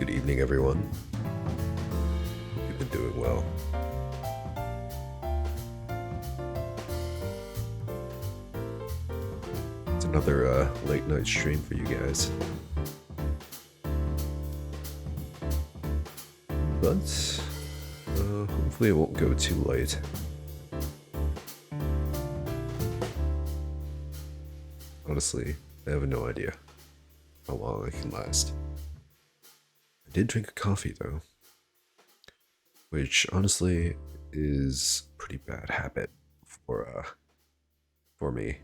Good evening, everyone. Hope you've been doing well. It's another late night stream for you guys. But hopefully it won't go too late. Honestly, I have no idea how long I can last. I did drink a coffee though, which honestly is a pretty bad habit for me.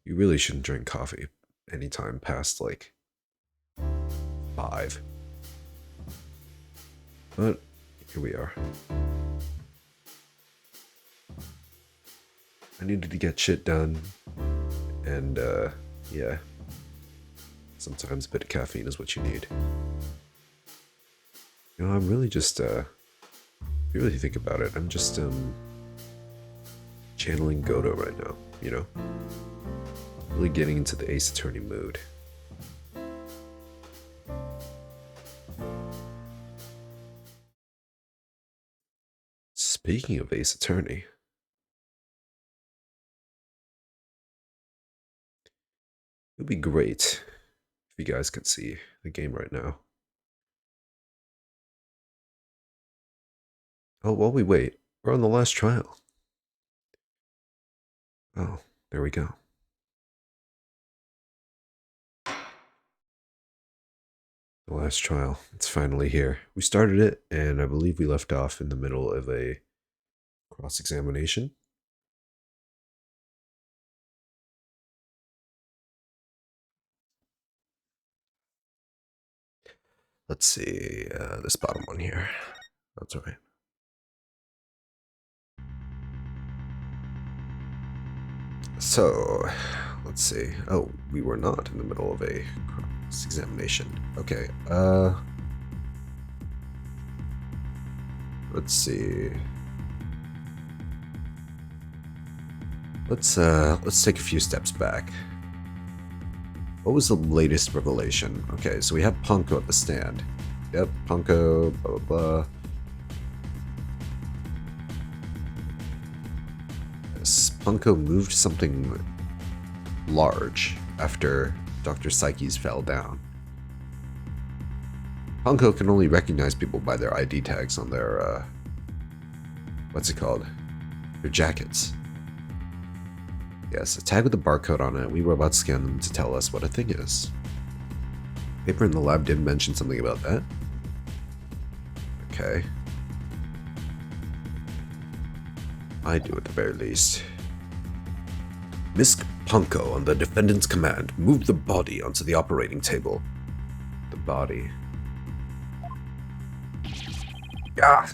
You really shouldn't drink coffee anytime past like 5. But here we are. I needed to get shit done, and yeah, sometimes a bit of caffeine is what you need. You know, I'm really just, if you really think about it, I'm just, channeling Godo right now, you know? Really getting into the Ace Attorney mood. Speaking of Ace Attorney, it would be great if you guys could see the game right now. Oh, while we wait, we're on the last trial. Oh, there we go. The last trial. It's finally here. We started it, and I believe we left off in the middle of a cross-examination. Let's see, this bottom one here. That's right. So, let's see. Oh, we were not in the middle of a cross-examination. Okay, let's see. Let's take a few steps back. What was the latest revelation? Okay, so we have Punko at the stand. Yep, Punko, blah, blah, blah. Yes, Punko moved something large after Dr. Psyches fell down. Punko can only recognize people by their ID tags on their, what's it called? Their jackets. Yes, a tag with a barcode on it. We were about to scan them to tell us what a thing is. Paper in the lab did mention something about that. Okay. I do at the very least. Miss Punko, on the defendant's command, moved the body onto the operating table. The body. Ah!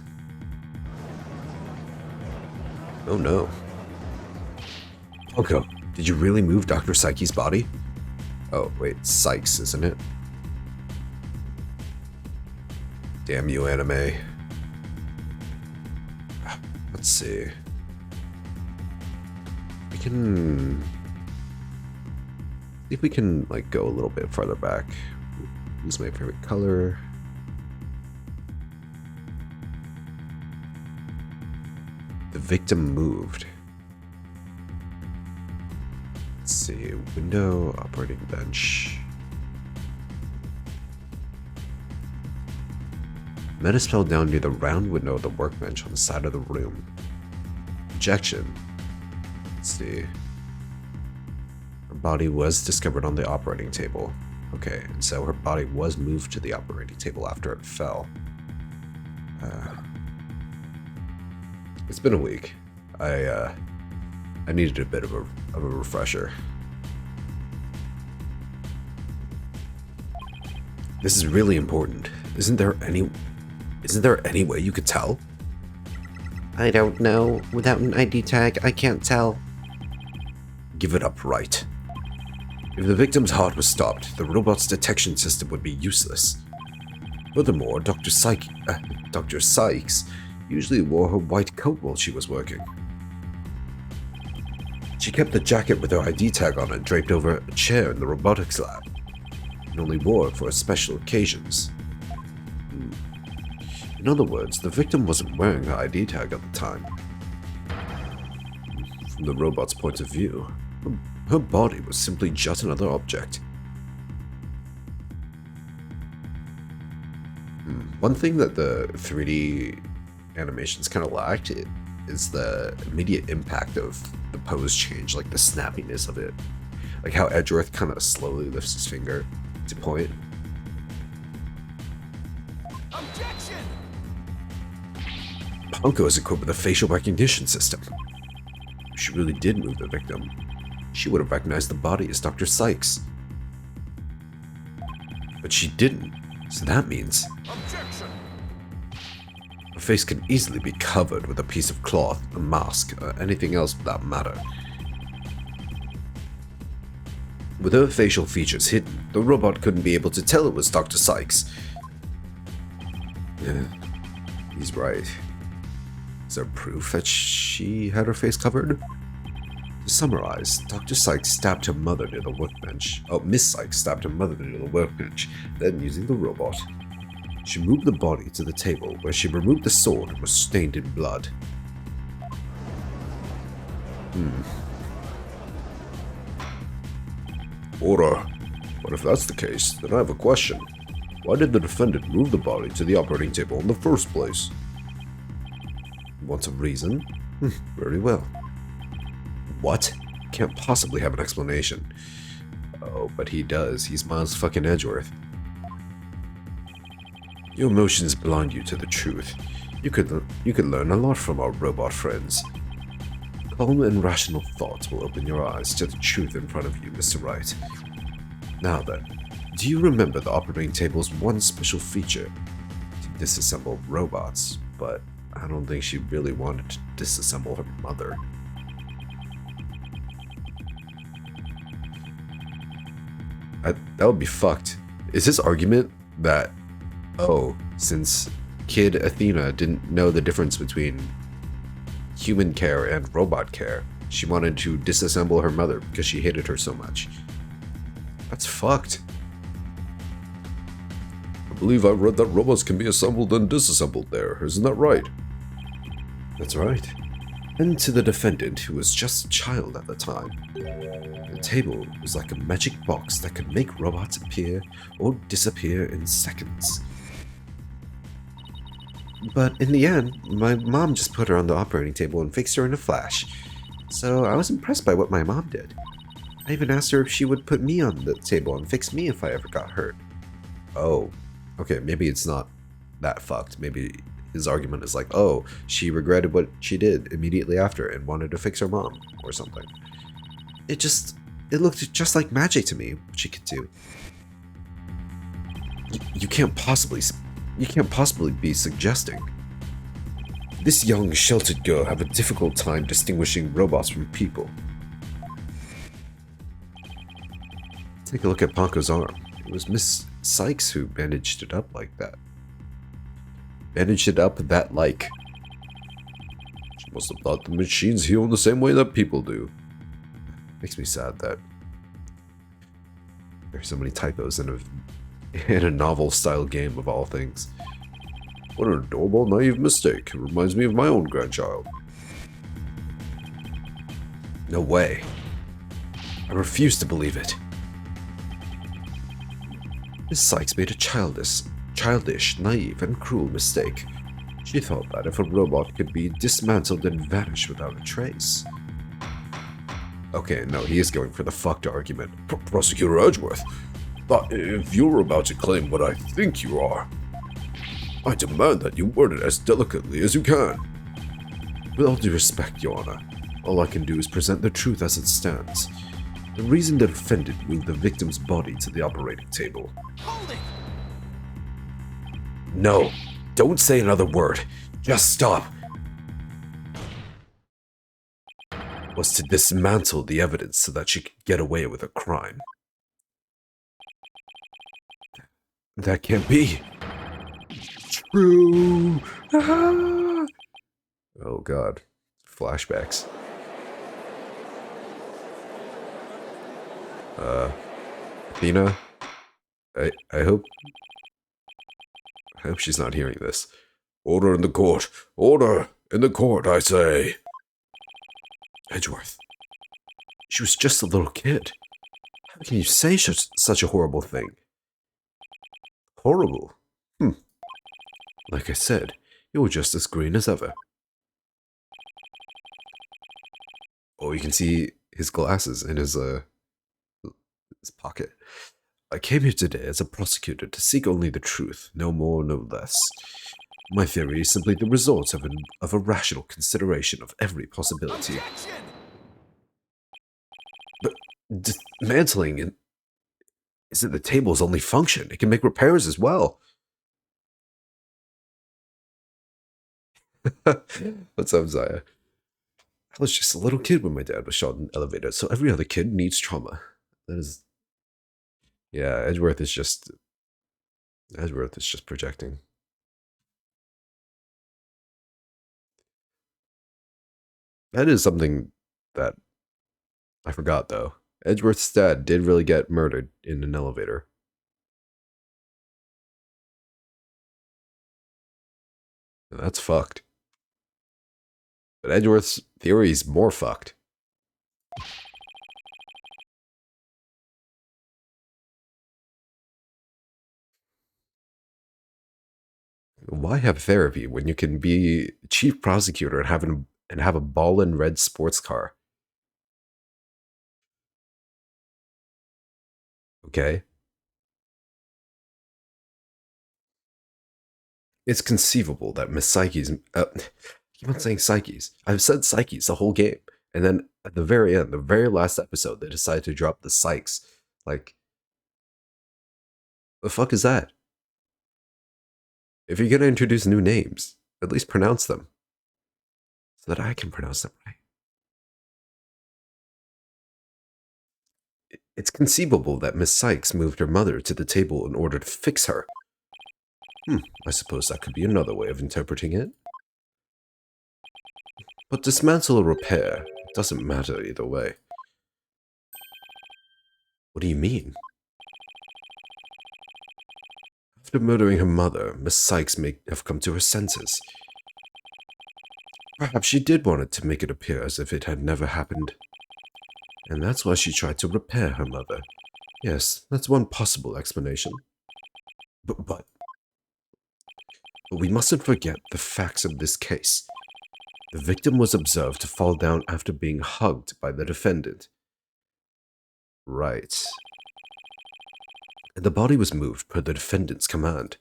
Oh no. Punko, did you really move Dr. Psyche's body? Oh, wait, Sykes, isn't it? Damn you, anime. Let's see. We can... see if we can, like, go a little bit farther back. Use my favorite color. The victim moved. Let's see, window, operating bench. Menace fell down near the round window of the workbench on the side of the room. Ejection. Let's see. Her body was discovered on the operating table. Okay, and so her body was moved to the operating table after it fell. It's been a week. I needed a bit of a refresher. This is really important. Isn't there any way you could tell? I don't know. Without an ID tag, I can't tell. Give it up, Wright. If the victim's heart was stopped, the robot's detection system would be useless. Furthermore, Dr. Sykes usually wore her white coat while she was working. She kept the jacket with her ID tag on it draped over a chair in the robotics lab, and only wore it for special occasions. In other words, the victim wasn't wearing her ID tag at the time. From the robot's point of view, her body was simply just another object. One thing that the 3D animations kind of lacked is the immediate impact of the pose change, like the snappiness of it. Like how Edgeworth kind of slowly lifts his finger to point. Objection! Ponko is equipped with a facial recognition system. If she really did move the victim, she would have recognized the body as Dr. Sykes. But she didn't, so that means Objection! her face can easily be covered with a piece of cloth, a mask, or anything else for that matter. With her facial features hidden, the robot couldn't be able to tell it was Dr. Sykes. Yeah, he's right. Is there proof that she had her face covered? To summarize, Dr. Sykes stabbed her mother near the workbench. Oh, Miss Sykes stabbed her mother near the workbench, then using the robot, she moved the body to the table where she removed the sword and was stained in blood. Order. But if that's the case, then I have a question. Why did the defendant move the body to the operating table in the first place? Want a reason? Very well. What? Can't possibly have an explanation. Oh, but he does. He's Miles fucking Edgeworth. Your emotions blind you to the truth. You could learn a lot from our robot friends. Calm and rational thoughts will open your eyes to the truth in front of you, Mr. Wright. Now then, do you remember the operating table's one special feature? To disassemble robots, but I don't think she really wanted to disassemble her mother. That would be fucked. Is his argument that, oh, since Kid Athena didn't know the difference between human care and robot care, she wanted to disassemble her mother because she hated her so much? That's fucked. I believe I read that robots can be assembled and disassembled there, isn't that right? That's right. And to the defendant, who was just a child at the time, the table was like a magic box that could make robots appear or disappear in seconds. But in the end, my mom just put her on the operating table and fixed her in a flash. So I was impressed by what my mom did. I even asked her if she would put me on the table and fix me if I ever got hurt. Oh, okay, maybe it's not that fucked. Maybe his argument is like, oh, she regretted what she did immediately after and wanted to fix her mom or something. It looked just like magic to me, what she could do. You can't possibly be suggesting. This young, sheltered girl have a difficult time distinguishing robots from people. Take a look at Ponko's arm. It was Miss Sykes who bandaged it up like that. Bandaged it up that like. She must have thought the machines heal in the same way that people do. Makes me sad that there's so many typos in a novel-style game of all things. What an adorable, naive mistake. It reminds me of my own grandchild. No way. I refuse to believe it. Miss Sykes made a childish, naive, and cruel mistake. She thought that if a robot could be dismantled and vanish without a trace. Okay, no, he is going for the fucked argument. Prosecutor Edgeworth, but if you're about to claim what I think you are, I demand that you word it as delicately as you can. With all due respect, Your Honor, all I can do is present the truth as it stands. The reason the defendant moved the victim's body to the operating table. Hold it! No, don't say another word. Just stop. Was to dismantle the evidence so that she could get away with a crime. That can't be. True. Ah. Oh god. Flashbacks. Athena? I hope she's not hearing this. Order in the court! Order in the court, I say! Edgeworth, she was just a little kid. How can you say such a horrible thing? Horrible? Like I said, you're just as green as ever. Oh, you can see his glasses in his pocket. I came here today as a prosecutor to seek only the truth, no more, no less. My theory is simply the result of a rational consideration of every possibility. Objection! But dismantling isn't the table's only function. It can make repairs as well. What's up, Zaya? I was just a little kid when my dad was shot in an elevator, so every other kid needs trauma. That is... Yeah, Edgeworth is just projecting. That is something that I forgot, though. Edgeworth's dad did really get murdered in an elevator. And that's fucked. But Edgeworth's theory is more fucked. Why have therapy when you can be chief prosecutor and have a ballin' red sports car? Okay. It's conceivable that Miss Psyche's... keep on saying Psyche's. I've said Psyche's the whole game. And then at the very end, the very last episode, they decided to drop the Psyches. Like, the fuck is that? If you're gonna introduce new names, at least pronounce them. So that I can pronounce them right. It's conceivable that Miss Sykes moved her mother to the table in order to fix her. I suppose that could be another way of interpreting it. But dismantle or repair, it doesn't matter either way. What do you mean? After murdering her mother, Miss Sykes may have come to her senses. Perhaps she did want it to make it appear as if it had never happened. And that's why she tried to repair her mother. Yes, that's one possible explanation. But we mustn't forget the facts of this case. The victim was observed to fall down after being hugged by the defendant. Right. And the body was moved per the defendant's command.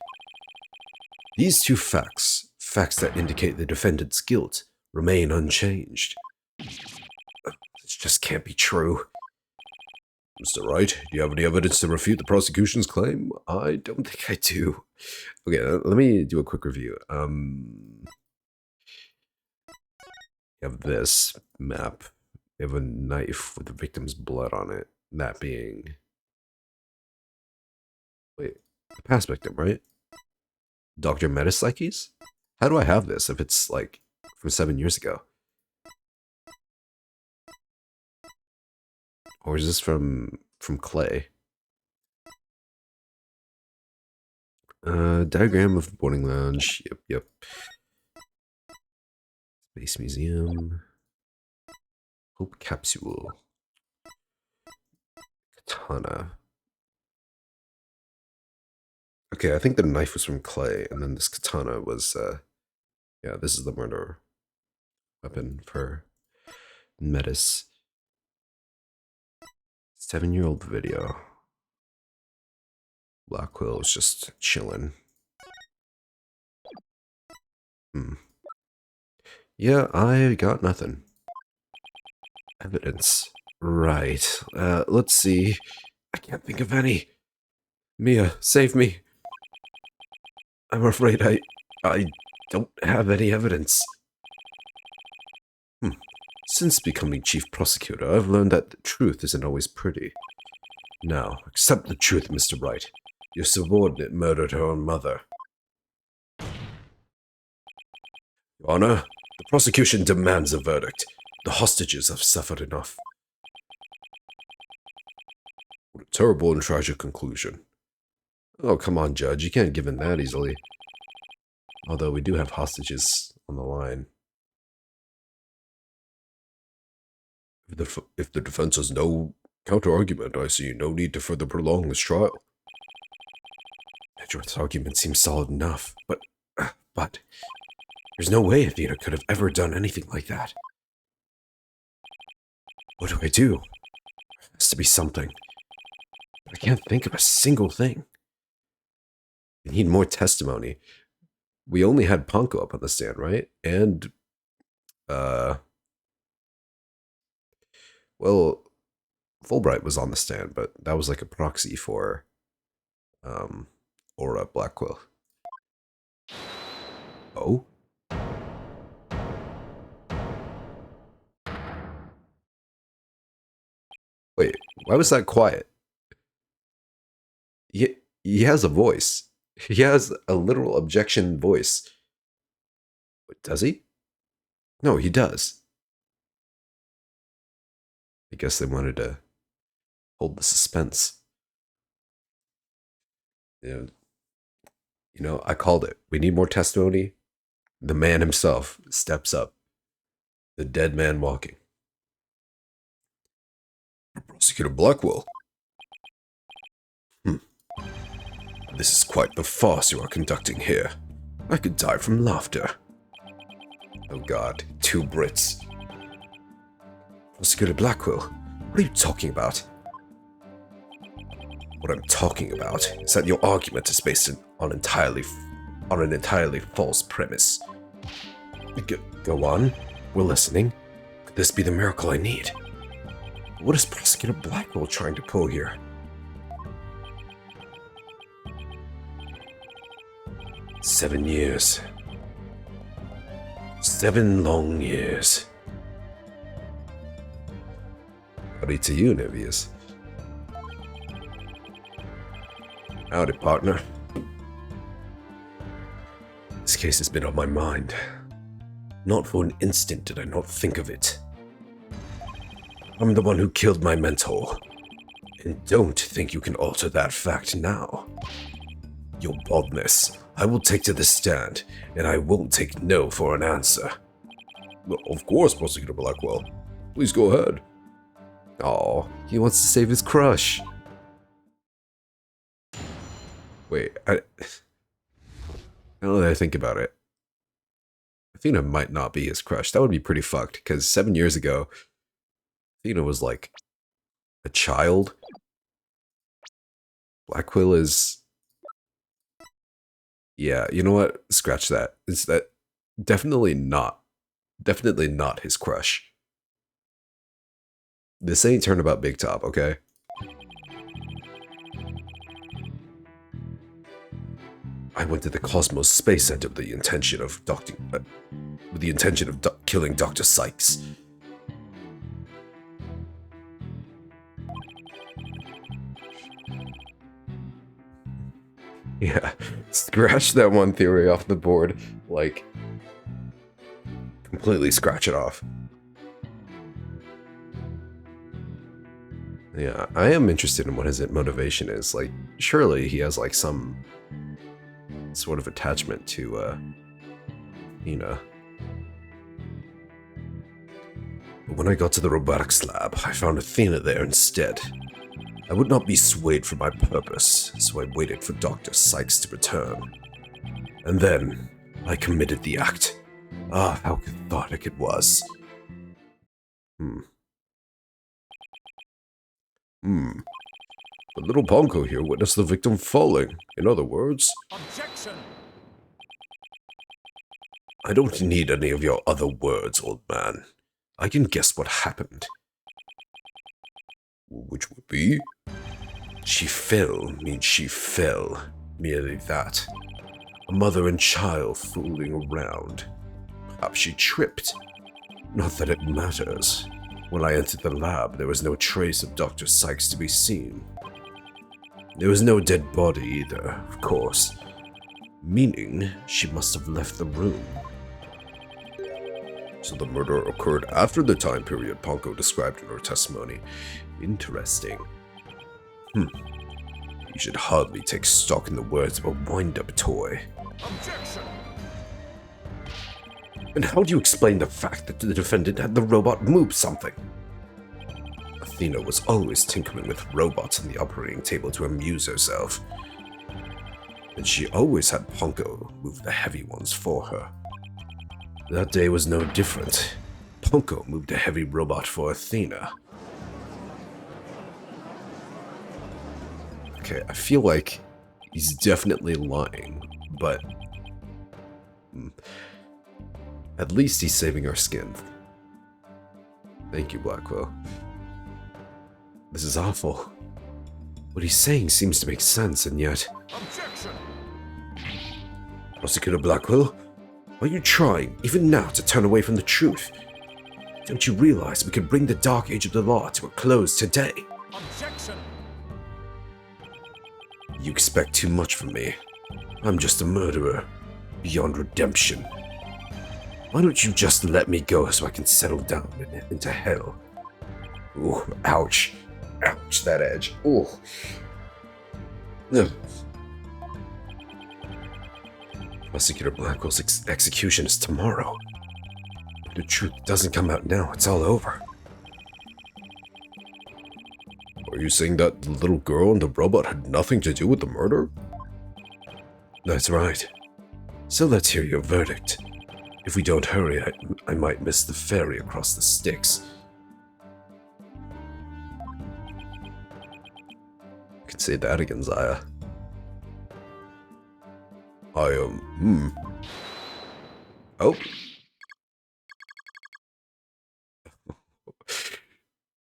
These two facts that indicate the defendant's guilt, remain unchanged. This just can't be true. Mr. Wright, do you have any evidence to refute the prosecution's claim? I don't think I do. Okay, let me do a quick review. You have this map. You have a knife with the victim's blood on it. That being... Wait, the past victim, right? Dr. Metapsyches? How do I have this if it's, like, from 7 years ago? Or is this from Clay? Diagram of the boarding lounge. Yep. Space Museum. Hope Capsule. Katana. Okay, I think the knife was from Clay, and then this katana was, yeah, this is the murder weapon for Metis. 7-year-old video. Blackwell is just chilling. Yeah, I got nothing. Evidence. Right. Let's see. I can't think of any. Mia, save me. I'm afraid I don't have any evidence. Since becoming chief prosecutor, I've learned that the truth isn't always pretty. Now, accept the truth, Mr. Wright. Your subordinate murdered her own mother. Your Honor, the prosecution demands a verdict. The hostages have suffered enough. What a terrible and tragic conclusion. Oh, come on, Judge. You can't give in that easily. Although we do have hostages on the line. If the defense has no counter-argument, I see no need to further prolong this trial. Edgeworth's argument seems solid enough, but there's no way Athena could have ever done anything like that. What do I do? There has to be something. I can't think of a single thing. We need more testimony. We only had Ponko up on the stand, right? And, well, Fulbright was on the stand, but that was like a proxy for, Aura Blackwell. Oh? Wait, why was that quiet? He has a voice. He has a literal objection voice. Does he? No, he does. I guess they wanted to hold the suspense. Yeah. You know, I called it. We need more testimony. The man himself steps up. The dead man walking. Prosecutor Blackwell. This is quite the farce you are conducting here. I could die from laughter. Oh God, 2 Brits. Prosecutor Blackwell, what are you talking about? What I'm talking about is that your argument is based on an entirely false premise. Go on, we're listening. Could this be the miracle I need? What is Prosecutor Blackwell trying to pull here? "7 years. 7 long years. Howdy to you, Nevius. Howdy, partner. This case has been on my mind. Not for an instant did I not think of it. I'm the one who killed my mentor, and don't think you can alter that fact now. Your baldness, I will take to the stand, and I won't take no for an answer." Well, of course, Prosecutor Blackwell. Please go ahead. Oh, he wants to save his crush. Wait, now that I think about it, Athena might not be his crush. That would be pretty fucked, because 7 years ago, Athena was like a child. Blackwell is... Yeah, you know what? Scratch that. It's that definitely not his crush. This ain't Turnabout Big Top, okay? I went to the Cosmos Space Center with the intention of killing Dr. Sykes. Yeah, scratch that one theory off the board. Like, completely scratch it off. Yeah, I am interested in what his motivation is. Like, surely he has, like, some sort of attachment to, Nina. But when I got to the robotics lab, I found Athena there instead. I would not be swayed from my purpose, so I waited for Dr. Sykes to return. And then, I committed the act. Ah, how cathartic it was. But little Ponko here witnessed the victim falling. In other words... Objection! I don't need any of your other words, old man. I can guess what happened. Which would be? She fell means she fell. Merely that. A mother and child fooling around. Perhaps she tripped. Not that it matters. When I entered the lab, there was no trace of Dr. Sykes to be seen. There was no dead body either, of course. Meaning, she must have left the room. So the murder occurred after the time period Ponko described in her testimony. Interesting. You should hardly take stock in the words of a wind-up toy. Objection! And how do you explain the fact that the defendant had the robot move something? Athena was always tinkering with robots on the operating table to amuse herself. And she always had Ponko move the heavy ones for her. That day was no different. Ponko moved a heavy robot for Athena. Okay, I feel like he's definitely lying, but at least he's saving our skin. Thank you, Blackwell. This is awful. What he's saying seems to make sense, and yet... Objection! Prosecutor Blackwell, are you trying, even now, to turn away from the truth? Don't you realize we could bring the dark age of the law to a close today? Objection! You expect too much from me. I'm just a murderer, beyond redemption. Why don't you just let me go so I can settle down into hell? Ooh, ouch. Ouch, that edge. Ooh. Ugh. Prosecutor Blackwell's execution is tomorrow. If the truth doesn't come out now, it's all over. Are you saying that the little girl and the robot had nothing to do with the murder? That's right. So let's hear your verdict. If we don't hurry, I might miss the ferry across the Styx. You can say that again, Zaya. Oh.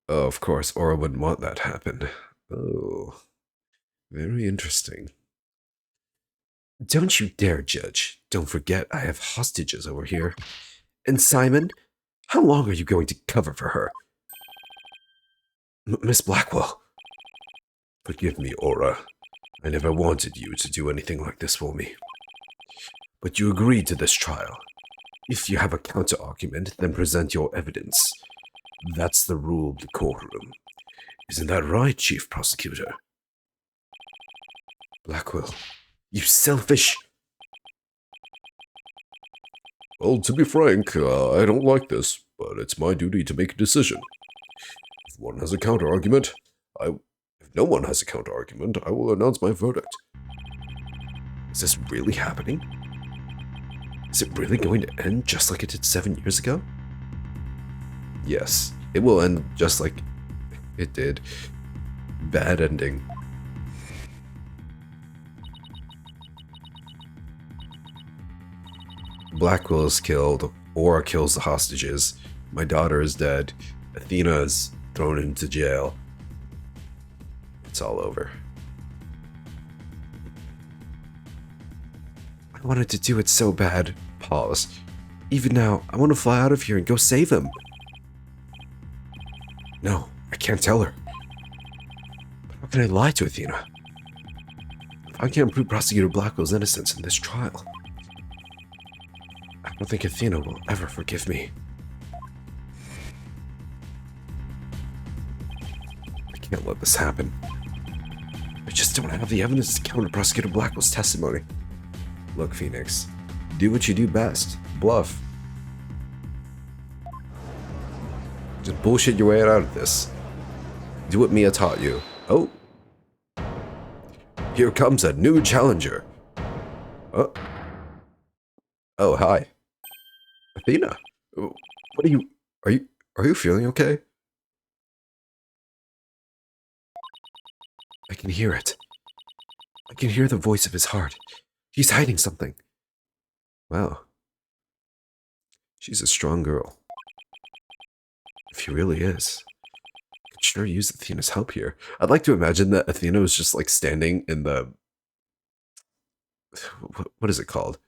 Oh, of course, Aura wouldn't want that to happen. Oh. Very interesting. Don't you dare judge. Don't forget I have hostages over here. And Simon, how long are you going to cover for her? Miss Blackwell. Forgive me, Aura. I never wanted you to do anything like this for me. But you agreed to this trial. If you have a counter-argument, then present your evidence. That's the rule of the courtroom. Isn't that right, Chief Prosecutor? Blackwell, you selfish... Well, to be frank, I don't like this, but it's my duty to make a decision. If one has a counter-argument, If no one has a counter-argument, I will announce my verdict. Is this really happening? Is it really going to end just like it did 7 years ago? Yes, it will end just like it did. Bad ending. Blackwell is killed. Aura kills the hostages. My daughter is dead. Athena is thrown into jail. It's all over. I wanted to do it so bad. Pause. Even now, I want to fly out of here and go save him. No, I can't tell her. But how can I lie to Athena? If I can't prove Prosecutor Blackwell's innocence in this trial, I don't think Athena will ever forgive me. I can't let this happen. I just don't have the evidence to counter Prosecutor Blackwell's testimony. Look, Phoenix, do what you do best. Bluff. Just bullshit your way out of this. Do what Mia taught you. Oh. Here comes a new challenger. Oh, hi. Athena. What are you feeling okay? I can hear it. I can hear the voice of his heart. He's hiding something. Wow. She's a strong girl. If he really is, I could sure use Athena's help here. I'd like to imagine that Athena was just like standing in the... What is it called?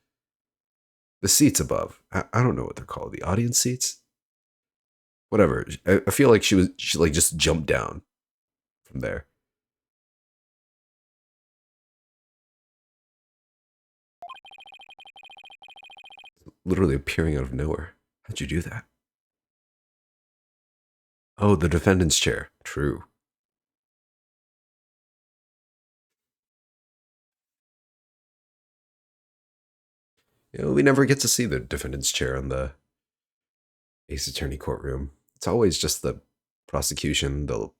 The seats above. I don't know what they're called. The audience seats? Whatever. I feel like she like just jumped down from there. Literally appearing out of nowhere. How'd you do that? Oh, the defendant's chair. True. You know, we never get to see the defendant's chair in the Ace Attorney courtroom. It's always just the prosecution, the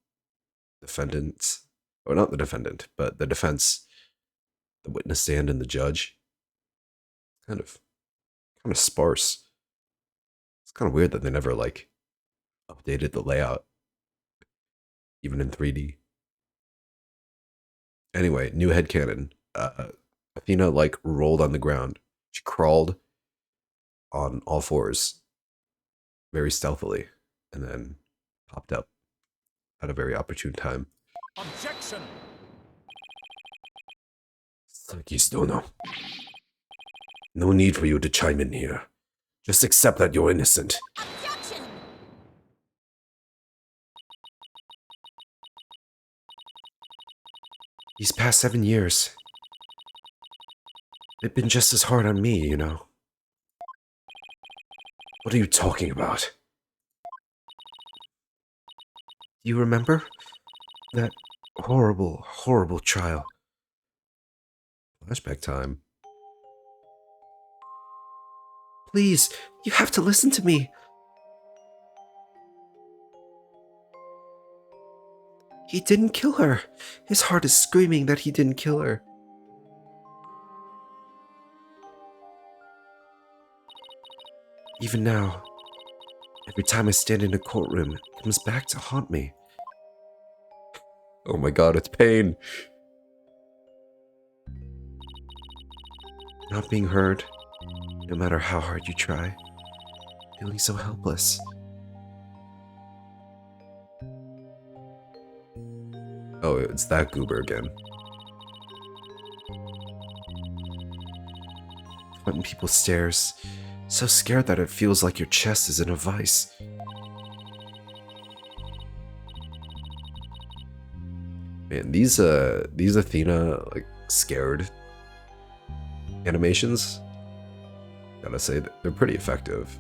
defendants, or not the defendant, but the defense, the witness stand, and the judge. Kind of sparse. It's kind of weird that they never like updated the layout, even in 3D. Anyway, new headcanon. Athena like rolled on the ground. She crawled on all fours very stealthily and then popped up at a very opportune time. Objection! Sakistono. No need for you to chime in here. Just accept that you're innocent. Objection! These past 7 years, they've been just as hard on me, you know. What are you talking about? Do you remember that horrible, horrible trial? Flashback time. Please, you have to listen to me. He didn't kill her. His heart is screaming that he didn't kill her. Even now, every time I stand in a courtroom, it comes back to haunt me. Oh my god, it's pain. Not being heard, no matter how hard you try. Feeling so helpless. Oh, it's that goober again. Front in people's stares. So scared that it feels like your chest is in a vice. Man, these Athena like scared animations, gotta say that they're pretty effective.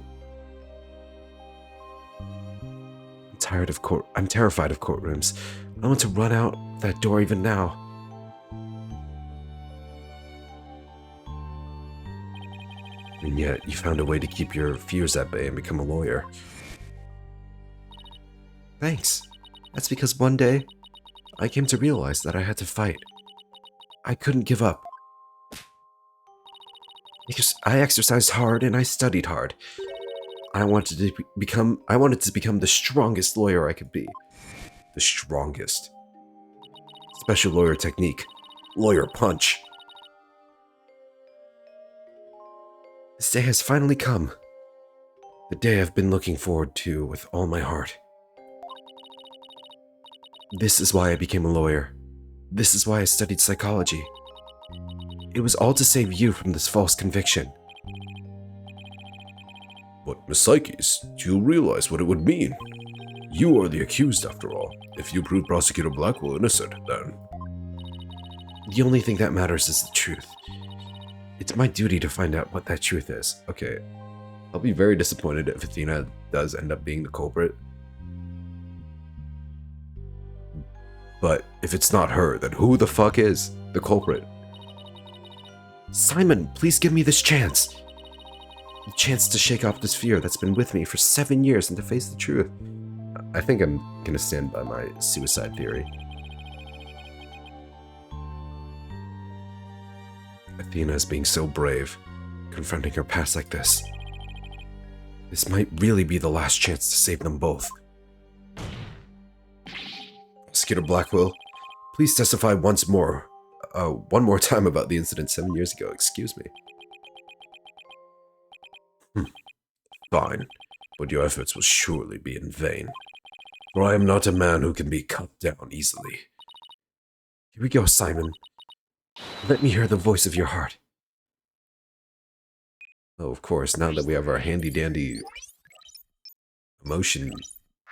I'm terrified of courtrooms. I want to run out that door even now. And yet, you found a way to keep your fears at bay and become a lawyer. Thanks. That's because one day, I came to realize that I had to fight. I couldn't give up. Because I exercised hard and I studied hard. I wanted to become the strongest lawyer I could be. The strongest. Special lawyer technique. Lawyer punch. This day has finally come. The day I've been looking forward to with all my heart. This is why I became a lawyer. This is why I studied psychology. It was all to save you from this false conviction. But, Miss Psyches, do you realize what it would mean? You are the accused, after all. If you prove Prosecutor Blackwell innocent, then... The only thing that matters is the truth. It's my duty to find out what that truth is. Okay, I'll be very disappointed if Athena does end up being the culprit. But if it's not her, then who the fuck is the culprit? Simon, please give me this chance. The chance to shake off this fear that's been with me for 7 years and to face the truth. I think I'm gonna stand by my suicide theory. Athena is being so brave, confronting her past like this. This might really be the last chance to save them both. Prosecutor Blackwell, please testify one more time about the incident 7 years ago. Excuse me. Fine, but your efforts will surely be in vain. For I am not a man who can be cut down easily. Here we go, Simon. Let me hear the voice of your heart. Oh, of course, now that we have our handy-dandy emotion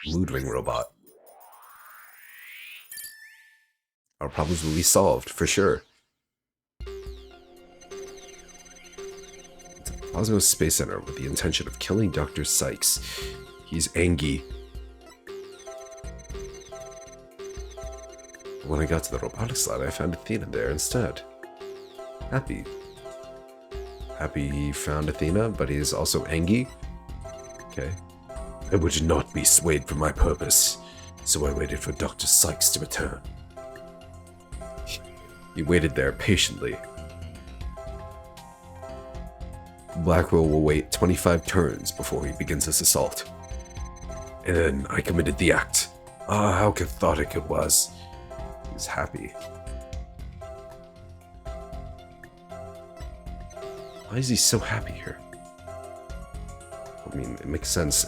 mood ring robot, our problems will be solved, for sure. Cosmos Space Center with the intention of killing Dr. Sykes. He's angry. When I got to the robotics lab, I found Athena there instead. Happy happy he found Athena, but he is also angry. Okay. I would not be swayed from my purpose, so I waited for Dr. Sykes to return. He waited there patiently. Blackwell will wait 25 turns before he begins his assault. And then I committed the act. Ah, how cathartic it was. He was happy. Why is he so happy here? I mean, it makes sense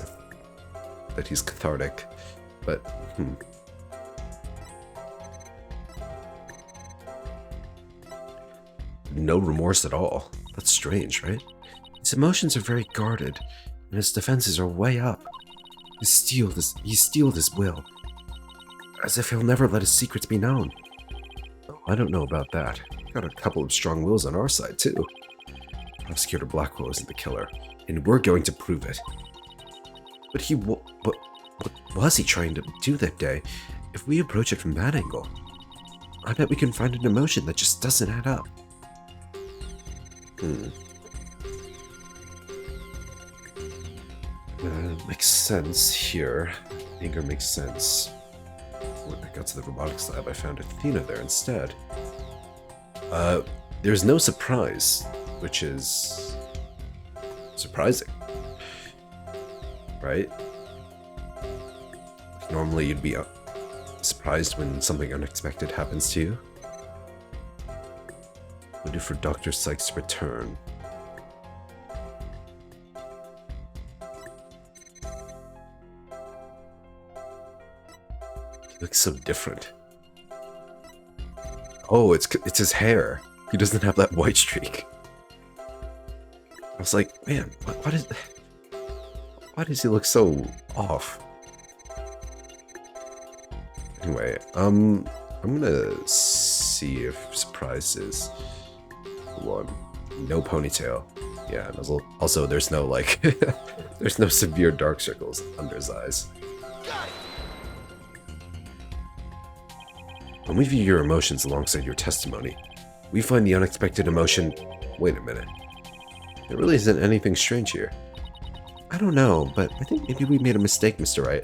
that he's cathartic, but No remorse at all. That's strange, right? His emotions are very guarded, and his defenses are way up. He steeled his will, as if he'll never let his secrets be known. Oh, I don't know about that. Got a couple of strong wills on our side, too. Prosecutor Blackwell isn't the killer, and we're going to prove it. But what was he trying to do that day? If we approach it from that angle, I bet we can find an emotion that just doesn't add up. Makes sense here. Anger makes sense. When I got to the robotics lab, I found Athena there instead. There's no surprise, which is surprising, right? Normally you'd be surprised when something unexpected happens to you. Waited for Dr. Sykes to return. He looks so different. Oh, it's his hair. He doesn't have that white streak. I was like, man, why does he look so off? Anyway, I'm gonna see if surprise is one. No ponytail. Yeah, and also there's no like there's no severe dark circles under his eyes. When we view your emotions alongside your testimony, we find the unexpected emotion. Wait a minute. There really isn't anything strange here. I don't know, but I think maybe we made a mistake, Mr. Wright.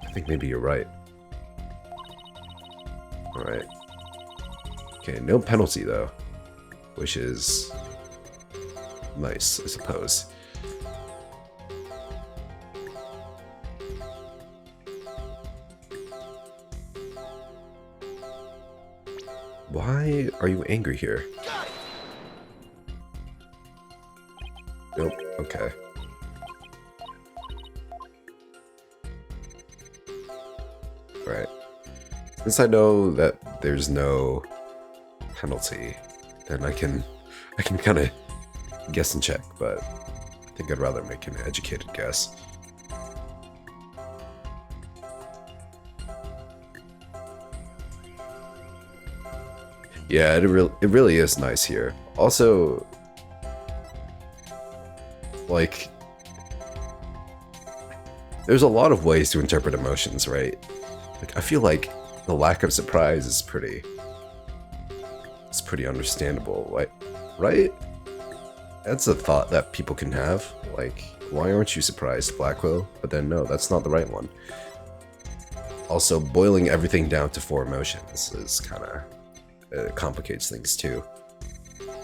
I think maybe you're right. Alright. Okay, no penalty though. Which is nice, I suppose. Why are you angry here? Nope, okay. Right. Since I know that there's no penalty, then I can kind of guess and check, but I think I'd rather make an educated guess. Yeah, it really is nice here. Also, like, there's a lot of ways to interpret emotions, right? Like, I feel like the lack of surprise is pretty understandable, right? That's a thought that people can have. Like, why aren't you surprised, Blackwell? But then no, that's not the right one. Also, boiling everything down to 4 emotions is kind of complicates things too.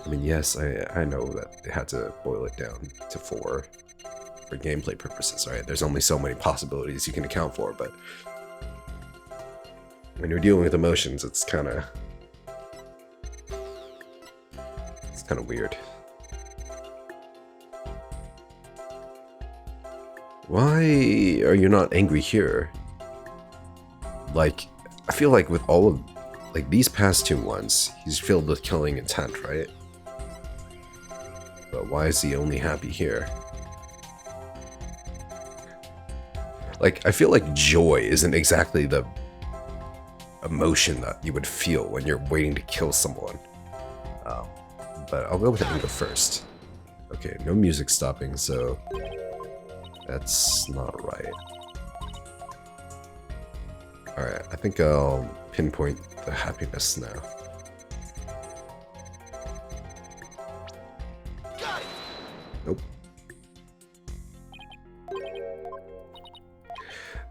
I mean, yes, I know that they had to boil it down to 4 for gameplay purposes, right? There's only so many possibilities you can account for, but when you're dealing with emotions, it's kind of weird. Why are you not angry here? Like, I feel like with all of like these past 2 ones, he's filled with killing intent, right? But why is he only happy here? Like, I feel like joy isn't exactly the emotion that you would feel when you're waiting to kill someone. But I'll go with anger first. Okay, no music stopping, so that's not right. Alright, I think I'll pinpoint the happiness now.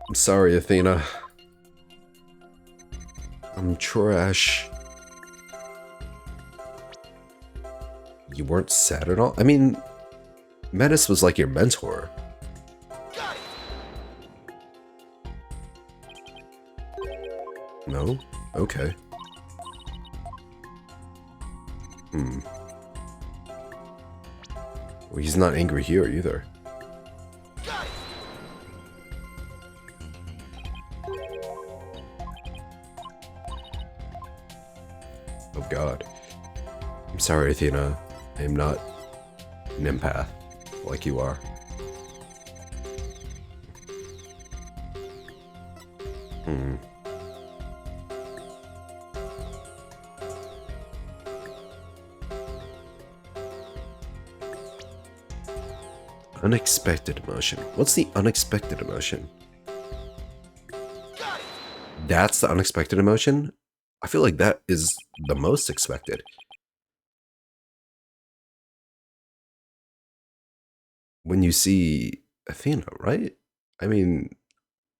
I'm sorry, Athena. I'm trash. You weren't sad at all? I mean, Metis was like your mentor. Got it. No? Okay. Well, he's not angry here either. Got it. Oh god. I'm sorry, Athena. I am not an empath like you are. Unexpected emotion. What's the unexpected emotion? Got it. That's the unexpected emotion? I feel like that is the most expected. When you see Athena, right? I mean,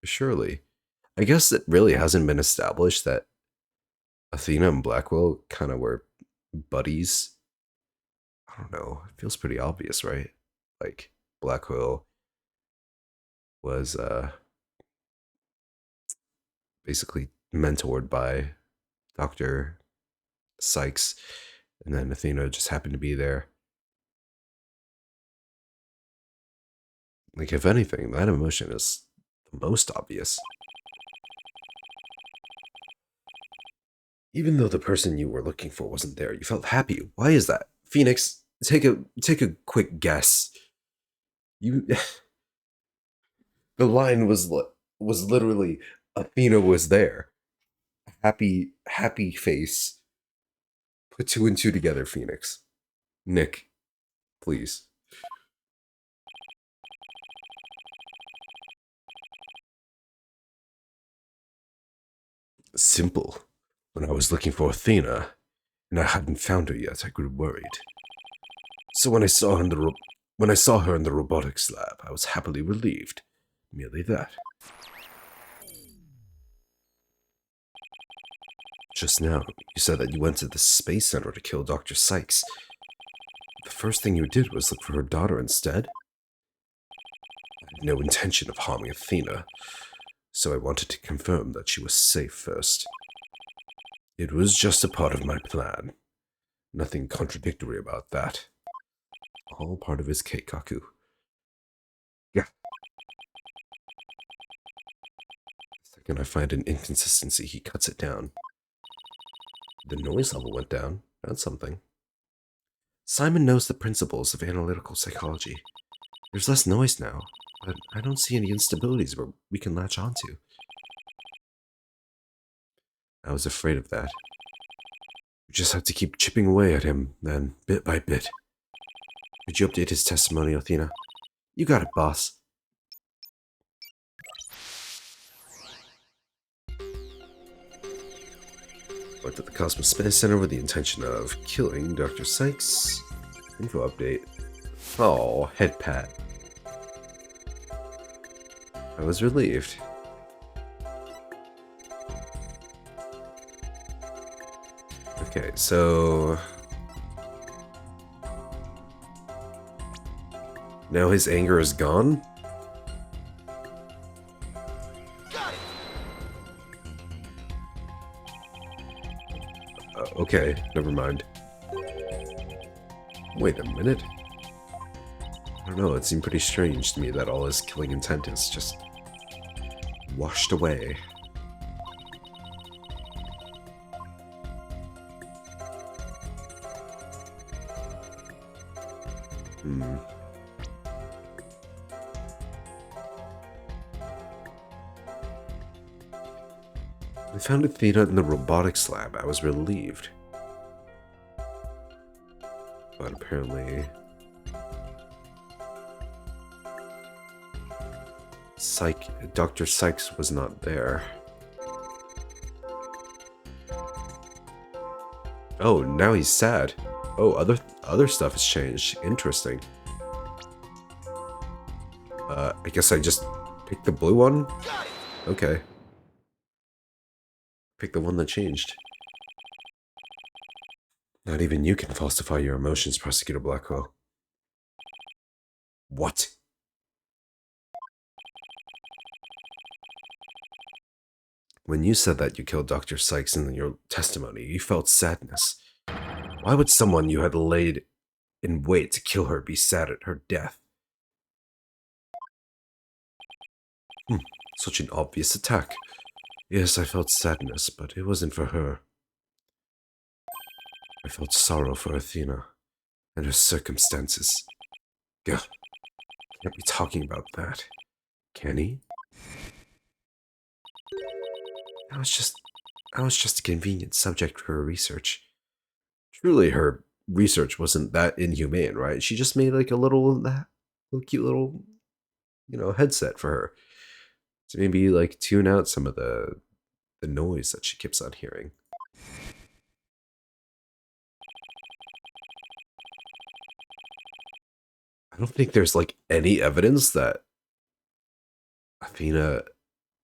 surely. I guess it really hasn't been established that Athena and Blackwell kind of were buddies. I don't know. It feels pretty obvious, right? Like, Blackwell was basically mentored by Dr. Sykes, and then Athena just happened to be there. Like, if anything, that emotion is the most obvious. Even though the person you were looking for wasn't there, you felt happy. Why is that? Phoenix, take a quick guess. You the line was literally Athena was there. Happy face. Put two and two together, Phoenix. Nick, please. Simple. When I was looking for Athena, and I hadn't found her yet, I grew worried. So when I saw her in the robotics lab, I was happily relieved. Merely that. Just now, you said that you went to the space center to kill Dr. Sykes. The first thing you did was look for her daughter instead? I had no intention of harming Athena, so I wanted to confirm that she was safe first. It was just a part of my plan. Nothing contradictory about that. All part of his Keikaku. Yeah. The second I find an inconsistency, he cuts it down. The noise level went down. That's something. Simon knows the principles of analytical psychology. There's less noise now, but I don't see any instabilities where we can latch onto. I was afraid of that. We just have to keep chipping away at him, then, bit by bit. Could you update his testimony, Athena? You got it, boss. Went to the Cosmos Space Center with the intention of killing Dr. Sykes. Info update. Oh, head pat. I was relieved. Okay, so... now his anger is gone? Okay, never mind. Wait a minute. I don't know, it seemed pretty strange to me that all his killing intent is just washed away. I found Athena in the robotics lab. I was relieved. But apparently... Dr. Sykes was not there. Oh, now he's sad. Oh, other stuff has changed. Interesting. I guess I just picked the blue one? Okay. Pick the one that changed. Not even you can falsify your emotions, Prosecutor Blackwell. What? When you said that you killed Dr. Sykes in your testimony, you felt sadness. Why would someone you had laid in wait to kill her be sad at her death? Such an obvious attack. Yes, I felt sadness, but it wasn't for her. I felt sorrow for Athena and her circumstances. Gah, can't be talking about that. Can he? I was just a convenient subject for her research. Truly, her research wasn't that inhumane, right? She just made like a little cute little, headset for her to maybe like tune out some of the noise that she keeps on hearing. I don't think there's like any evidence that Athena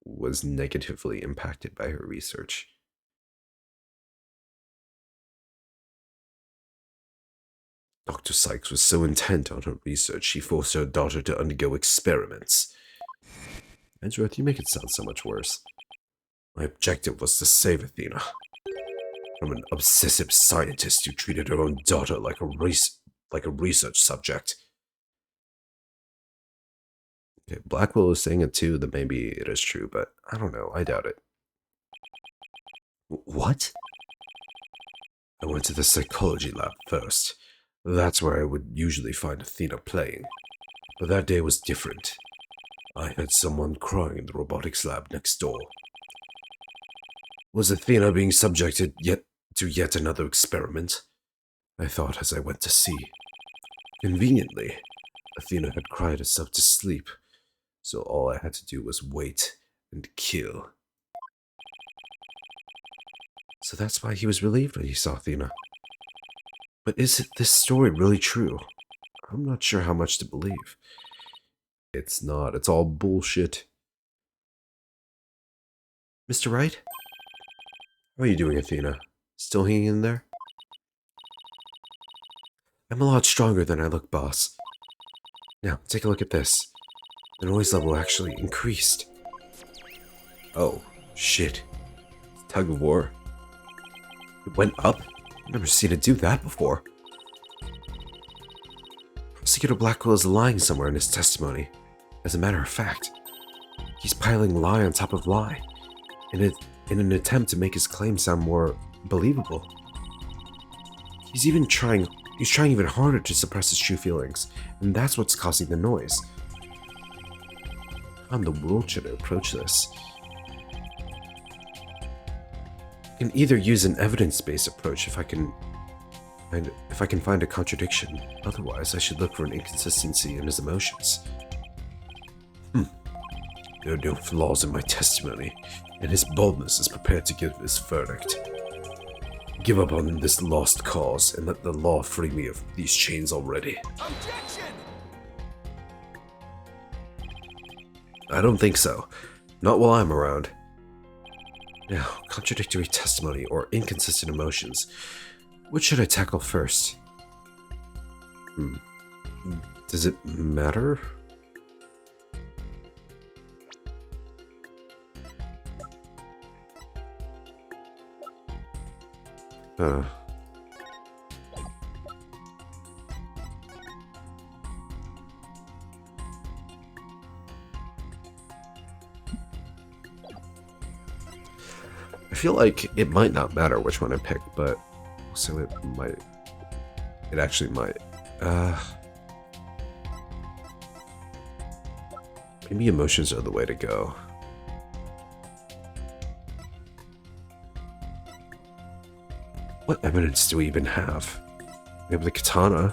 was negatively impacted by her research. Dr. Sykes was so intent on her research, she forced her daughter to undergo experiments. Edgeworth, you make it sound so much worse. My objective was to save Athena from an obsessive scientist who treated her own daughter like a research subject. Okay, Blackwell is saying it too, that maybe it is true, but I don't know. I doubt it. What? I went to the psychology lab first. That's where I would usually find Athena playing. But that day was different. I heard someone crying in the robotics lab next door. Was Athena being subjected to yet another experiment? I thought as I went to see. Conveniently, Athena had cried herself to sleep, so all I had to do was wait and kill. So that's why he was relieved when he saw Athena. But is this story really true? I'm not sure how much to believe. It's not. It's all bullshit. Mr. Wright? How are you doing, Athena? Still hanging in there? I'm a lot stronger than I look, boss. Now, take a look at this. The noise level actually increased. Oh, shit. Tug of war. It went up? I've never seen it do that before. Prosecutor Blackwell is lying somewhere in his testimony. As a matter of fact, he's piling lie on top of lie in an attempt to make his claim sound more believable. He's trying even harder to suppress his true feelings, and that's what's causing the noise. How in the world should I approach this? I can either use an evidence-based approach if I can find a contradiction. Otherwise, I should look for an inconsistency in his emotions. There are no flaws in my testimony, and his boldness is prepared to give his verdict. Give up on this lost cause and let the law free me of these chains already. Objection! I don't think so. Not while I'm around. Now, contradictory testimony or inconsistent emotions. Which should I tackle first? Does it matter? I feel like it might not matter which one I pick, but so it might. It actually might. Maybe emotions are the way to go. What evidence do we even have? We have the katana.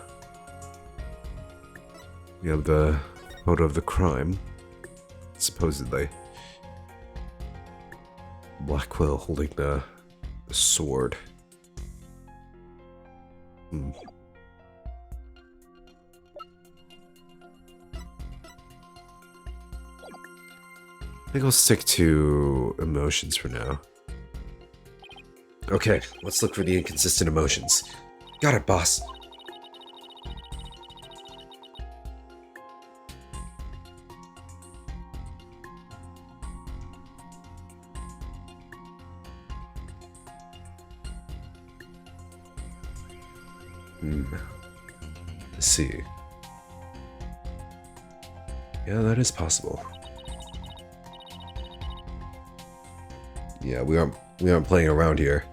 We have the photo of the crime, supposedly. Blackwell holding the sword. think I'll stick to emotions for now. Okay, let's look for the inconsistent emotions. Got it, boss. Let's see. Yeah, that is possible. Yeah, we aren't playing around here.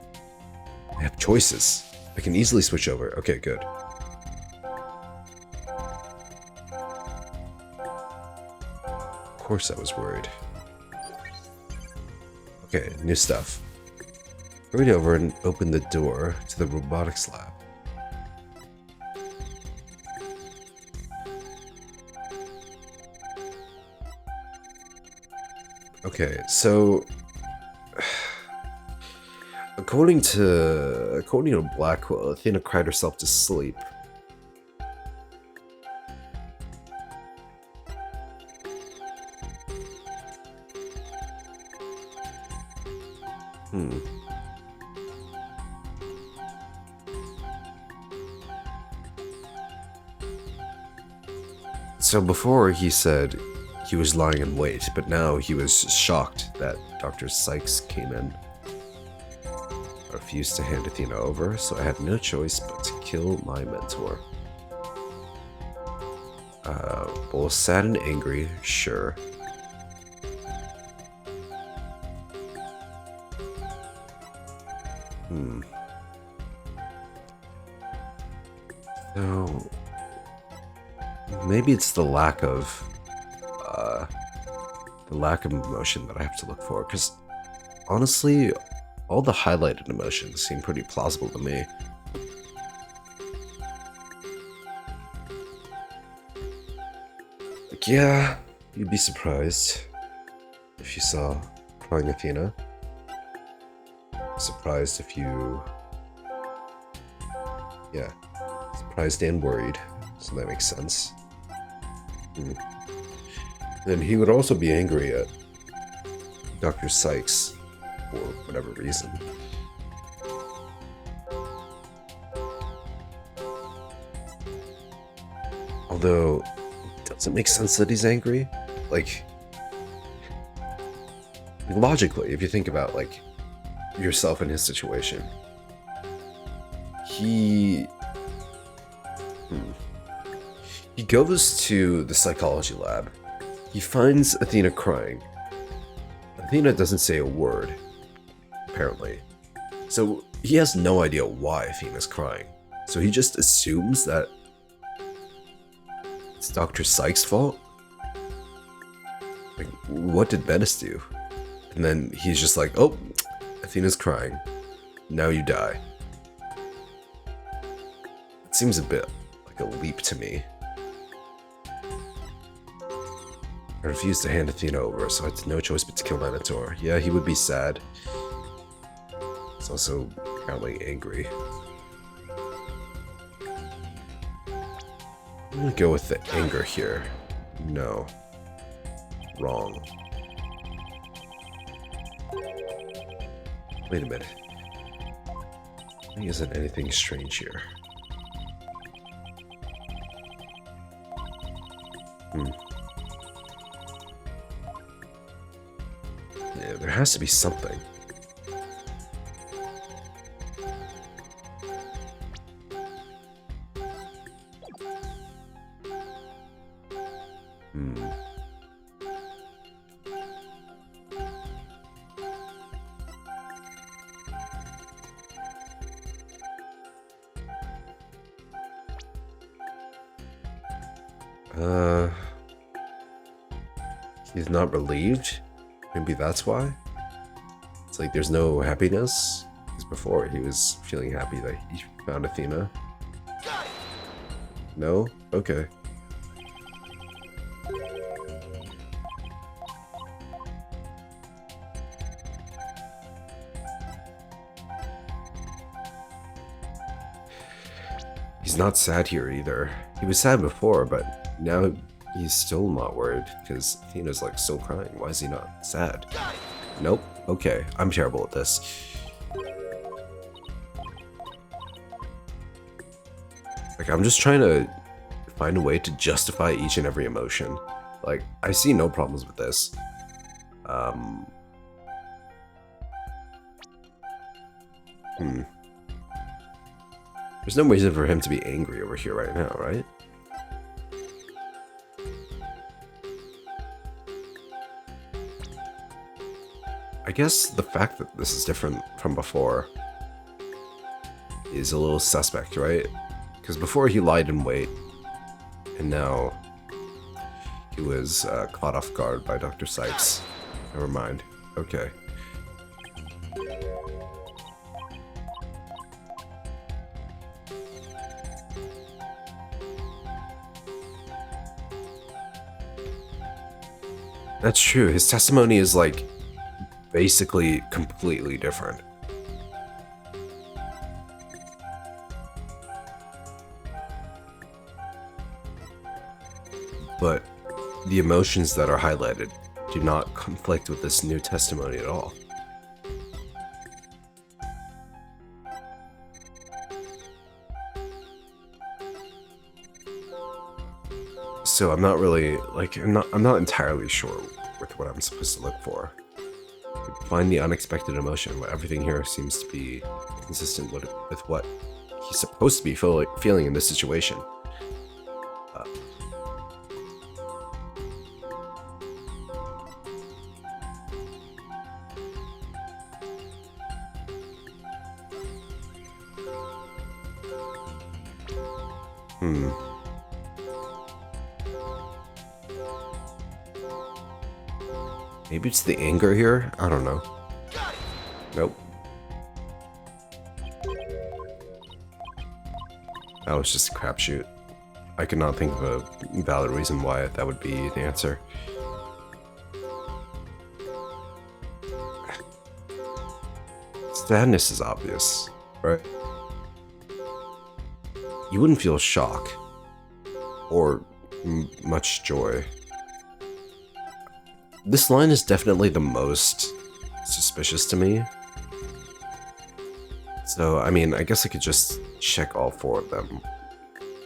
I have choices. I can easily switch over. Okay, good. Of course I was worried. Okay, new stuff. Hurried over and opened the door to the robotics lab. Okay, so according to Blackwell, Athena cried herself to sleep. So before he said he was lying in wait, but now he was shocked that Dr. Sykes came in. I refused to hand Athena over, so I had no choice but to kill my mentor. Both sad and angry, sure. So maybe it's the lack of emotion that I have to look for, because honestly, all the highlighted emotions seem pretty plausible to me. Like, yeah, you'd be surprised if you saw crying Athena. Surprised if you... Yeah, surprised and worried, so that makes sense. Then he would also be angry at Dr. Sykes for whatever reason. Although, does it make sense that he's angry? Like, logically, if you think about, like, yourself in his situation, he goes to the psychology lab. He finds Athena crying. Athena doesn't say a word, apparently. So he has no idea why Athena's crying. So he just assumes that it's Dr. Sykes' fault? Like, what did Menace do? And then he's just like, oh, Athena's crying. Now you die. It seems a bit like a leap to me. I refused to hand Athena over, so I had no choice but to kill my mentor. Yeah, he would be sad. He's also apparently angry. I'm gonna go with the anger here. No. Wrong. Wait a minute. There isn't anything strange here. Yeah, there has to be something. He's not relieved? Maybe that's why? It's like there's no happiness? Because before he was feeling happy that he found Athena. No? Okay. He's not sad here either. He was sad before, but now He's still not worried, because Athena's like still crying. Why is he not sad? Got it. Nope. Okay, I'm terrible at this. Like, I'm just trying to find a way to justify each and every emotion. Like, I see no problems with this. There's no reason for him to be angry over here right now, right? I guess the fact that this is different from before is a little suspect, right? Because before he lied in wait, and now he was caught off guard by Dr. Sykes. Never mind. Okay. That's true. His testimony is like basically completely different. But the emotions that are highlighted do not conflict with this new testimony at all. So I'm not really like I'm not entirely sure with what I'm supposed to look for. Find the unexpected emotion. Everything here seems to be consistent with what he's supposed to be feeling in this situation. Maybe it's the anger here? I don't know. Got it. Nope. That was just a crapshoot. I could not think of a valid reason why that would be the answer. Sadness is obvious, right? You wouldn't feel shock or much joy. This line is definitely the most suspicious to me. So, I mean, I guess I could just check all four of them.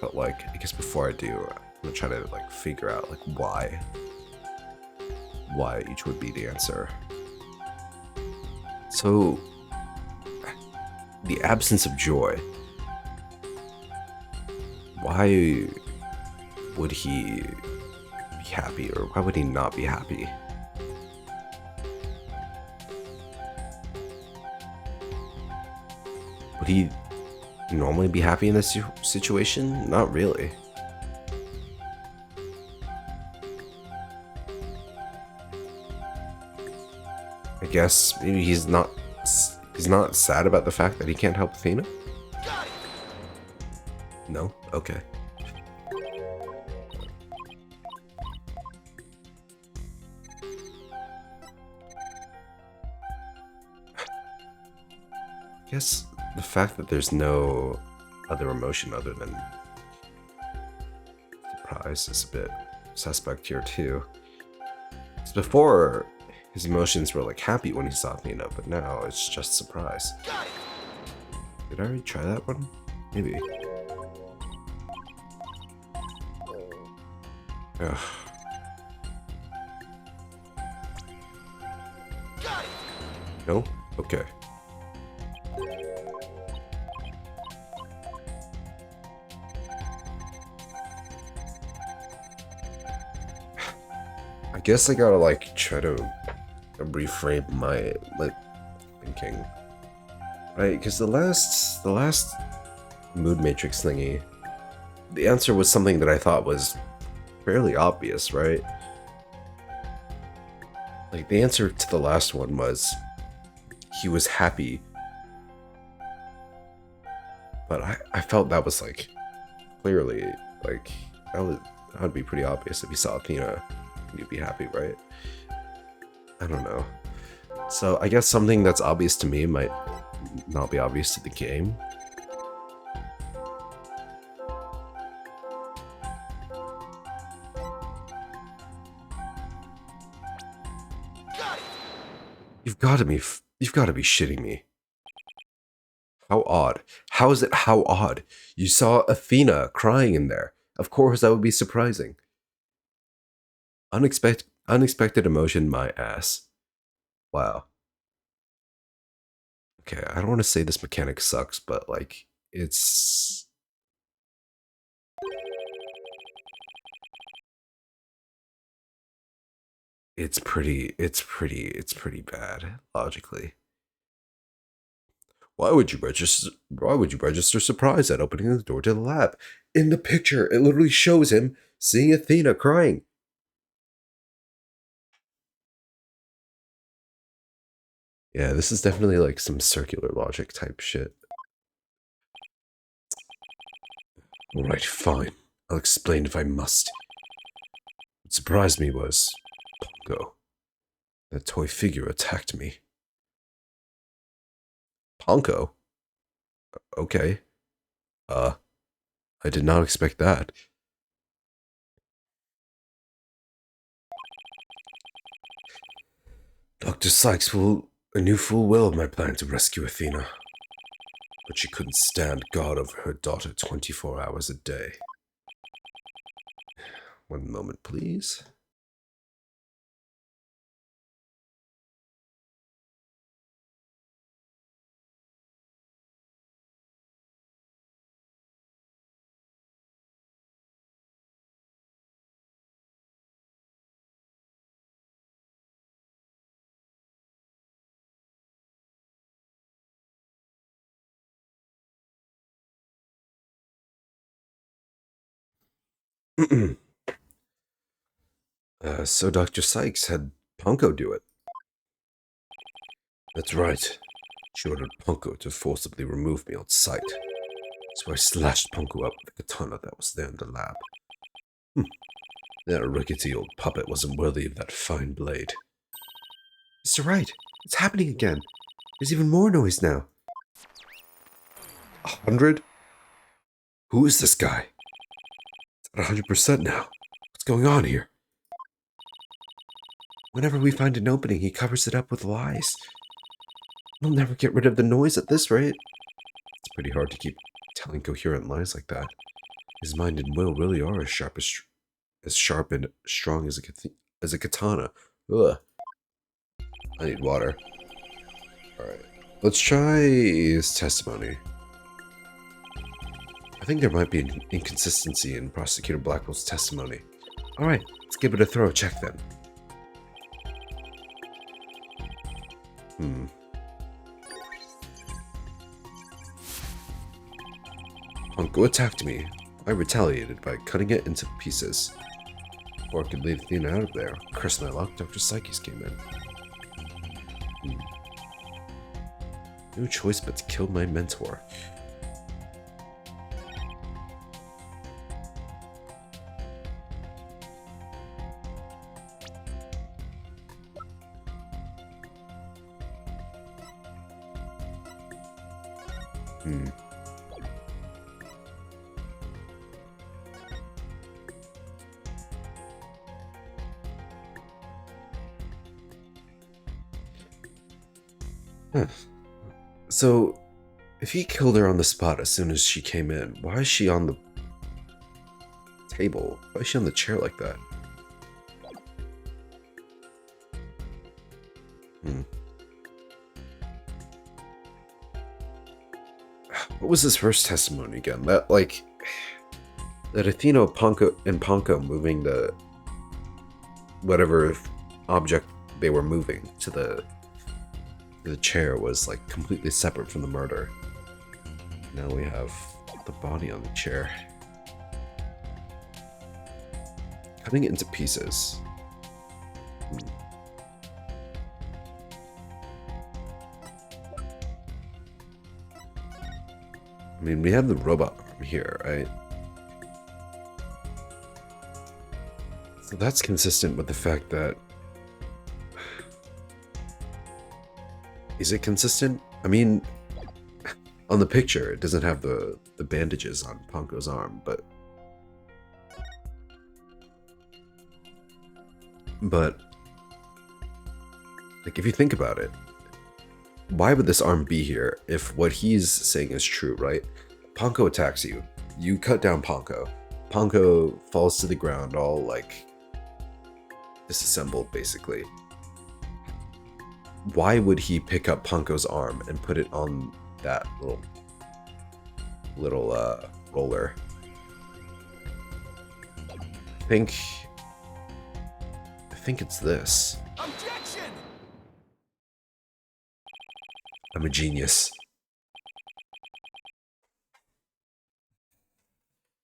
But, like, I guess before I do, I'm gonna try to, like, figure out, like, why each would be the answer. So, the absence of joy. Why would he be happy, or why would he not be happy? Would he normally be happy in this situation? Not really. I guess maybe he's not sad about the fact that he can't help Athena? Got it. No? Okay. I guess the fact that there's no other emotion other than surprise is a bit suspect here too. 'Cause before, his emotions were like happy when he saw Athena, but now it's just surprise. Got it. Did I already try that one? Maybe. Ugh. Got it. No? Okay. I guess I gotta like try to reframe my thinking, right? Because the last mood matrix thingy, the answer was something that I thought was fairly obvious, right? Like the answer to the last one was he was happy, but I felt that was like clearly like that would be pretty obvious if you saw Athena. You'd be happy, right? I don't know. So I guess something that's obvious to me might not be obvious to the game. You've got to be shitting me. How odd. How is it how odd? You saw Athena crying in there. Of course that would be surprising. Unexpected emotion, my ass. Wow. Okay, I don't want to say this mechanic sucks, but like it's pretty bad, logically. Why would you register surprise at opening the door to the lab? In the picture, it literally shows him seeing Athena crying. Yeah, this is definitely like some circular logic type shit. Alright, fine. I'll explain if I must. What surprised me was Pongo. That toy figure attacked me. Pongo? Okay. I did not expect that. Dr. Sykes knew full well of my plan to rescue Athena. But she couldn't stand God over her daughter 24 hours a day. One moment, please. So Dr. Sykes had Pongo do it. That's right. She ordered Pongo to forcibly remove me on sight. So I slashed Pongo up with the katana that was there in the lab. That rickety old puppet wasn't worthy of that fine blade. Mr. Wright, it's happening again. There's even more noise now. 100? Who is this guy? It's at 100% now. What's going on here? Whenever we find an opening, he covers it up with lies. We'll never get rid of the noise at this rate. It's pretty hard to keep telling coherent lies like that. His mind and will really are as sharp and strong as a katana. Ugh. I need water. Alright. Let's try his testimony. I think there might be an inconsistency in Prosecutor Blackwell's testimony. Alright, let's give it a thorough check then. Pongo attacked me. I retaliated by cutting it into pieces. Before I could leave Athena out of there, curse my luck, Dr. Psyches came in. No choice but to kill my mentor. So, if he killed her on the spot as soon as she came in, why is she on the table? Why is she on the chair like that? What was his first testimony again? That Athena and Pongo moving the whatever object they were moving to the chair was like completely separate from the murder. Now we have the body on the chair. Cutting it into pieces. I mean, we have the robot arm here, right? So that's consistent with the fact that... Is it consistent? I mean, on the picture, it doesn't have the bandages on Pongo's arm, but... Like, if you think about it, why would this arm be here if what he's saying is true, right? Ponko attacks you. You cut down Ponko. Ponko falls to the ground, all like disassembled, basically. Why would he pick up Ponko's arm and put it on that little roller? I think it's this. Objection! I'm a genius.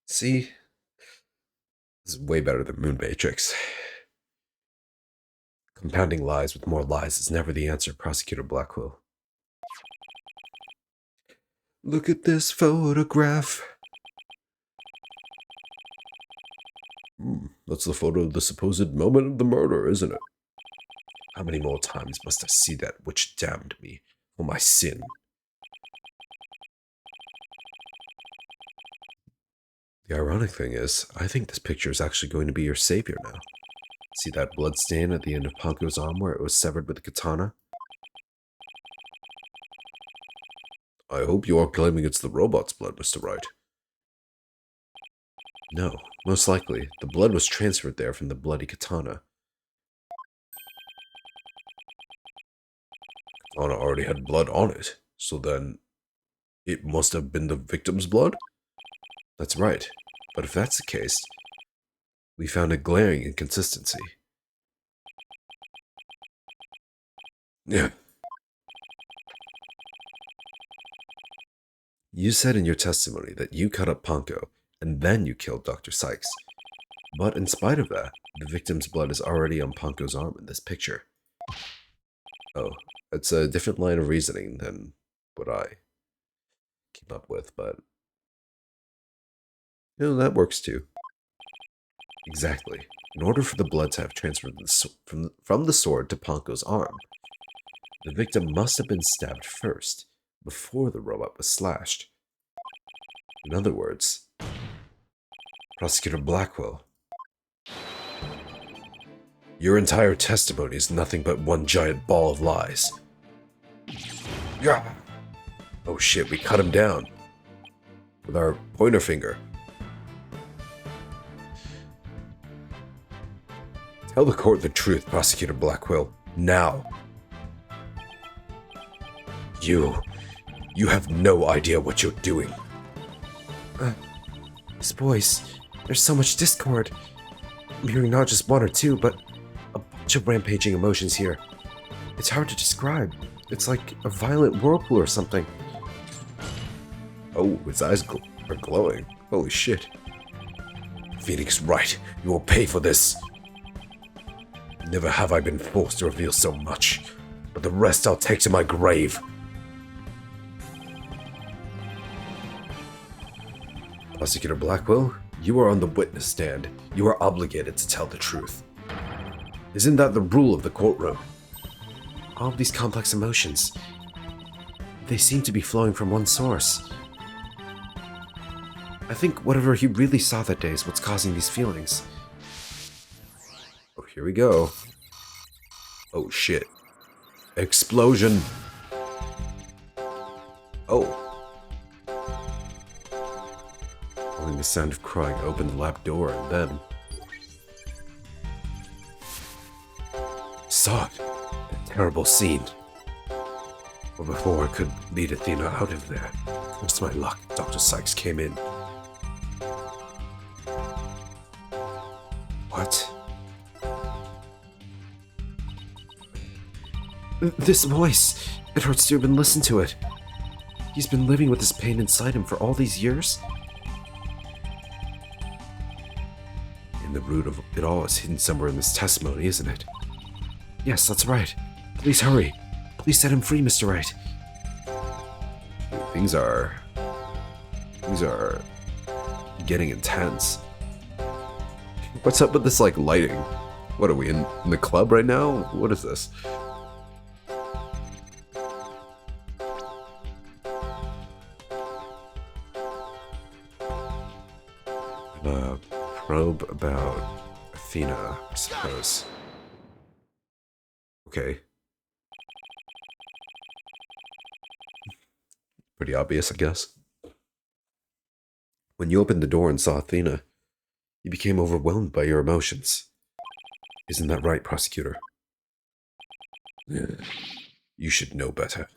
See? This is way better than Moon Matrix. Compounding lies with more lies is never the answer, Prosecutor Blackwell. Look at this photograph. That's the photo of the supposed moment of the murder, isn't it? How many more times must I see that which damned me for my sin? The ironic thing is, I think this picture is actually going to be your savior now. See that blood stain at the end of Ponko's arm where it was severed with a katana? I hope you aren't claiming it's the robot's blood, Mr. Wright. No, most likely. The blood was transferred there from the bloody katana. Katana already had blood on it, so then it must have been the victim's blood? That's right. But if that's the case, we found a glaring inconsistency. Yeah. You said in your testimony that you cut up Ponko, and then you killed Dr. Sykes. But in spite of that, the victim's blood is already on Ponko's arm in this picture. Oh, it's a different line of reasoning than what I came up with, but you know, that works too. Exactly. In order for the blood to have transferred from the sword to Ponko's arm, the victim must have been stabbed first, before the robot was slashed. In other words, Prosecutor Blackwell, your entire testimony is nothing but one giant ball of lies. Yeah. Oh shit, we cut him down with our pointer finger. Tell the court the truth, Prosecutor Blackwell, now. You have no idea what you're doing. These boys, there's so much discord. I'm hearing not just one or two, but a bunch of rampaging emotions here. It's hard to describe. It's like a violent whirlpool or something. Oh, his eyes are glowing. Holy shit. Phoenix Wright, you will pay for this. Never have I been forced to reveal so much, but the rest I'll take to my grave. Prosecutor Blackwell, you are on the witness stand. You are obligated to tell the truth. Isn't that the rule of the courtroom? All of these complex emotions, they seem to be flowing from one source. I think whatever he really saw that day is what's causing these feelings. Oh, here we go. Oh, shit. Explosion. Oh. Following the sound of crying, I opened the lab door and then saw it. That terrible scene. But before I could lead Athena out of there, just my luck, Dr. Sykes came in. What? This voice! It hurts to even listen to it. He's been living with this pain inside him for all these years? And the root of it all is hidden somewhere in this testimony, isn't it? Yes, that's right. Please hurry. Please set him free, Mr. Wright. Things are getting intense. What's up with this, like, lighting? What, are we in the club right now? What is this? Probe about Athena, I suppose. Okay. Pretty obvious, I guess. When you opened the door and saw Athena, you became overwhelmed by your emotions. Isn't that right, prosecutor? Yeah. You should know better.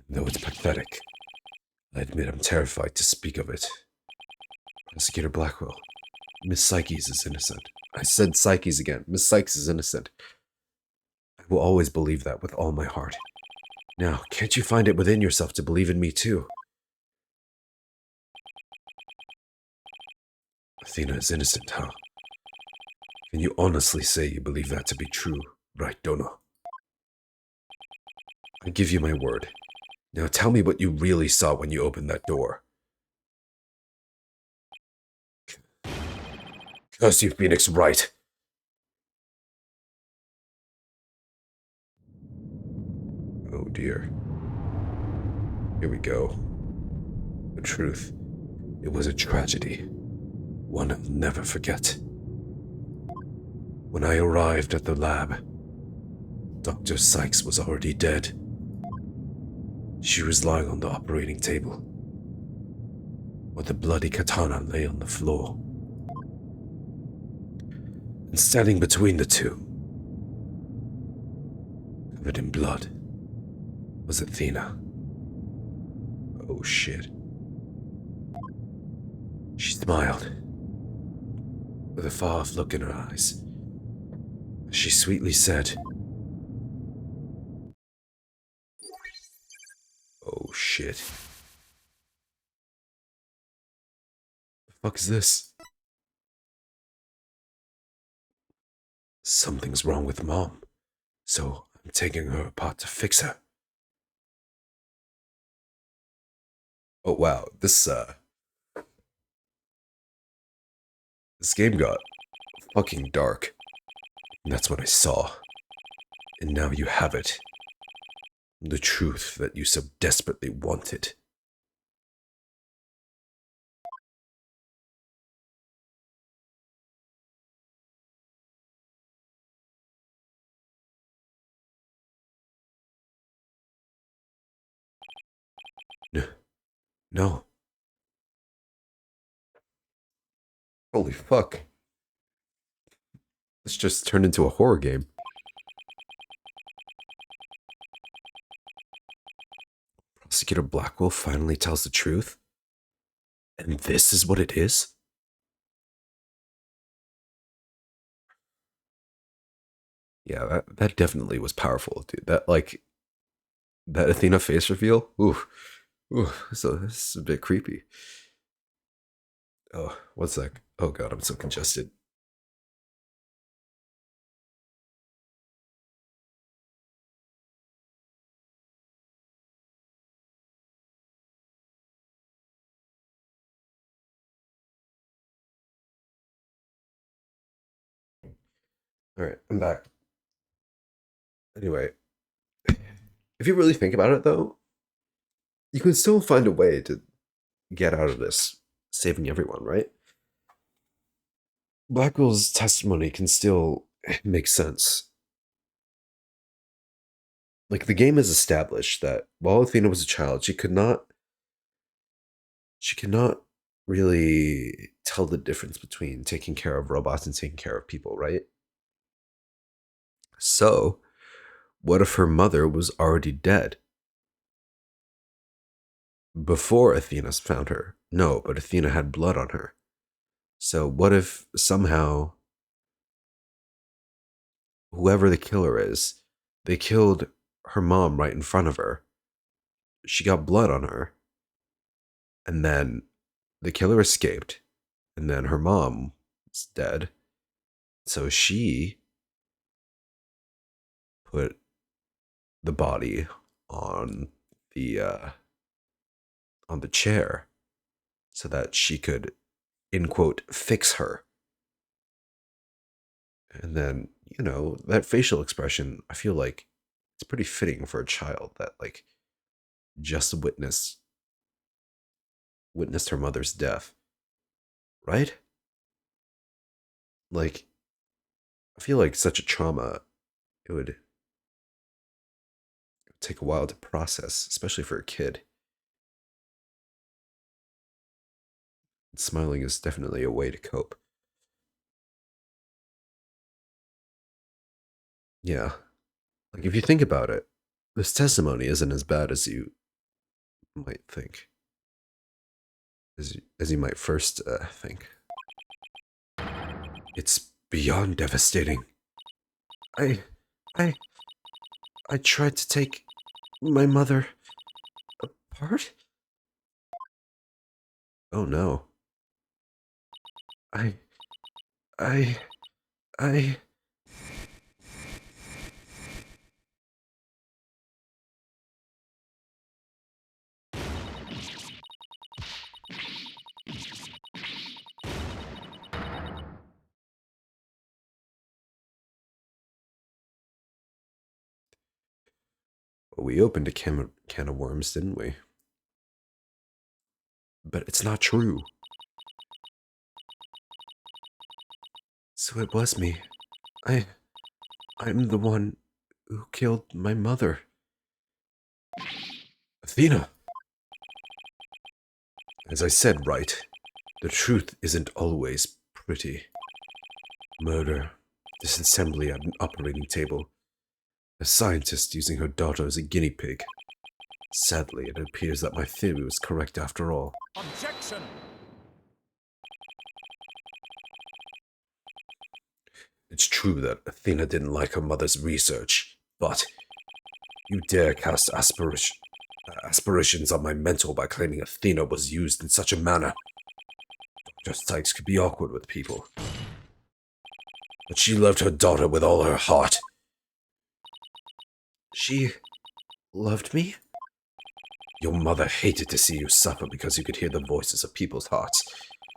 Though it's pathetic, I admit I'm terrified to speak of it. Prosecutor Blackwell, Miss Psyches is innocent. I said Psyches again. Miss Sykes is innocent. I will always believe that with all my heart. Now, can't you find it within yourself to believe in me too? Athena is innocent, huh? Can you honestly say you believe that to be true, right, Donna? I give you my word. Now tell me what you really saw when you opened that door. Curse you, Phoenix Wright. Oh dear. Here we go. The truth. It was a tragedy. One I'll never forget. When I arrived at the lab, Dr. Sykes was already dead. She was lying on the operating table, while the bloody katana lay on the floor. And standing between the two, covered in blood, was Athena. Oh shit. She smiled, with a far-off look in her eyes. She sweetly said, "Oh shit. The fuck is this? Something's wrong with Mom, so I'm taking her apart to fix her." Oh wow, this game got fucking dark. And that's what I saw. And now you have it. The truth that you so desperately wanted. No. Holy fuck. This just turned into a horror game. Prosecutor Blackwell finally tells the truth? And this is what it is? Yeah, that definitely was powerful, dude. That Athena face reveal? Ooh, so this is a bit creepy. Oh, one sec. Oh god, I'm so congested. Alright, I'm back. Anyway, if you really think about it though, you can still find a way to get out of this saving everyone, right? Blackwell's testimony can still make sense. Like the game has established that while Athena was a child, she cannot really tell the difference between taking care of robots and taking care of people, right? So, what if her mother was already dead before Athena found her? No, but Athena had blood on her. So, what if somehow whoever the killer is, they killed her mom right in front of her? She got blood on her, and then the killer escaped, and then her mom is dead. So she put the body on the uh, on the chair so that she could, in quote, fix her. And then, that facial expression, I feel like it's pretty fitting for a child that like just witnessed her mother's death, right? Like, I feel like such a trauma, it would take a while to process, especially for a kid. Smiling is definitely a way to cope. Yeah. Like, if you think about it, this testimony isn't as bad as you might think. As you might first think. It's beyond devastating. I, I, I tried to take my mother apart? Oh no. I, I, I... We opened a can of worms, didn't we? But it's not true. So it was me. I'm the one who killed my mother. Athena! As I said, Wright, the truth isn't always pretty. Murder, disassembly at an operating table, a scientist using her daughter as a guinea pig. Sadly, it appears that my theory was correct after all. Objection! It's true that Athena didn't like her mother's research, but you dare cast aspirations on my mental by claiming Athena was used in such a manner. Dr. Sykes could be awkward with people. But she loved her daughter with all her heart. She loved me? Your mother hated to see you suffer because you could hear the voices of people's hearts.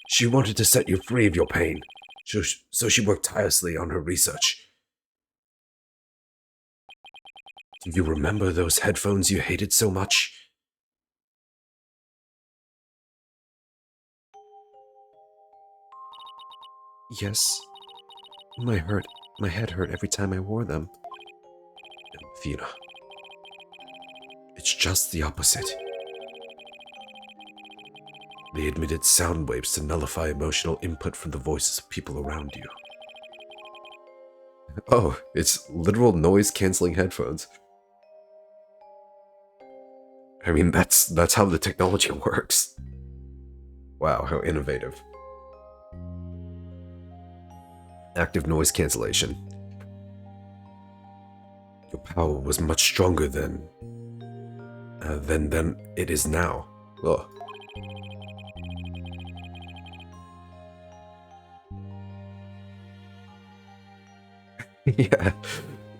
She wanted to set you free of your pain, so she worked tirelessly on her research. Do you remember those headphones you hated so much? Yes. My head hurt every time I wore them. Athena. It's just the opposite. They emitted sound waves to nullify emotional input from the voices of people around you. Oh, it's literal noise-canceling headphones. I mean, that's how the technology works. Wow, how innovative. Active noise cancellation. Your power was much stronger than it is now. Ugh. Yeah.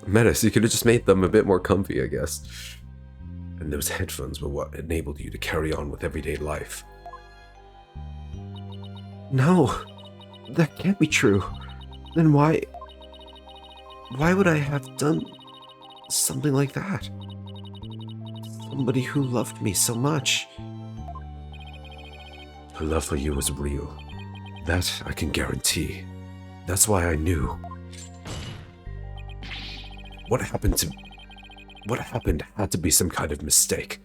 Menace, you could have just made them a bit more comfy, I guess. And those headphones were what enabled you to carry on with everyday life. No, that can't be true. Then why would I have done something like that? Somebody who loved me so much. Her love for you was real. That I can guarantee. That's why I knew. What happened had to be some kind of mistake.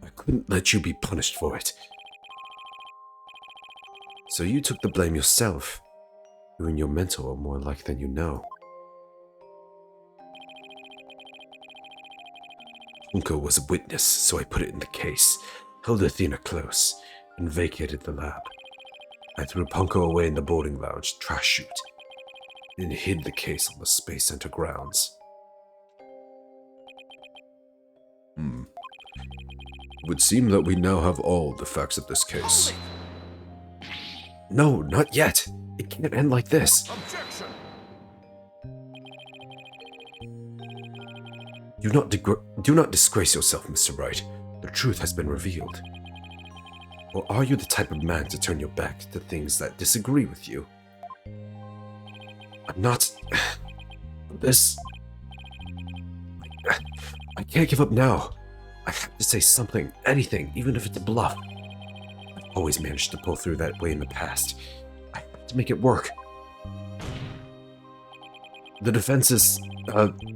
I couldn't let you be punished for it. So you took the blame yourself. You and your mentor are more alike than you know. Punko was a witness, so I put it in the case, held Athena close, and vacated the lab. I threw Punko away in the boarding lounge trash chute, then hid the case on the Space Center grounds. It would seem that we now have all the facts of this case. No, not yet. It can't end like this. Objection! Do not disgrace yourself, Mr. Wright. The truth has been revealed. Or are you the type of man to turn your back to things that disagree with you? I'm not... This... I can't give up now. I have to say something, anything, even if it's a bluff. I've always managed to pull through that way in the past. I have to make it work. The defense is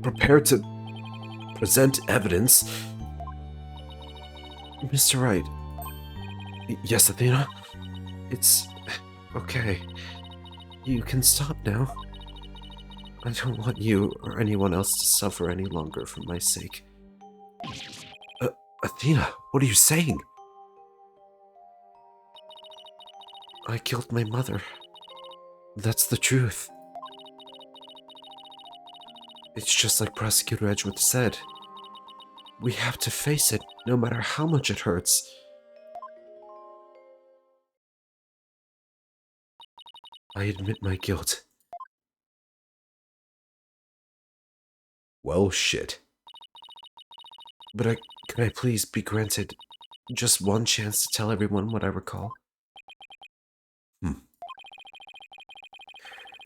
prepared to present evidence Mr. Wright. Yes, Athena? It's okay. You can stop now. I don't want you or anyone else to suffer any longer for my sake. Uh, Athena, what are you saying? I killed my mother. That's the truth. It's just like Prosecutor Edgeworth said. We have to face it, no matter how much it hurts. I admit my guilt. Well, shit. But can I please be granted just one chance to tell everyone what I recall?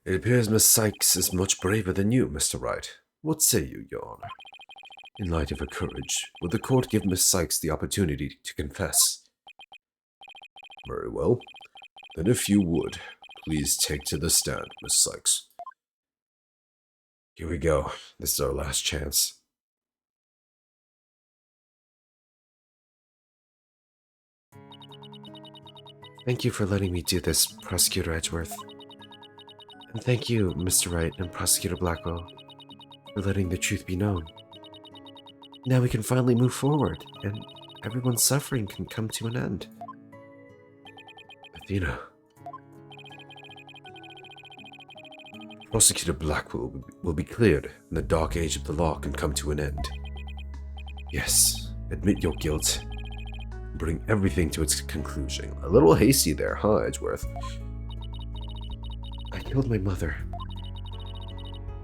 It appears Miss Sykes is much braver than you, Mr. Wright. What say you, Your Honor? In light of her courage, would the court give Miss Sykes the opportunity to confess? Very well. Then if you would, please take to the stand, Miss Sykes. Here we go. This is our last chance. Thank you for letting me do this, Prosecutor Edgeworth. And thank you, Mr. Wright and Prosecutor Blackwell, for letting the truth be known. Now we can finally move forward, and everyone's suffering can come to an end. Athena. Prosecutor Blackwell will be cleared, and the dark age of the law can come to an end. Yes, admit your guilt. Bring everything to its conclusion. A little hasty there, huh, Edgeworth? I killed my mother.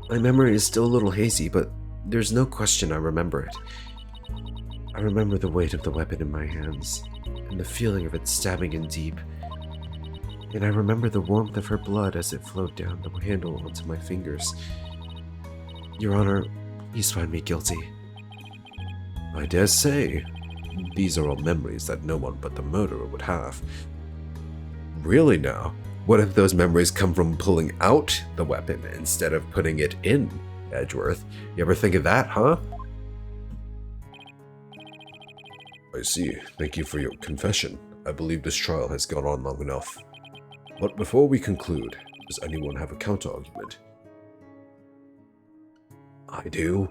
My memory is still a little hazy, but there's no question I remember it. I remember the weight of the weapon in my hands, and the feeling of it stabbing in deep. And I remember the warmth of her blood as it flowed down the handle onto my fingers. Your Honor, please find me guilty. I dare say, these are all memories that no one but the murderer would have. Really now? What if those memories come from pulling out the weapon instead of putting it in, Edgeworth? You ever think of that, huh? I see. Thank you for your confession. I believe this trial has gone on long enough. But before we conclude, does anyone have a counter-argument? I do.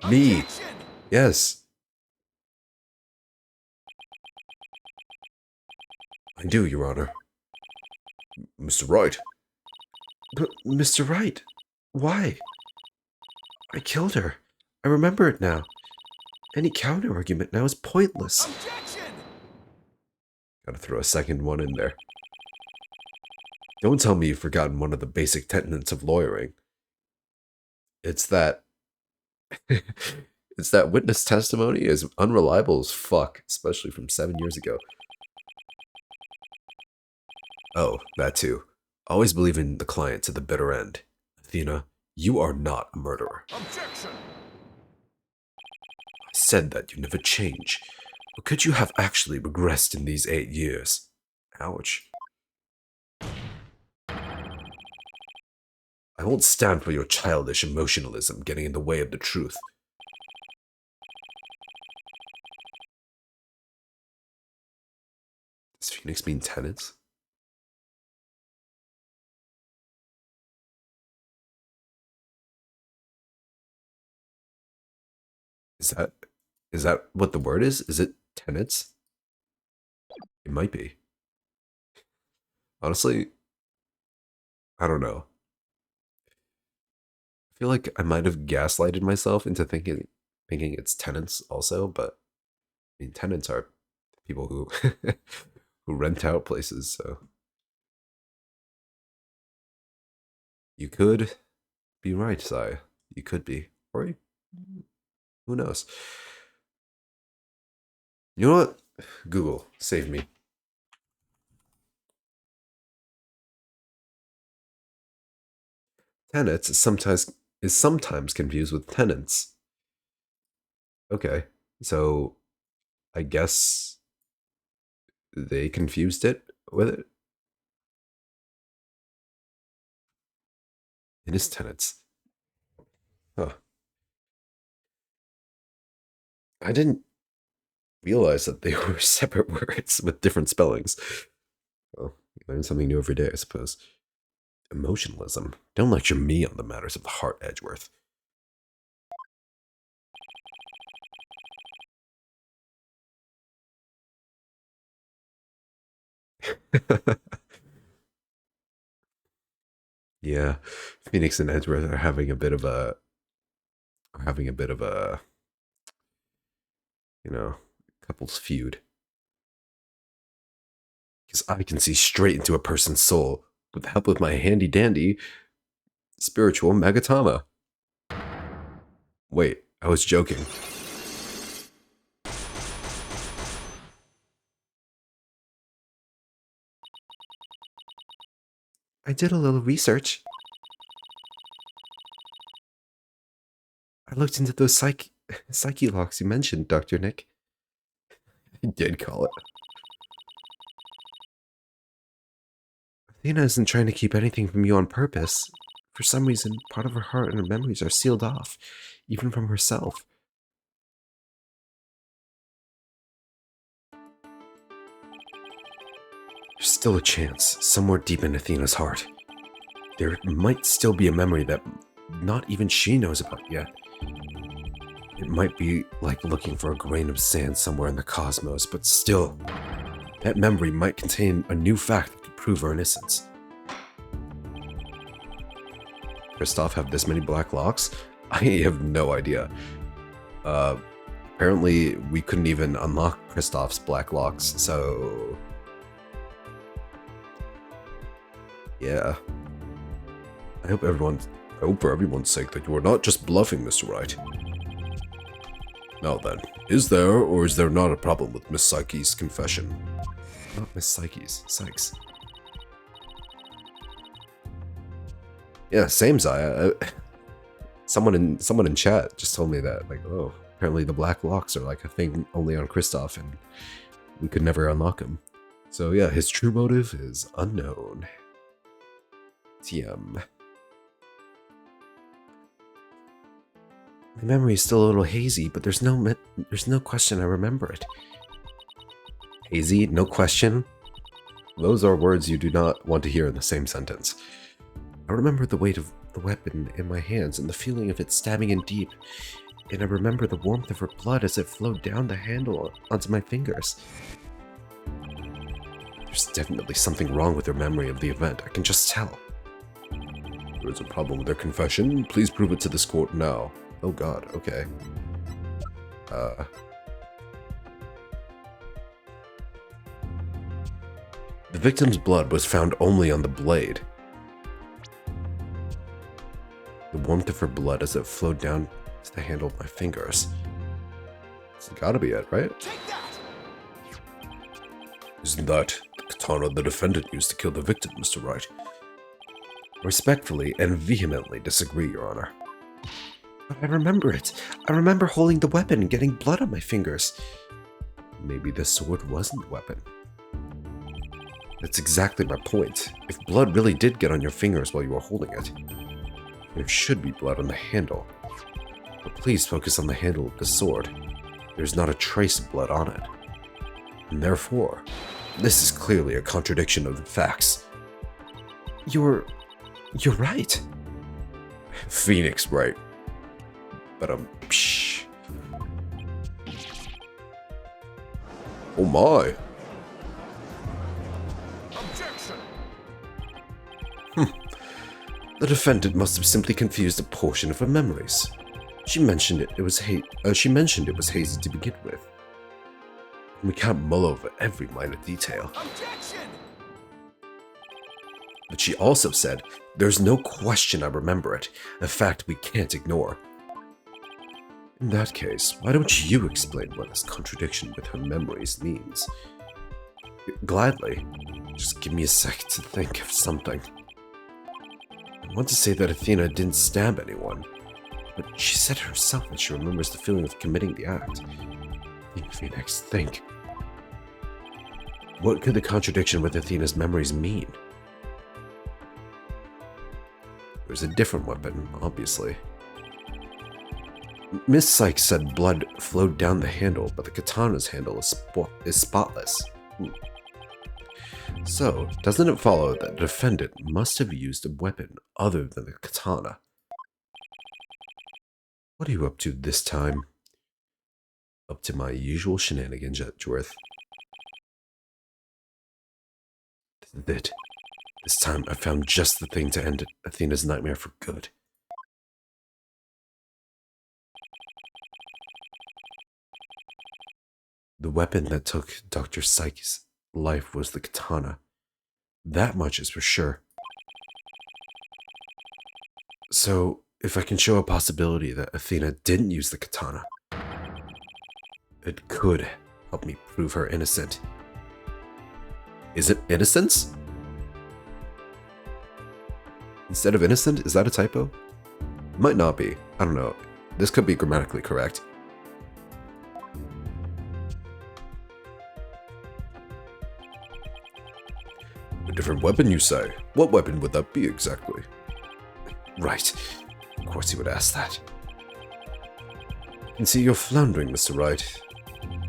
Me! Objection! Yes. I do, Your Honor. Mr. Wright. But, Mr. Wright, why? I killed her. I remember it now. Any counter-argument now is pointless. Objection! Gotta throw a second one in there. Don't tell me you've forgotten one of the basic tenets of lawyering. It's that... it's that witness testimony is unreliable as fuck, especially from 7 years ago. Oh, that too. Always believe in the client to the bitter end. Athena, you are not a murderer. Objection! I said that you never change. But could you have actually regressed in these 8 years? Ouch. I won't stand for your childish emotionalism getting in the way of the truth. Does Phoenix mean tenants? Is that what the word is? Is it tenants? It might be. Honestly, I don't know. I feel like I might have gaslighted myself into thinking it's tenants also, but I mean tenants are people who who rent out places, so you could be right, Sai. You could be. Or who knows? You know what? Google, save me. Tenants is sometimes confused with tenants. Okay, so I guess they confused it with it. It is tenants. Huh. I didn't realize that they were separate words with different spellings. Well, you learn something new every day, I suppose. Emotionalism. Don't lecture me on the matters of the heart, Edgeworth. Yeah, Phoenix and Edgeworth are having a bit of a couples feud. Because I can see straight into a person's soul with the help of my handy dandy spiritual Magatama. Wait, I was joking. I did a little research. I looked into those psyche locks you mentioned, Dr. Nick. I did call it. Athena isn't trying to keep anything from you on purpose. For some reason, part of her heart and her memories are sealed off, even from herself. There's still a chance, somewhere deep in Athena's heart. There might still be a memory that not even she knows about yet. It might be like looking for a grain of sand somewhere in the cosmos, but still, that memory might contain a new fact that could prove her innocence. Kristoff have this many black locks? I have no idea. Apparently we couldn't even unlock Kristoff's black locks, so... yeah. I hope for everyone's sake that you are not just bluffing, Mr. Wright. Now then, is there or is there not a problem with Miss Psyche's confession? Not Miss Psyche's, Sykes. Yeah, same Zaya. Someone in chat just told me that, like, oh, apparently the black locks are like a thing only on Kristoff, and we could never unlock them. So yeah, his true motive is unknown. TM. My memory is still a little hazy, but there's no question I remember it. Hazy, no question? Those are words you do not want to hear in the same sentence. I remember the weight of the weapon in my hands and the feeling of it stabbing in deep, and I remember the warmth of her blood as it flowed down the handle onto my fingers. There's definitely something wrong with her memory of the event, I can just tell. There is a problem with their confession. Please prove it to this court now. Oh god, okay. The victim's blood was found only on the blade. The warmth of her blood as it flowed down to the handle of my fingers. It's gotta be it, right? Isn't that the katana the defendant used to kill the victim, Mr. Wright? Respectfully and vehemently disagree, Your Honor. But I remember it. I remember holding the weapon and getting blood on my fingers. Maybe the sword wasn't the weapon. That's exactly my point. If blood really did get on your fingers while you were holding it, there should be blood on the handle. But please focus on the handle of the sword. There's not a trace of blood on it. And therefore, this is clearly a contradiction of the facts. You're right. Phoenix, right. But psh. Oh my. Objection. The defendant must have simply confused a portion of her memories. She mentioned it was hazy to begin with. We can't mull over every minor detail. Objection. But she also said, there's no question I remember it, a fact we can't ignore. In that case, why don't you explain what this contradiction with her memories means? Gladly. Just give me a sec to think of something. I want to say that Athena didn't stab anyone, but she said herself that she remembers the feeling of committing the act. Think, Phoenix, think. What could the contradiction with Athena's memories mean? There's a different weapon, obviously. Miss Sykes said blood flowed down the handle, but the katana's handle is spotless. So, doesn't it follow that the defendant must have used a weapon other than the katana? What are you up to this time? Up to my usual shenanigans, Edgeworth. This is it. This time I found just the thing to end Athena's nightmare for good. The weapon that took Dr. Sykes' life was the katana. That much is for sure. So, if I can show a possibility that Athena didn't use the katana, it could help me prove her innocent. Is it innocence? Instead of innocent, is that a typo? Might not be. I don't know. This could be grammatically correct. A different weapon, you say? What weapon would that be exactly? Right. Of course he would ask that. I can see you're floundering, Mr. Wright.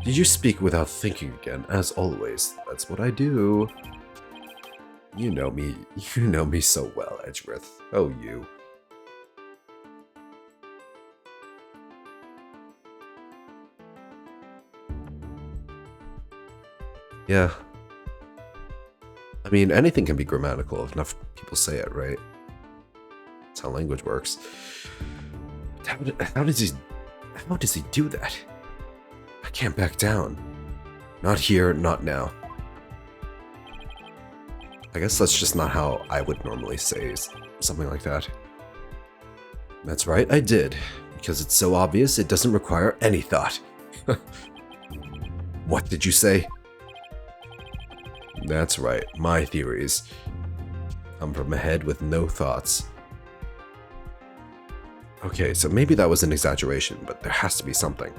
Did you speak without thinking again, as always? That's what I do. You know me so well, Edgeworth. Oh, you. Yeah. I mean, anything can be grammatical if enough people say it, right? That's how language works. How does he do that? I can't back down. Not here, not now. I guess that's just not how I would normally say something like that. That's right, I did. Because it's so obvious, it doesn't require any thought. What did you say? That's right, my theories come from a head with no thoughts. Okay, so maybe that was an exaggeration, but there has to be something.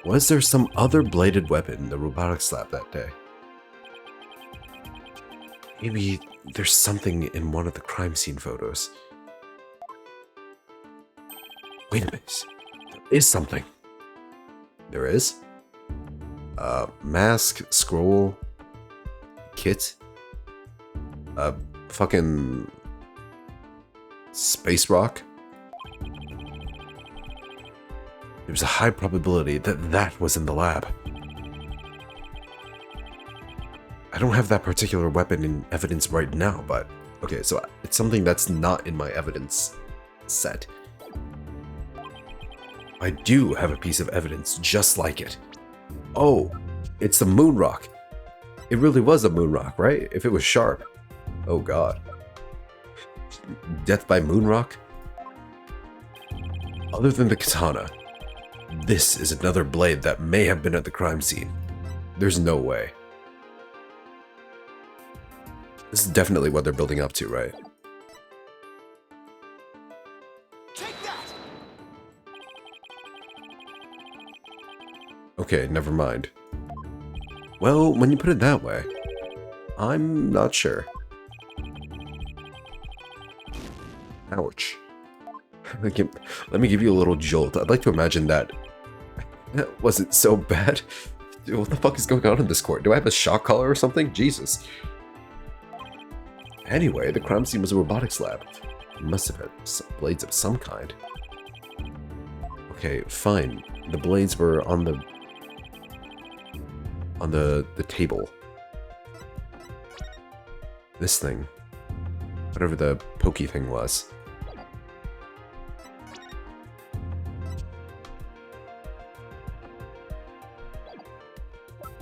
Was there some other bladed weapon in the robotics lab that day? Maybe there's something in one of the crime scene photos. Wait a minute. There is something. There is? Mask, scroll, kit, fucking space rock. There's a high probability that that was in the lab. I don't have that particular weapon in evidence right now, but okay, so it's something that's not in my evidence set. I do have a piece of evidence just like it. Oh, it's the moon rock. It really was a moon rock, right? If it was sharp. Oh god. Death by moon rock? Other than the katana, this is another blade that may have been at the crime scene. There's no way. This is definitely what they're building up to, right? Take that! Okay, never mind. Well, when you put it that way, I'm not sure. Ouch. Let me give you a little jolt. I'd like to imagine that wasn't so bad. Dude, what the fuck is going on in this court? Do I have a shock collar or something? Jesus. Anyway, the crime scene was a robotics lab. It must have had some blades of some kind. Okay, fine. The blades were on the table. This thing. Whatever the pokey thing was.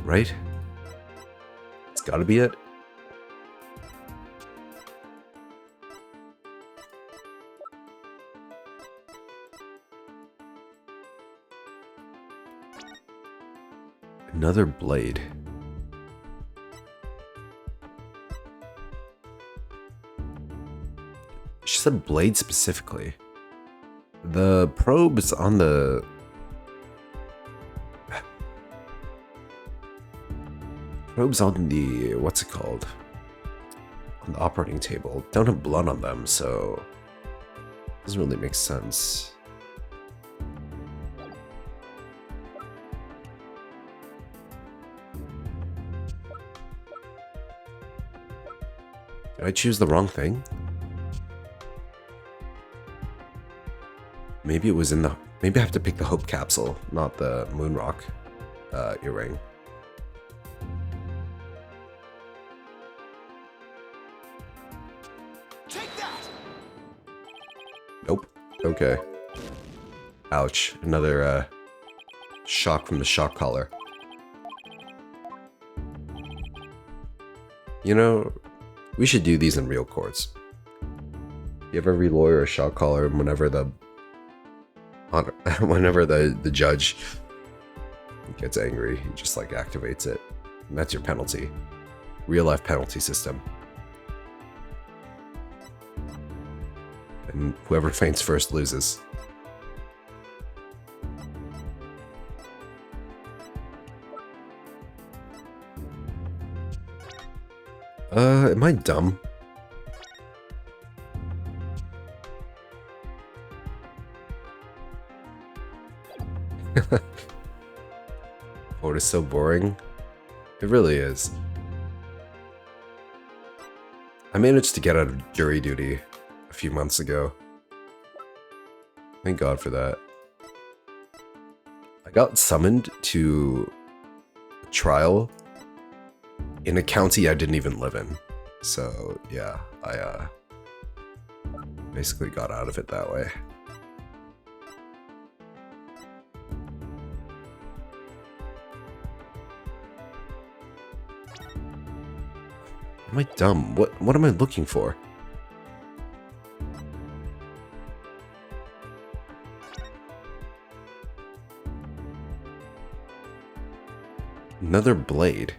Right? It's gotta be it. Another blade. She said blade specifically. The probe's on the... Probe's on the... what's it called? On the operating table. Don't have blood on them, so... doesn't really make sense. I choose the wrong thing? Maybe it was in the... Maybe I have to pick the Hope Capsule, not the Moon Rock earring. Take that! Nope. Okay. Ouch. Another shock from the shock collar. You know, we should do these in real courts. Give every lawyer a shock collar whenever the judge gets angry, he just like activates it. And that's your penalty. Real life penalty system. And whoever faints first loses. Am I dumb? Oh, it is so boring. It really is. I managed to get out of jury duty a few months ago. Thank God for that. I got summoned to a trial in a county I didn't even live in. So, yeah, I basically got out of it that way. Am I dumb? What am I looking for? Another blade.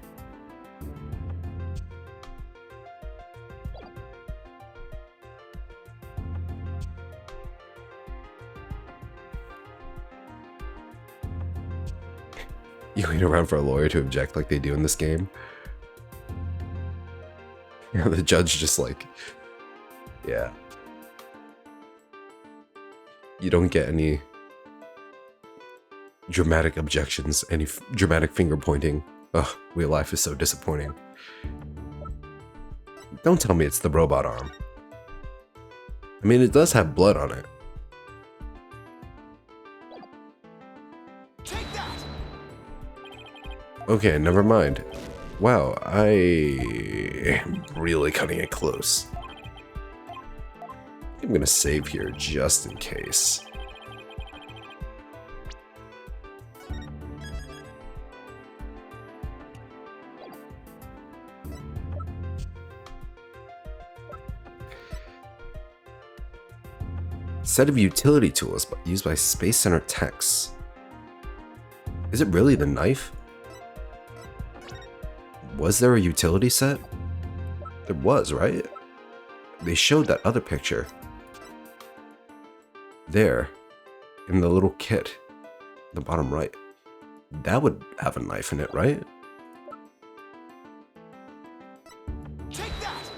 You wait around for a lawyer to object like they do in this game. You know, the judge just like, yeah. You don't get any dramatic objections, any dramatic finger pointing. Ugh, real life is so disappointing. Don't tell me it's the robot arm. I mean, it does have blood on it. Take that! Okay, never mind. Wow, I am really cutting it close. I'm gonna save here just in case. Set of utility tools used by Space Center techs. Is it really the knife? Was there a utility set? There was, right? They showed that other picture. There, in the little kit, the bottom right. That would have a knife in it, right? Take that!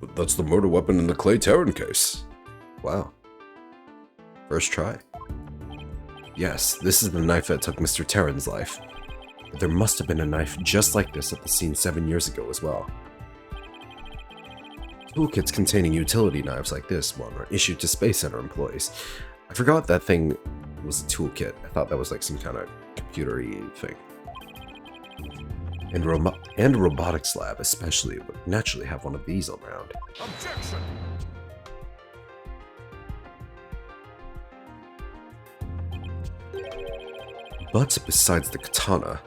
But that's the murder weapon in the Clay Terran case. Wow. First try. Yes, this is the knife that took Mr. Terran's life. But there must have been a knife just like this at the scene 7 years ago as well. Toolkits containing utility knives like this one are issued to Space Center employees. I forgot that thing was a toolkit. I thought that was like some kind of computer-y thing. And a robotics lab especially would naturally have one of these around. Objection! But besides the katana,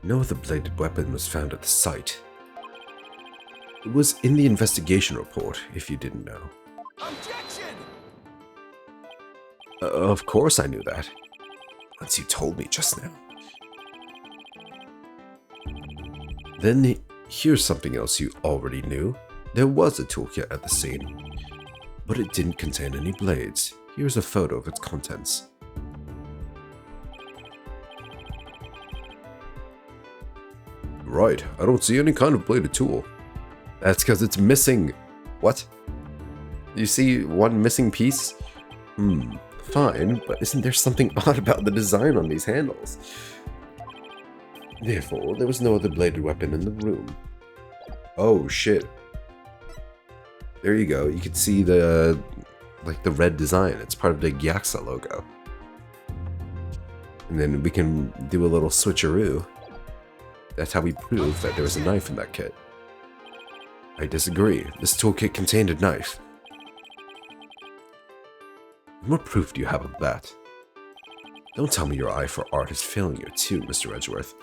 no other bladed weapon was found at the site. It was in the investigation report, if you didn't know. Objection! Of course I knew that. Once you told me just now. Then here's something else you already knew. There was a toolkit at the scene, but it didn't contain any blades. Here's a photo of its contents. Right, I don't see any kind of bladed tool. That's because it's missing. What? You see one missing piece? Fine, but isn't there something odd about the design on these handles? Therefore, there was no other bladed weapon in the room. Oh, shit. There you go. You can see the, like, the red design. It's part of the Gyaxa logo. And then we can do a little switcheroo. That's how we prove that there was a knife in that kit. I disagree. This toolkit contained a knife. And what proof do you have of that? Don't tell me your eye for art is failing you too, Mr. Edgeworth.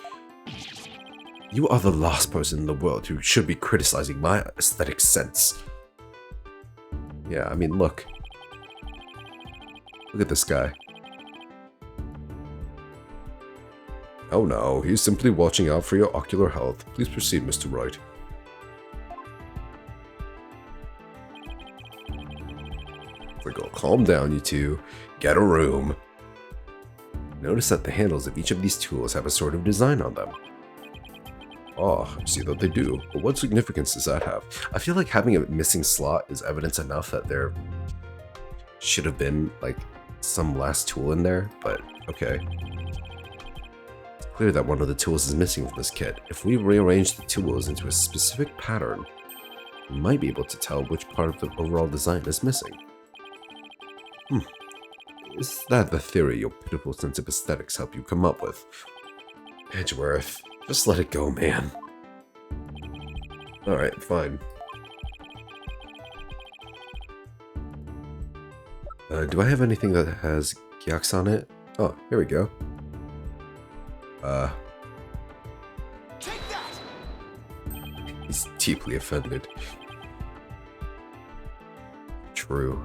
You are the last person in the world who should be criticizing my aesthetic sense. Yeah, I mean, look. Look at this guy. Oh no, he's simply watching out for your ocular health. Please proceed, Mr. Wright. Like, oh, calm down, you two. Get a room. Notice that the handles of each of these tools have a sort of design on them. Oh, I see that they do. But what significance does that have? I feel like having a missing slot is evidence enough that there should have been, like, some last tool in there, but okay. It's clear that one of the tools is missing from this kit. If we rearrange the tools into a specific pattern, we might be able to tell which part of the overall design is missing. Is that the theory your pitiful sense of aesthetics help you come up with? Edgeworth, just let it go, man. Alright, fine. Do I have anything that has Gyax on it? Oh, here we go. Take that! He's deeply offended. True.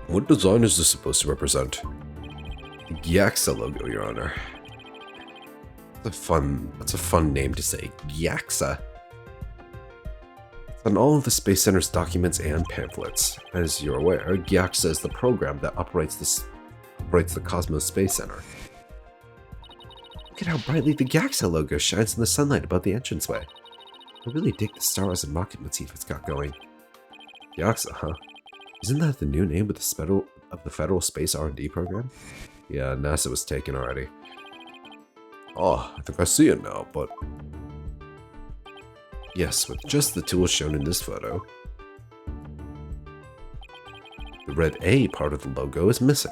What design is this supposed to represent? The Gyaxa logo, Your Honor. That's a fun name to say. Gyaxa. It's on all of the Space Center's documents and pamphlets. As you're aware, Gyaxa is the program that operates the Cosmos Space Center. Look at how brightly the Gyaxa logo shines in the sunlight above the entranceway. I really dig the Star Wars and rocket motif it's got going. Gyaxa, huh? Isn't that the new name of the Federal Space R&D program? Yeah, NASA was taken already. Oh, I think I see it now, but... Yes, with just the tools shown in this photo, the red A part of the logo is missing.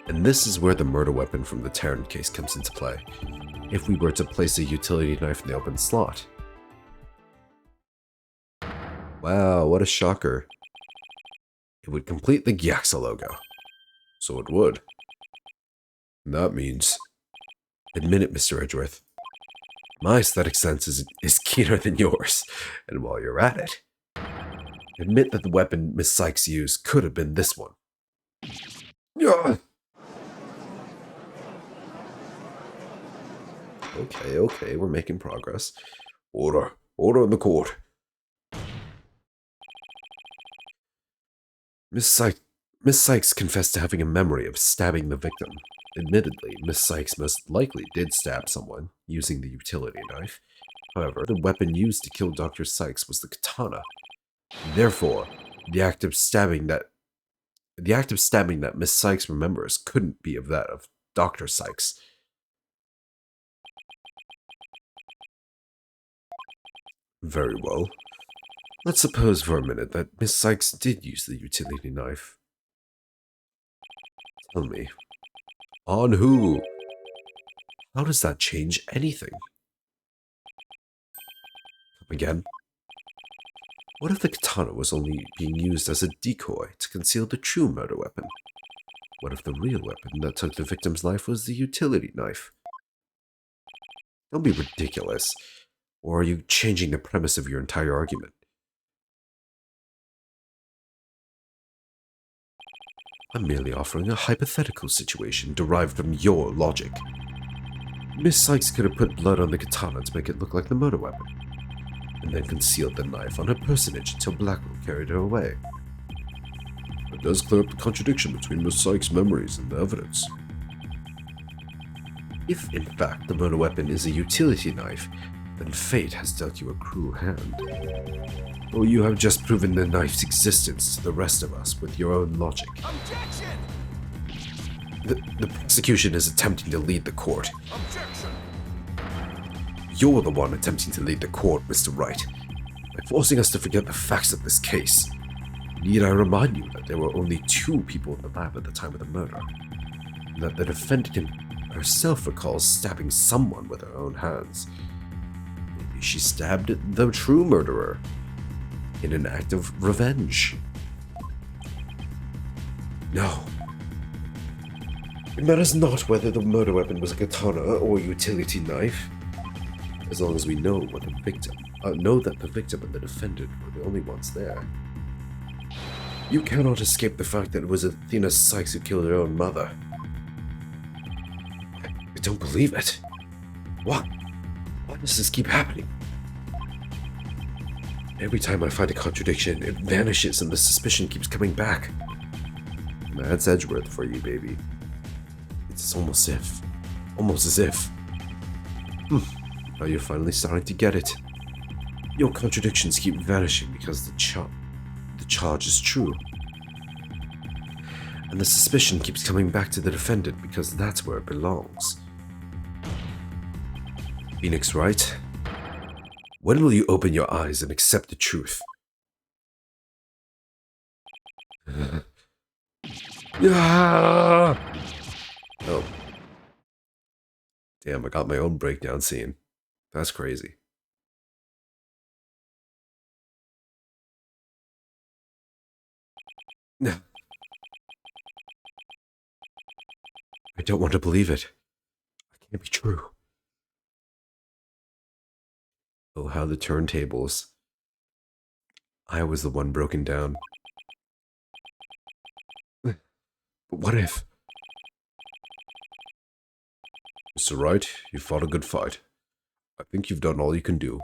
And this is where the murder weapon from the Terran case comes into play. If we were to place a utility knife in the open slot. Wow, what a shocker. It would complete the Gyaxa logo. So it would. And that means... Admit it, Mr. Edgeworth. My aesthetic sense is keener than yours. And while you're at it, admit that the weapon Miss Sykes used could have been this one. Yeah. Okay, we're making progress. Order in the court. Miss Sykes confessed to having a memory of stabbing the victim. Admittedly, Miss Sykes most likely did stab someone using the utility knife. However, the weapon used to kill Dr. Sykes was the katana. Therefore, the act of stabbing that Miss Sykes remembers couldn't be of that of Dr. Sykes. Very well. Let's suppose for a minute that Miss Sykes did use the utility knife. Tell me, on who? How does that change anything? Come again? What if the katana was only being used as a decoy to conceal the true murder weapon? What if the real weapon that took the victim's life was the utility knife? Don't be ridiculous. Or are you changing the premise of your entire argument? I'm merely offering a hypothetical situation derived from your logic. Miss Sykes could have put blood on the katana to make it look like the murder weapon, and then concealed the knife on her personage until Blackwell carried her away. It does clear up the contradiction between Miss Sykes' memories and the evidence. If, in fact, the murder weapon is a utility knife, then fate has dealt you a cruel hand. Or you have just proven the knife's existence to the rest of us with your own logic. Objection! The prosecution is attempting to lead the court. Objection! You're the one attempting to lead the court, Mr. Wright, by forcing us to forget the facts of this case. Need I remind you that there were only 2 people in the lab at the time of the murder, and that the defendant herself recalls stabbing someone with her own hands. Maybe she stabbed the true murderer in an act of revenge. No. It matters not whether the murder weapon was a katana or a utility knife, as long as we know that the victim and the defendant were the only ones there. You cannot escape the fact that it was Athena Sykes who killed her own mother. I don't believe it. Why does this keep happening? Every time I find a contradiction, it vanishes and the suspicion keeps coming back. That's Edgeworth for you, baby. It's almost as if. Now you're finally starting to get it. Your contradictions keep vanishing because the charge is true. And the suspicion keeps coming back to the defendant because that's where it belongs. Phoenix Wright, when will you open your eyes and accept the truth? Oh. Damn, I got my own breakdown scene. That's crazy. I don't want to believe it. It can't be true. Oh, how the turntables. I was the one broken down. But what if? Mr. Wright, you fought a good fight. I think you've done all you can do.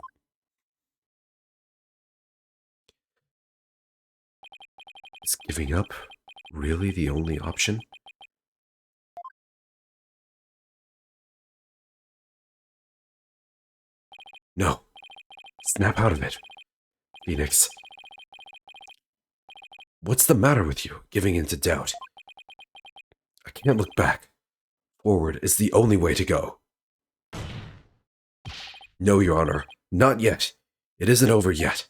Is giving up really the only option? No. Snap out of it. Phoenix. What's the matter with you, giving in to doubt? I can't look back. Forward is the only way to go. No, Your Honor. Not yet. It isn't over yet.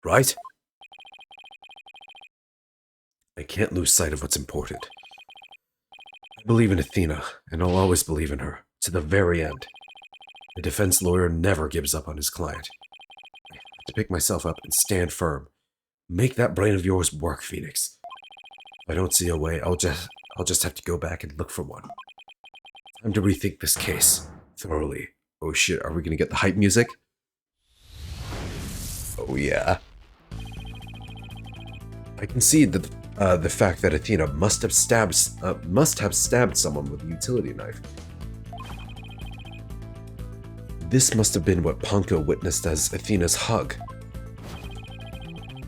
Right? I can't lose sight of what's important. I believe in Athena, and I'll always believe in her, to the very end. The defense lawyer never gives up on his client. I have to pick myself up and stand firm. Make that brain of yours work, Phoenix. If I don't see a way, I'll just have to go back and look for one. Time to rethink this case thoroughly. Oh shit, are we gonna get the hype music? Oh yeah. I can see the fact that Athena must have stabbed someone with a utility knife. This must have been what Ponko witnessed as Athena's hug.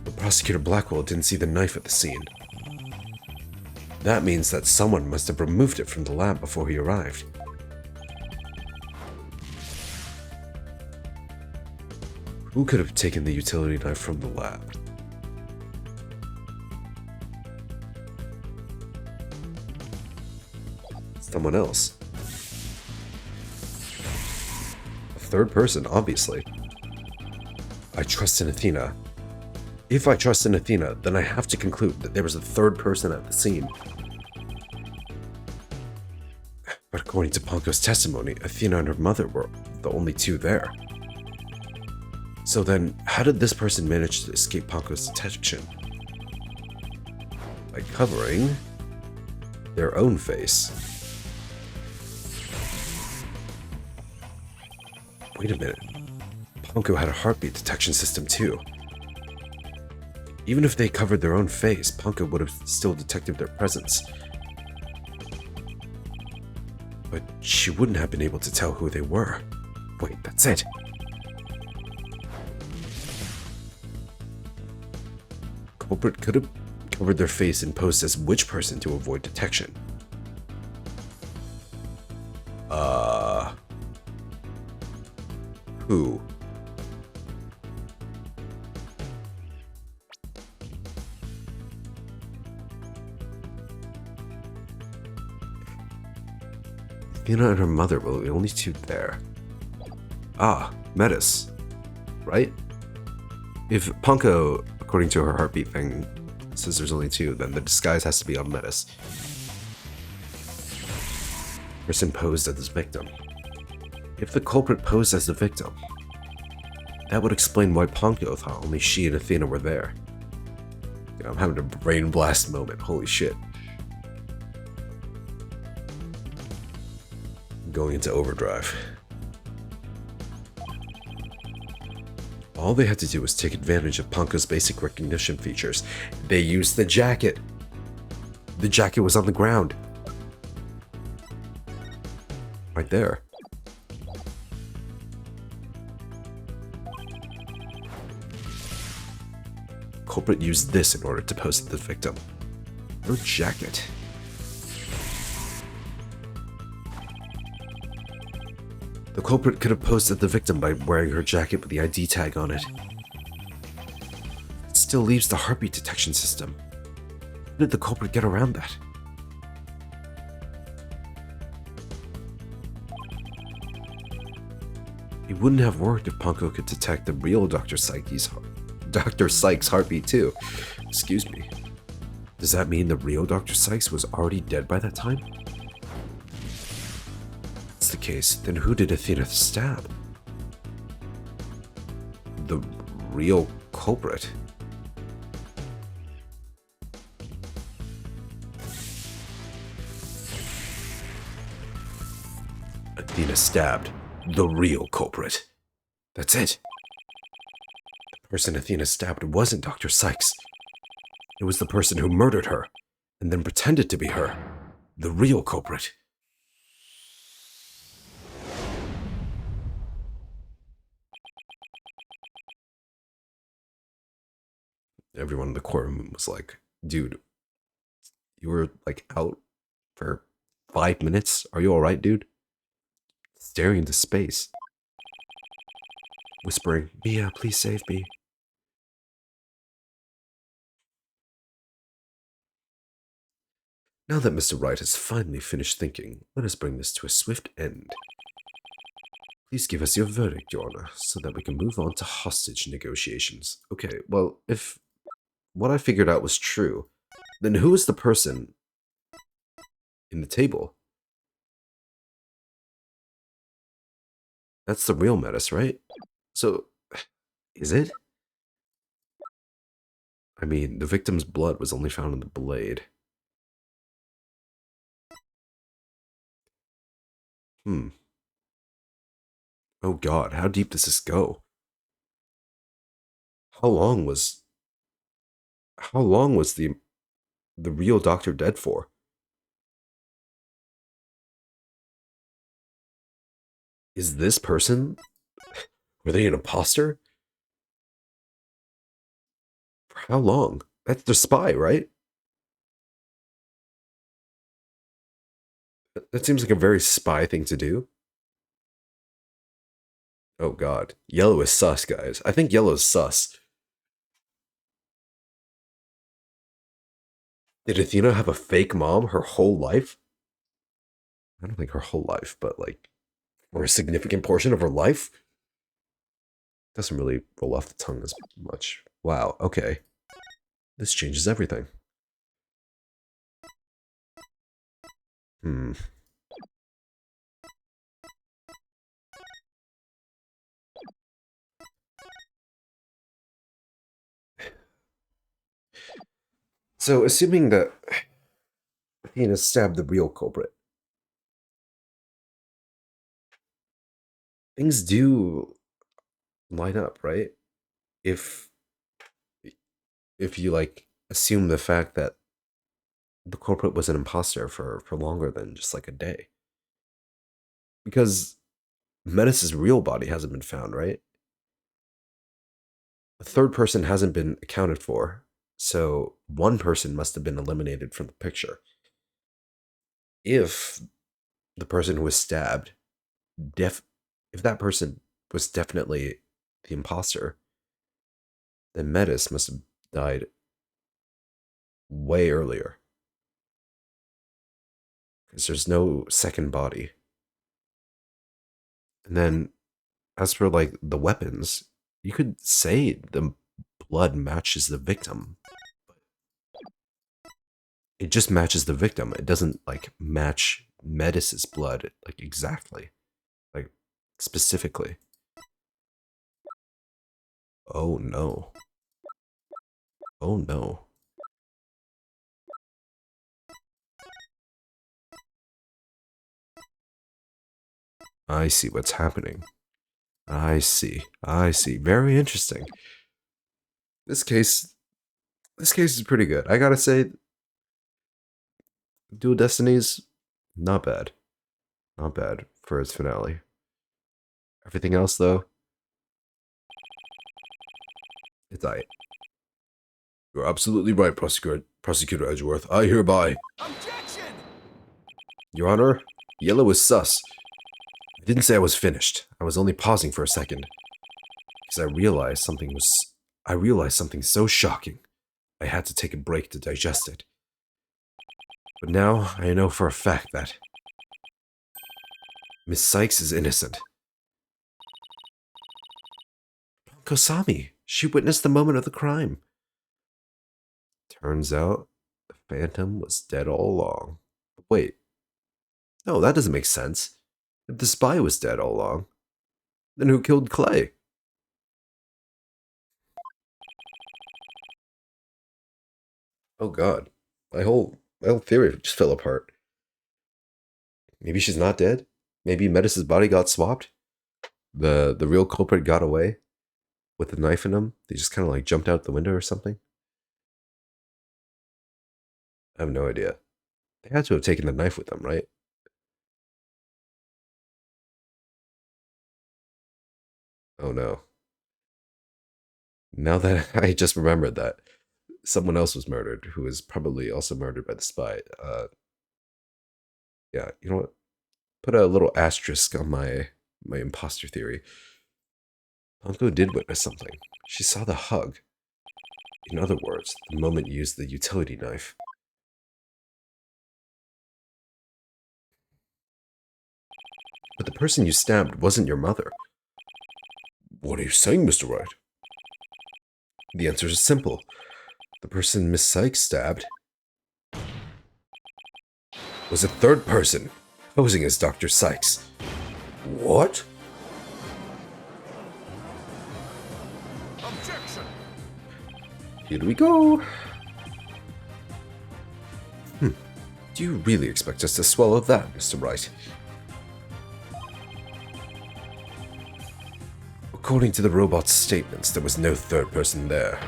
But Prosecutor Blackwell didn't see the knife at the scene. That means that someone must have removed it from the lab before he arrived. Who could have taken the utility knife from the lab? Someone else. A third person, obviously. I trust in Athena. If I trust in Athena, then I have to conclude that there was a third person at the scene. But according to Ponko's testimony, Athena and her mother were the only 2 there. So then, how did this person manage to escape Ponko's detection? By covering their own face. Wait a minute. Ponko had a heartbeat detection system too. Even if they covered their own face, Ponko would have still detected their presence. But she wouldn't have been able to tell who they were. Wait, that's it. Culprit could have covered their face and posed as which person to avoid detection? Who? Athena and her mother were the only two there. Ah, Metis. Right? If Punko, according to her heartbeat thing, says there's only two, then the disguise has to be on Metis. Person posed as the victim. If the culprit posed as the victim, that would explain why Punko thought only she and Athena were there. Yeah, I'm having a brain blast moment, holy shit. Going into overdrive. All they had to do was take advantage of Punko's basic recognition features. They used the jacket. The jacket was on the ground. Right there. Culprit used this in order to pose as the victim. Her jacket. The culprit could have posed as the victim by wearing her jacket with the ID tag on it. It still leaves the heartbeat detection system. How did the culprit get around that? It wouldn't have worked if Punko could detect the real Dr. Sykes' heartbeat too. Excuse me. Does that mean the real Dr. Sykes was already dead by that time? If that's the case, then who did Athena stab? The real culprit. Athena stabbed the real culprit. That's it. The person Athena stabbed wasn't Dr. Sykes. It was the person who murdered her, and then pretended to be her. The real culprit. Everyone in the courtroom was like, dude, you were like out for 5 minutes? Are you alright, dude? Staring into space. Whispering, Mia, please save me. Now that Mr. Wright has finally finished thinking, let us bring this to a swift end. Please give us your verdict, Your Honor, so that we can move on to hostage negotiations. Okay, well, if what I figured out was true, then who is the person in the table? That's the real Metis, right? So, is it? I mean, the victim's blood was only found in the blade. Oh god, how deep does this go? How long was the real doctor dead for? Is this person, were they an imposter? For how long? That's the spy, right? That seems like a very spy thing to do. Oh god. Yellow is sus, guys. I think yellow is sus. Did Athena have a fake mom her whole life? I don't think her whole life, but like, for a significant portion of her life? Doesn't really roll off the tongue as much. Wow, okay. This changes everything. So, assuming that Athena stabbed the real culprit, things do line up, right? If you like assume the fact that the culprit was an imposter for longer than just like a day, because Metis's real body hasn't been found, right? A third person hasn't been accounted for, so one person must have been eliminated from the picture. If the person who was stabbed, if that person was definitely the imposter, then Metis must have died way earlier. Because there's no second body. And then, as for like the weapons, you could say the blood matches the victim. It just matches the victim. It doesn't like match Metis's blood like exactly, like specifically. Oh no. Oh no. I see what's happening. I see. I see. Very interesting. This case this case is pretty good. I gotta say, Dual Destinies, not bad. Not bad for its finale. Everything else though, it's aight. You're absolutely right, Prosecutor Edgeworth. I hereby. Objection! Your Honor, yellow is sus. I didn't say I was finished. I was only pausing for a second. Because I realized something so shocking. I had to take a break to digest it. But now I know for a fact that Miss Sykes is innocent. Kosami, she witnessed the moment of the crime. Turns out, the Phantom was dead all along. Wait. No, that doesn't make sense. If the spy was dead all along, then who killed Clay? Oh god. My whole theory just fell apart. Maybe she's not dead? Maybe Metis's body got swapped? The real culprit got away with the knife in him? They just kinda like jumped out the window or something? I have no idea. They had to have taken the knife with them, right? Oh no. Now that I just remembered that someone else was murdered, who was probably also murdered by the spy. Yeah, you know what? Put a little asterisk on my imposter theory. Uncle did witness something. She saw the hug. In other words, the moment you used the utility knife. But the person you stabbed wasn't your mother. What are you saying, Mr. Wright? The answer is simple. The person Miss Sykes stabbed was a third person, posing as Dr. Sykes. What? Objection! Here we go. Do you really expect us to swallow that, Mr. Wright? According to the robot's statements, there was no third person there.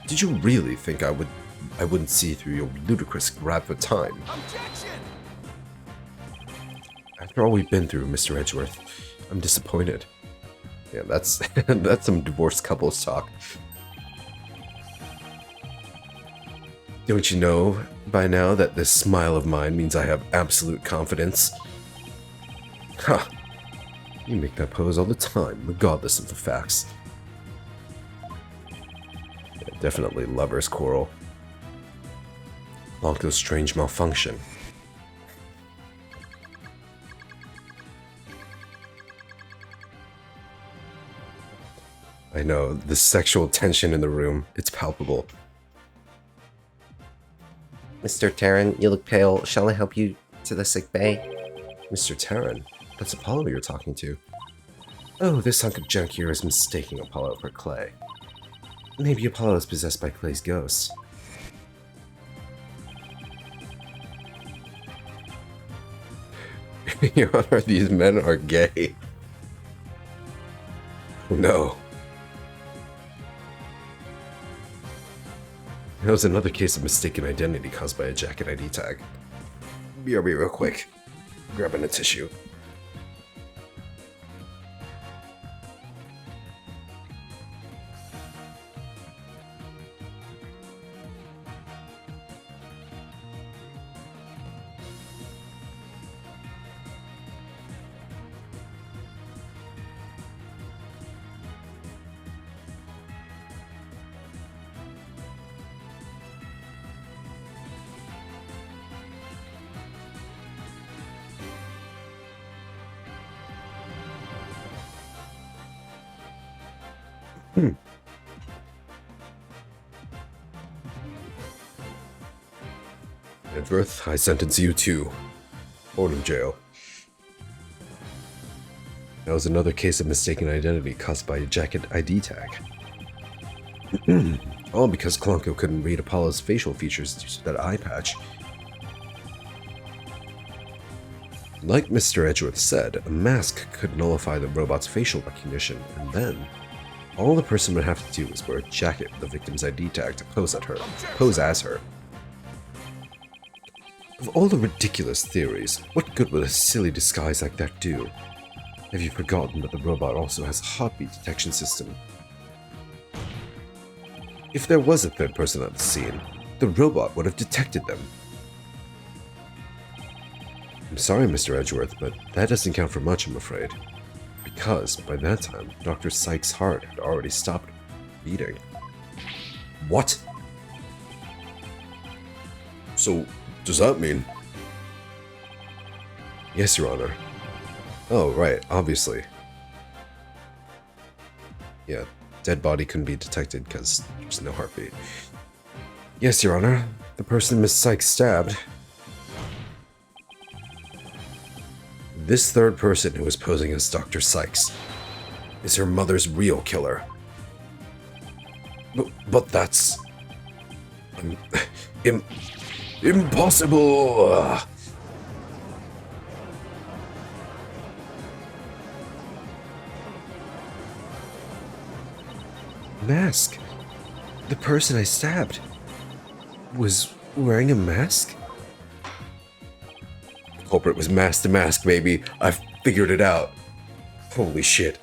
Did you really think I wouldn't see through your ludicrous grab for time? Objection! After all we've been through, Mr. Edgeworth, I'm disappointed. Yeah, that's that's some divorced couples talk. Don't you know by now that this smile of mine means I have absolute confidence? Ha! You make that pose all the time, regardless of the facts. Yeah, definitely lovers' quarrel. Blanco's strange malfunction. I know, the sexual tension in the room, it's palpable. Mr. Taryn, you look pale. Shall I help you to the sick bay? Mr. Taryn? That's Apollo you're talking to. Oh, this hunk of junk here is mistaking Apollo for Clay. Maybe Apollo is possessed by Clay's ghost. Your Honor, these men are gay. No. That was another case of mistaken identity caused by a jacket ID tag. BRB real quick. Grabbing a tissue. Hmm. Edgeworth, I sentence you to boredom jail. That was another case of mistaken identity caused by a jacket ID tag. All because Klonko couldn't read Apollo's facial features due to that eye patch. Like Mr. Edgeworth said, a mask could nullify the robot's facial recognition, and then all the person would have to do was wear a jacket with the victim's ID tag to pose as her. Of all the ridiculous theories, what good would a silly disguise like that do? Have you forgotten that the robot also has a heartbeat detection system? If there was a third person at the scene, the robot would have detected them. I'm sorry, Mr. Edgeworth, but that doesn't count for much, I'm afraid. Because, by that time, Dr. Sykes' heart had already stopped beating. What? So, does that mean? Yes, Your Honor. Oh, right, obviously. Yeah, dead body couldn't be detected because there's no heartbeat. Yes, Your Honor. The person Miss Sykes stabbed. This third person who was posing as Dr. Sykes is her mother's real killer. But that's... impossible! Mask? The person I stabbed was wearing a mask? The culprit was mask to mask, baby. I've figured it out. Holy shit.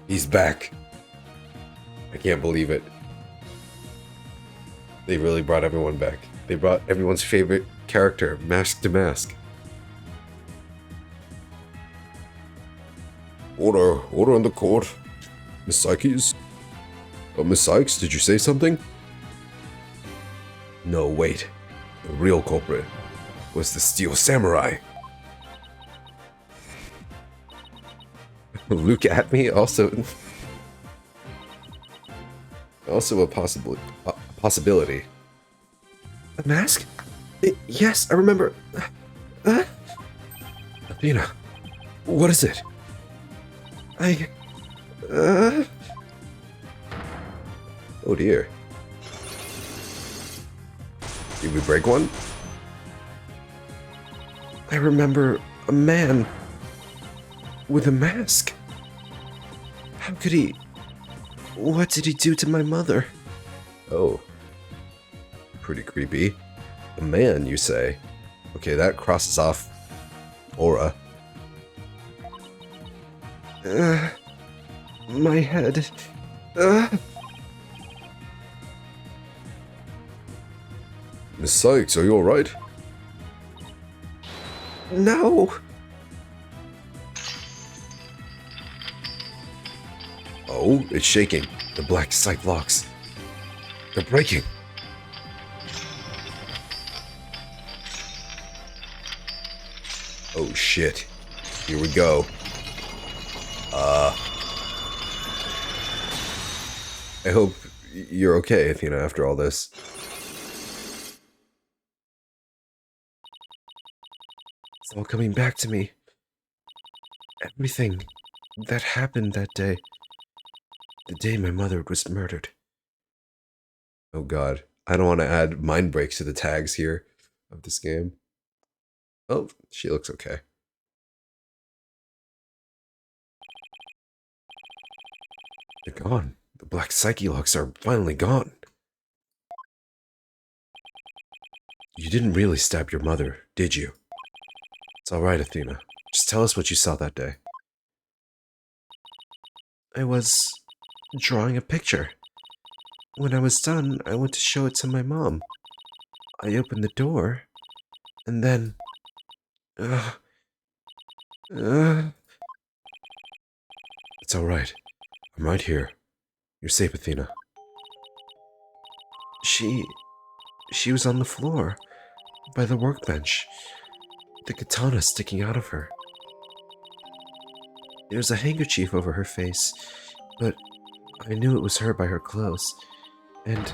He's back. I can't believe it. They really brought everyone back. They brought everyone's favorite character, mask to mask. Order in the court. Miss Sykes? Miss Sykes, did you say something? No, wait. The real culprit was the Steel Samurai. Look at me, also a possibility. A mask? Yes, I remember. Athena, what is it? Oh dear. Did we break one? I remember a man with a mask. How could he... What did he do to my mother? Oh. Pretty creepy. A man, you say? Okay, that crosses off aura. My head. Miss Sykes, are you alright? No! Oh, it's shaking. The black sight locks. They're breaking. Oh shit. Here we go. I hope you're okay, Athena, after all this. It's all coming back to me. Everything that happened that day. The day my mother was murdered. Oh god. I don't want to add mind breaks to the tags here of this game. Oh, she looks okay. They're gone. The black psyche locks are finally gone. You didn't really stab your mother, did you? It's alright, Athena. Just tell us what you saw that day. I was drawing a picture. When I was done, I went to show it to my mom. I opened the door, and then... It's alright. I'm right here. You're safe, Athena. She was on the floor, by the workbench, the katana sticking out of her. There's a handkerchief over her face, but I knew it was her by her clothes. And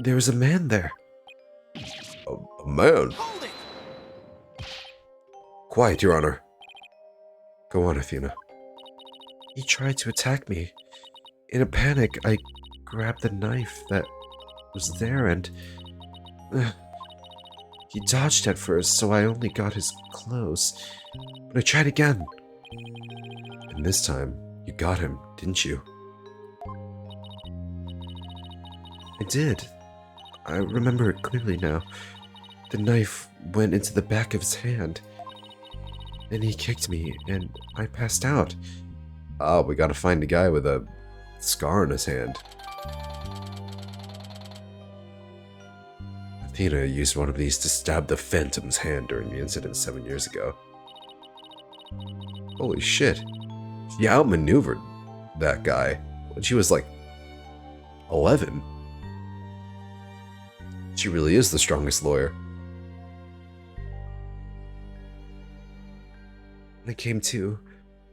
there was a man there. A man? Hold it! Quiet, Your Honor. Go on, Athena. He tried to attack me. In a panic, I grabbed the knife that was there and... he dodged at first, so I only got his clothes. But I tried again. And this time, you got him, didn't you? I did. I remember it clearly now. The knife went into the back of his hand. And he kicked me, and I passed out. Oh, we gotta find a guy with a scar on his hand. Athena used one of these to stab the Phantom's hand during the incident 7 years ago. Holy shit. She outmaneuvered that guy when she was like 11. She really is the strongest lawyer. When I came to,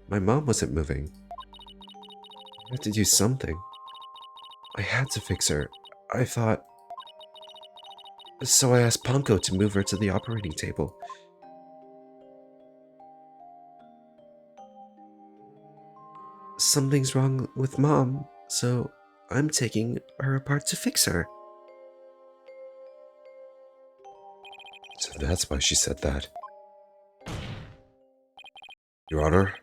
my mom wasn't moving. I had to do something. I had to fix her. I thought... So I asked Ponko to move her to the operating table. Something's wrong with Mom, so I'm taking her apart to fix her. So that's why she said that. Your Honor,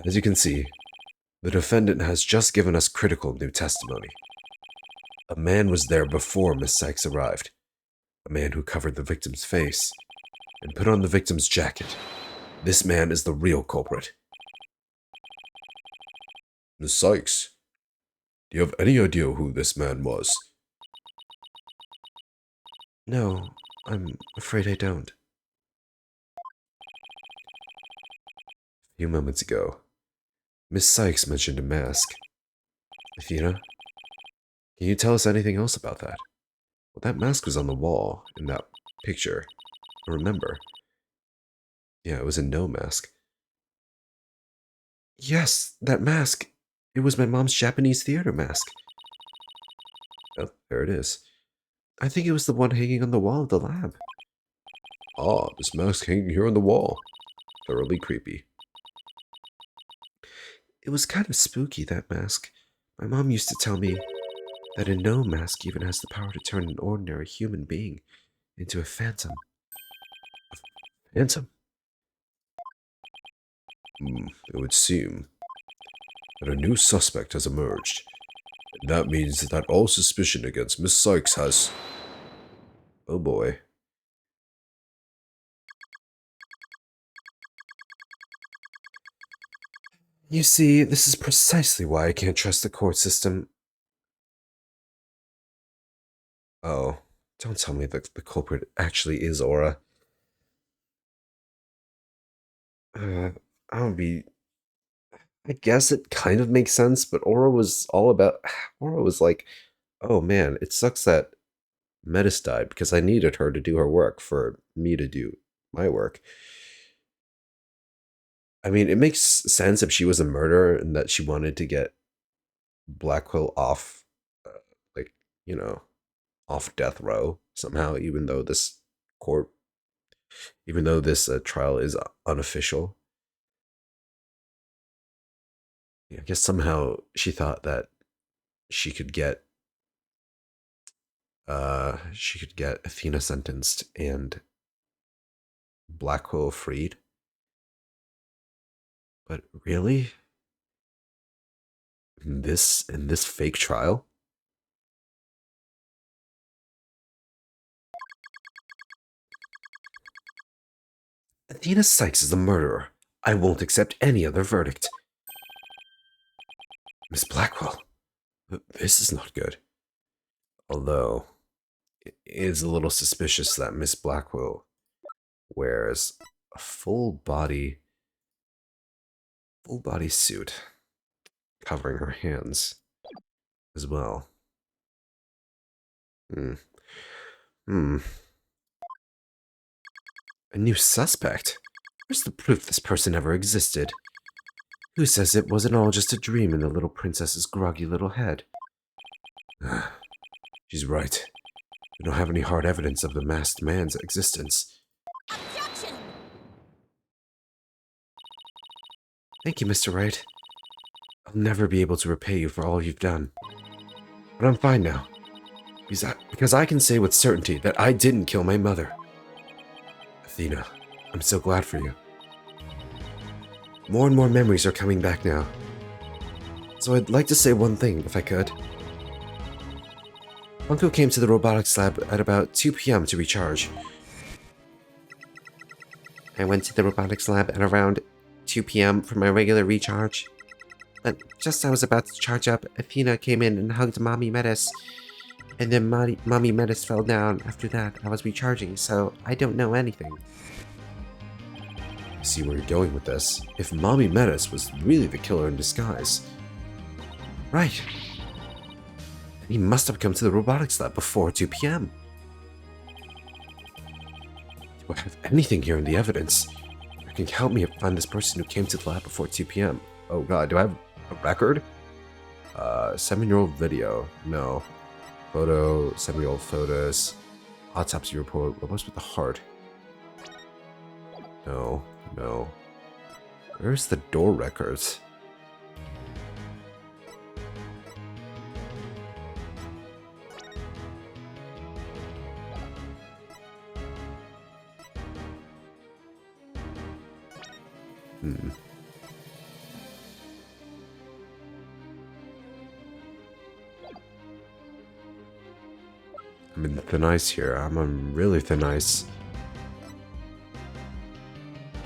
as you can see, the defendant has just given us critical new testimony. A man was there before Miss Sykes arrived. A man who covered the victim's face and put on the victim's jacket. This man is the real culprit. Miss Sykes, do you have any idea who this man was? No, I'm afraid I don't. A few moments ago, Miss Sykes mentioned a mask. Athena, can you tell us anything else about that? Well, that mask was on the wall in that picture. I remember. Yeah, it was a no mask. Yes, that mask. It was my mom's Japanese theater mask. Oh, there it is. I think it was the one hanging on the wall of the lab. Ah, this mask hanging here on the wall. Thoroughly creepy. It was kind of spooky, that mask. My mom used to tell me that a no mask even has the power to turn an ordinary human being into a phantom. Phantom? It would seem that a new suspect has emerged. And that means that all suspicion against Miss Sykes has... Oh boy. You see, this is precisely why I can't trust the court system. Oh, don't tell me that the culprit actually is Aura. I would be... I guess it kind of makes sense, but Aura was all about... Aura was like, oh man, it sucks that Metis died because I needed her to do her work for me to do my work. I mean, it makes sense if she was a murderer and that she wanted to get Blackwell off, like, you know, off death row somehow, court, even though this trial is unofficial. I guess somehow she thought that she could get Athena sentenced and Blackwell freed. But really? In this fake trial? Athena Sykes is the murderer. I won't accept any other verdict. Miss Blackwell, this is not good. Although, it is a little suspicious that Miss Blackwell wears a full body suit covering her hands as well. A new suspect? Where's the proof this person ever existed? Who says it wasn't all just a dream in the little princess's groggy little head? She's right. We don't have any hard evidence of the masked man's existence. Objection! Thank you, Mr. Wright. I'll never be able to repay you for all you've done. But I'm fine now. Because I can say with certainty that I didn't kill my mother. Athena, I'm so glad for you. More and more memories are coming back now. So I'd like to say one thing, if I could. Uncle came to the robotics lab at about 2 p.m. to recharge. I went to the robotics lab at around 2 p.m. for my regular recharge. But just as I was about to charge up, Athena came in and hugged Mommy Metis. And then Mommy Metis fell down. After that, I was recharging, so I don't know anything. I see where you're going with this. If Mommy Metis was really the killer in disguise. Right. Then he must have come to the robotics lab before 2 p.m. Do I have anything here in the evidence that can help me find this person who came to the lab before 2 p.m.? Oh god, do I have a record? 7-year-old video. No. Photo, 7-year-old photos. Autopsy report. What's with the heart? No. No. Where's the door records? I'm in thin ice here. I'm on really thin ice.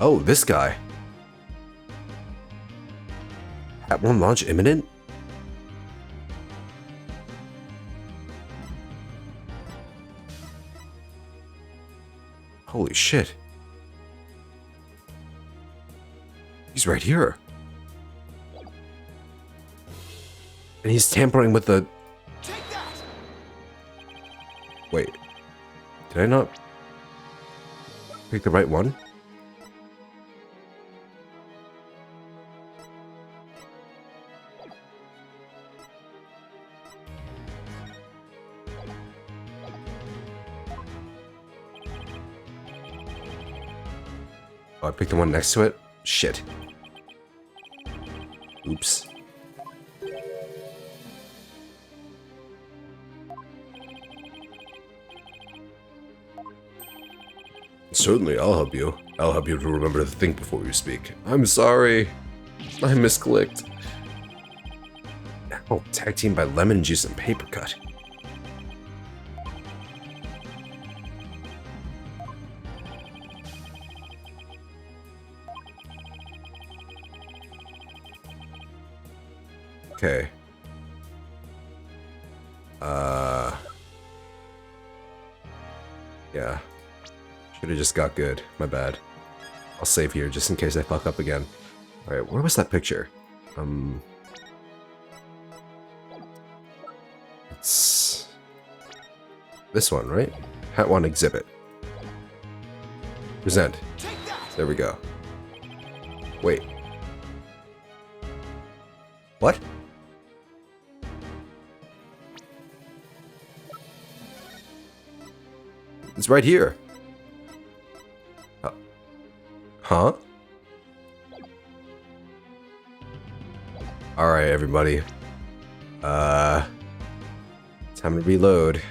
Oh, this guy. At one launch imminent? Holy shit. He's right here. And he's tampering with the... Take that! Wait. Did I not pick the right one? Oh, I picked the one next to it? Shit. Oops. Certainly, I'll help you. I'll help you to remember to think before you speak. I'm sorry. I misclicked. Oh, tag team by Lemon Juice and Paper Cut. Okay. Yeah. Should've just got good. My bad. I'll save here just in case I fuck up again. Alright, where was that picture? It's... this one, right? Hat 1 exhibit. Present. Take that! There we go. Wait. What? It's right here. Huh? Alright, everybody. Time to reload.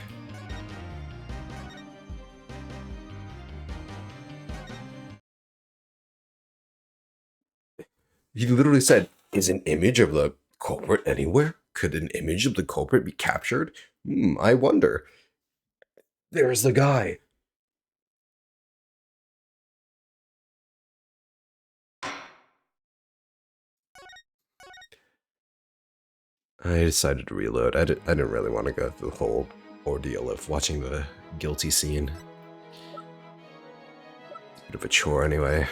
He literally said, is an image of the culprit anywhere? Could an image of the culprit be captured? I wonder. There's the guy. I decided to reload. I didn't really want to go through the whole ordeal of watching the guilty scene. Bit of a chore anyway.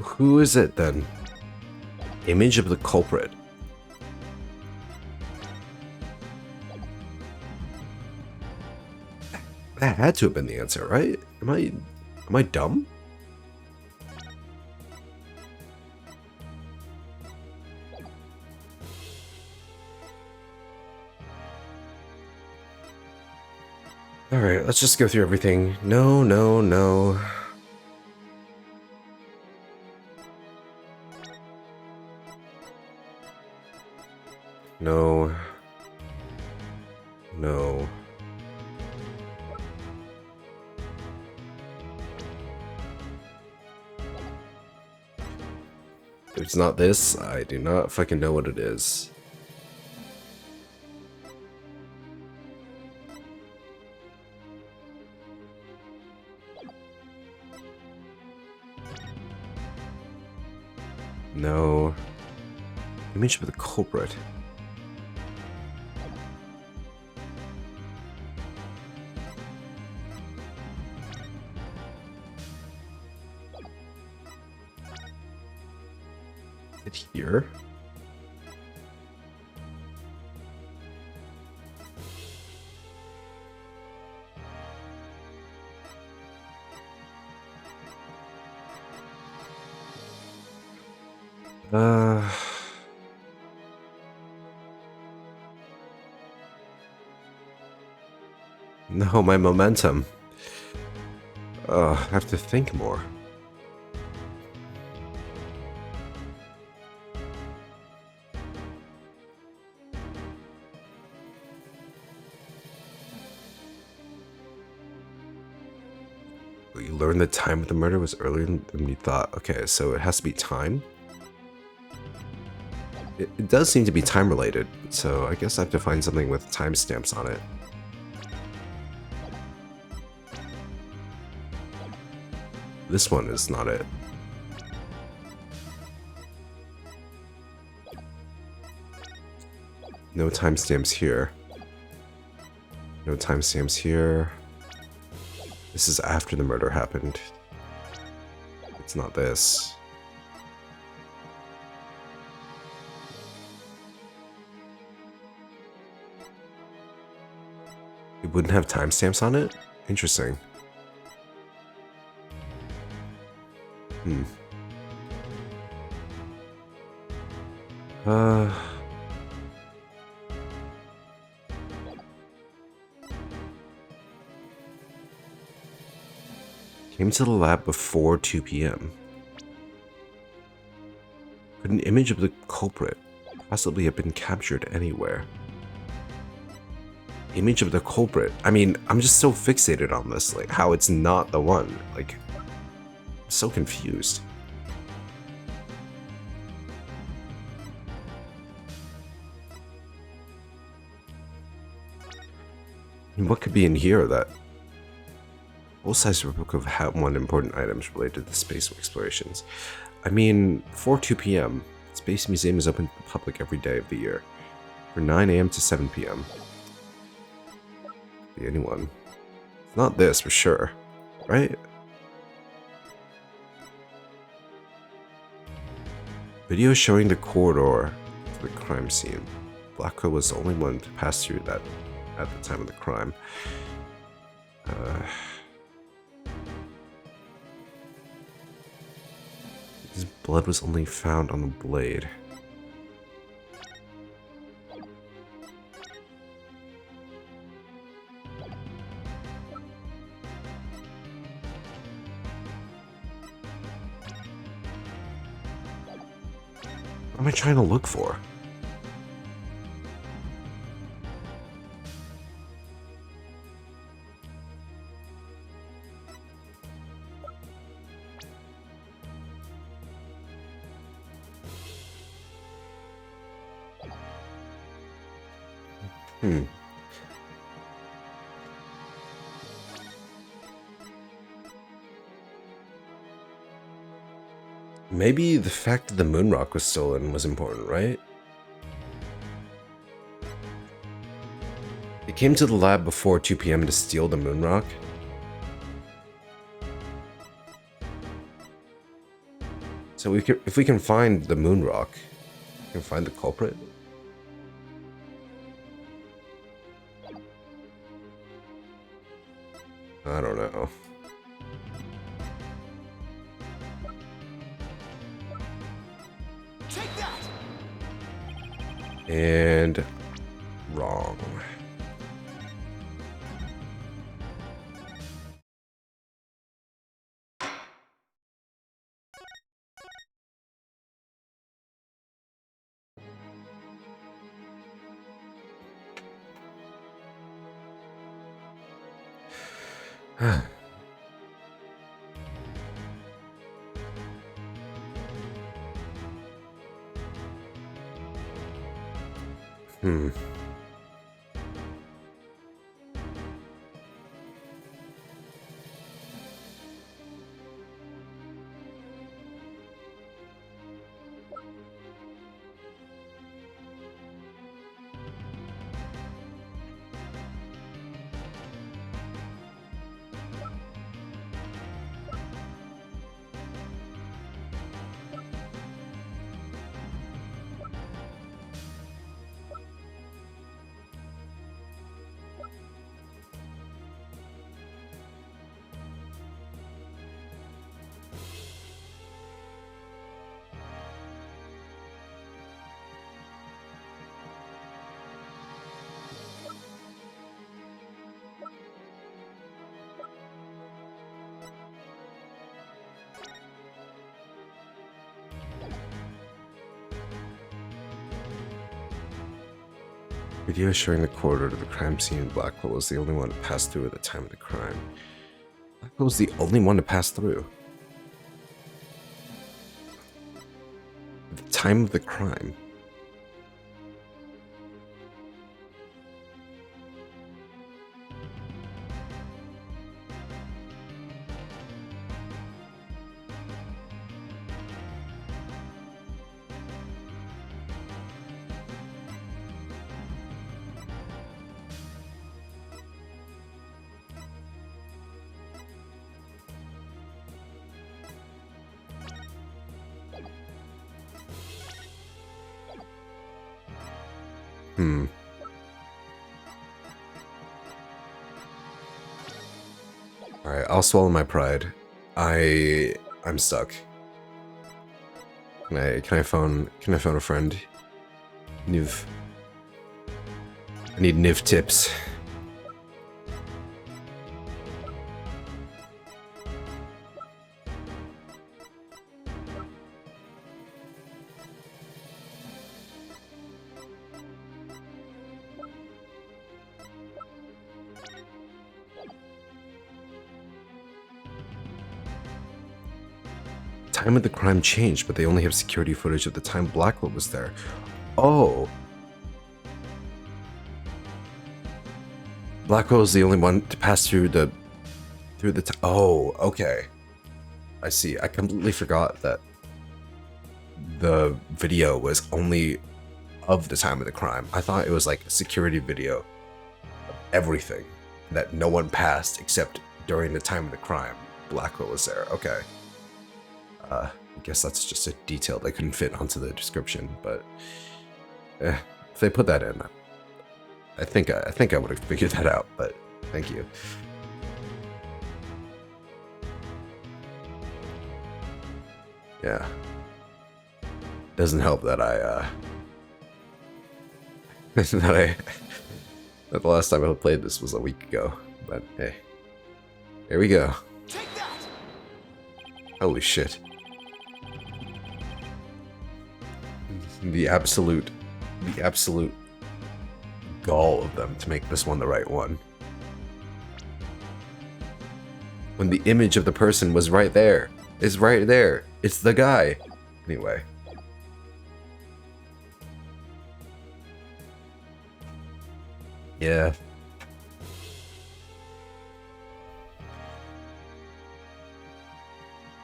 Who is it then? Image of the culprit. That had to have been the answer, right? Am I dumb? Alright, let's just go through everything. No, no, no. No. No. If it's not this, I do not fucking know what it is. No. Image of the culprit. Is it here? No, my momentum. I have to think more. You learned the time of the murder was earlier than you thought. Okay, so it has to be time. It does seem to be time related, so I guess I have to find something with timestamps on it. This one is not it. No timestamps here. No timestamps here. This is after the murder happened. It's not this. It wouldn't have timestamps on it? Interesting. Came to the lab before 2 p.m. Could an image of the culprit possibly have been captured anywhere? Image of the culprit. I mean, I'm just so fixated on this, like how it's not the one. Like, I'm so confused. I mean, what could be in here that full-size replica of one important items related to the space explorations? I mean, before 2 p.m., the Space Museum is open to the public every day of the year, from 9 a.m. to 7 p.m. Be anyone. It's not this for sure, right? Video showing the corridor to the crime scene. Blacko was the only one to pass through that at the time of the crime. His blood was only found on the blade. What am I trying to look for? Maybe the fact that the moon rock was stolen was important, right? It came to the lab before 2 p.m. to steal the moon rock. So if we can find the moon rock, we can find the culprit. I don't know. Take that. And wrong. Hmm. Video showing the corridor to the crime scene. Blackwell was the only one to pass through at the time of the crime. Blackwell was the only one to pass through. At the time of the crime. Alright, I'll swallow my pride. I'm stuck. Can I phone a friend? Niv. I need Niv tips. Time of the crime changed, but they only have security footage of the time Blackwell was there. Oh. Blackwell was the only one to pass through the oh, okay. I see. I completely forgot that the video was only of the time of the crime. I thought it was like a security video of everything that no one passed except during the time of the crime. Blackwell was there. Okay. I guess that's just a detail that couldn't fit onto the description, but if they put that in, I think I would have figured that out. But thank you. Yeah, doesn't help that that the last time I played this was a week ago. But hey, here we go. Take that. Holy shit. The absolute gall of them to make this one the right one. When the image of the person was right there. It's right there. It's the guy. Anyway. Yeah.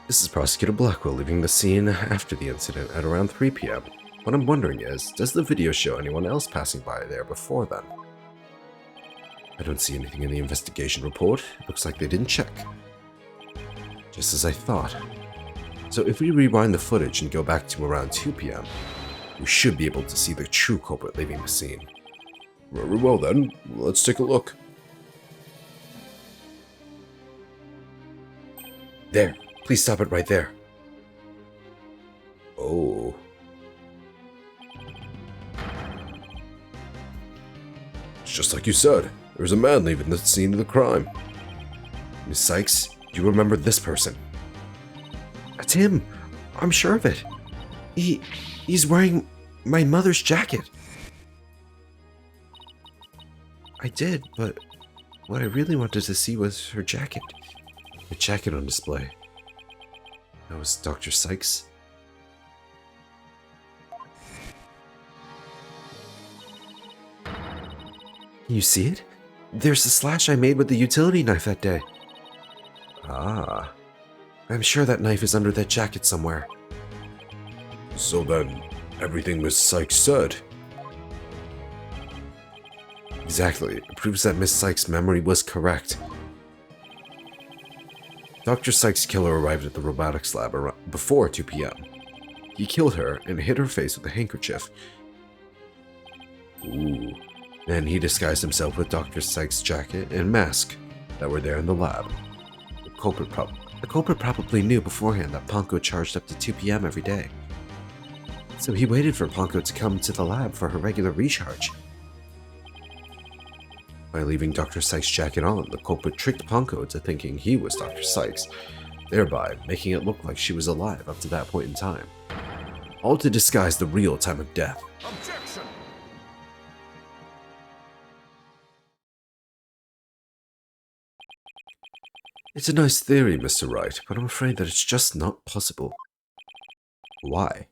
This is Prosecutor Blackwell leaving the scene after the incident at around 3 p.m. What I'm wondering is, does the video show anyone else passing by there before then? I don't see anything in the investigation report. It looks like they didn't check. Just as I thought. So if we rewind the footage and go back to around 2 p.m., we should be able to see the true culprit leaving the scene. Very well then, let's take a look. There, please stop it right there. Oh. It's just like you said, there's a man leaving the scene of the crime. Miss Sykes, do you remember this person? That's him. I'm sure of it. He's wearing my mother's jacket. I did, but what I really wanted to see was her jacket. The jacket on display. That was Dr. Sykes. Can you see it? There's the slash I made with the utility knife that day. Ah. I'm sure that knife is under that jacket somewhere. So then, everything Miss Sykes said. Exactly. It proves that Miss Sykes' memory was correct. Dr. Sykes' killer arrived at the robotics lab before 2 p.m. He killed her and hit her face with a handkerchief. Ooh. Then he disguised himself with Dr. Sykes' jacket and mask that were there in the lab. The culprit probably knew beforehand that Ponko charged up to 2 p.m. every day. So he waited for Ponko to come to the lab for her regular recharge. By leaving Dr. Sykes' jacket on, the culprit tricked Ponko into thinking he was Dr. Sykes, thereby making it look like she was alive up to that point in time. All to disguise the real time of death. Objection! It's a nice theory, Mr. Wright, but I'm afraid that it's just not possible. Why?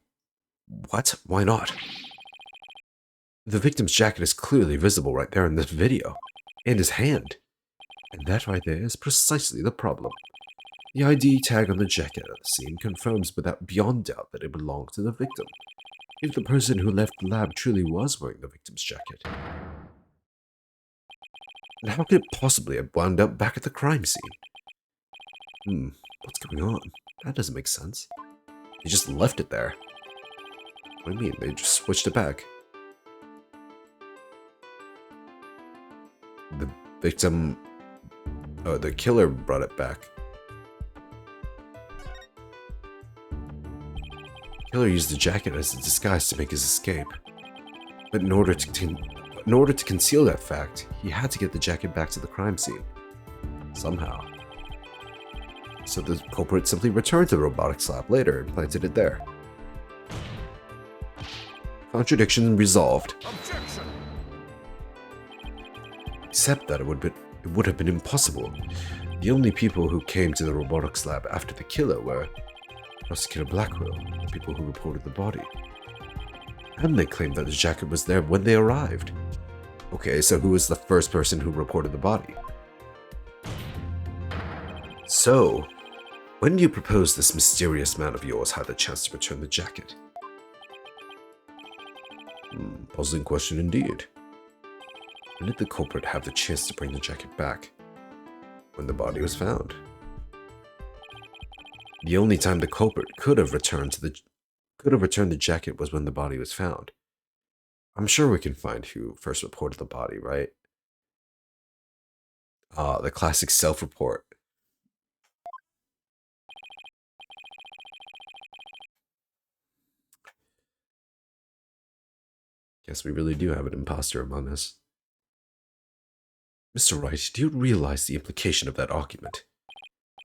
What? Why not? The victim's jacket is clearly visible right there in this video. And his hand. And that right there is precisely the problem. The ID tag on the jacket at the scene confirms without beyond doubt that it belonged to the victim. If the person who left the lab truly was wearing the victim's jacket. And how could it possibly have wound up back at the crime scene? What's going on? That doesn't make sense. They just left it there. What do you mean? They just switched it back. The victim... Oh, the killer brought it back. The killer used the jacket as a disguise to make his escape. But in order to conceal that fact, he had to get the jacket back to the crime scene. Somehow. So the culprit simply returned to the robotics lab later and planted it there. Contradiction resolved. Objection! Except that it would have been impossible. The only people who came to the robotics lab after the killer were Prosecutor Blackwell, the people who reported the body. And they claimed that the jacket was there when they arrived. Okay, so who was the first person who reported the body? So, when do you propose this mysterious man of yours had the chance to return the jacket? Puzzling question indeed. When did the culprit have the chance to bring the jacket back? When the body was found. The only time the culprit could have returned the jacket was when the body was found. I'm sure we can find who first reported the body, right? The classic self-report. Guess we really do have an imposter among us. Mr. Wright, do you realize the implication of that argument?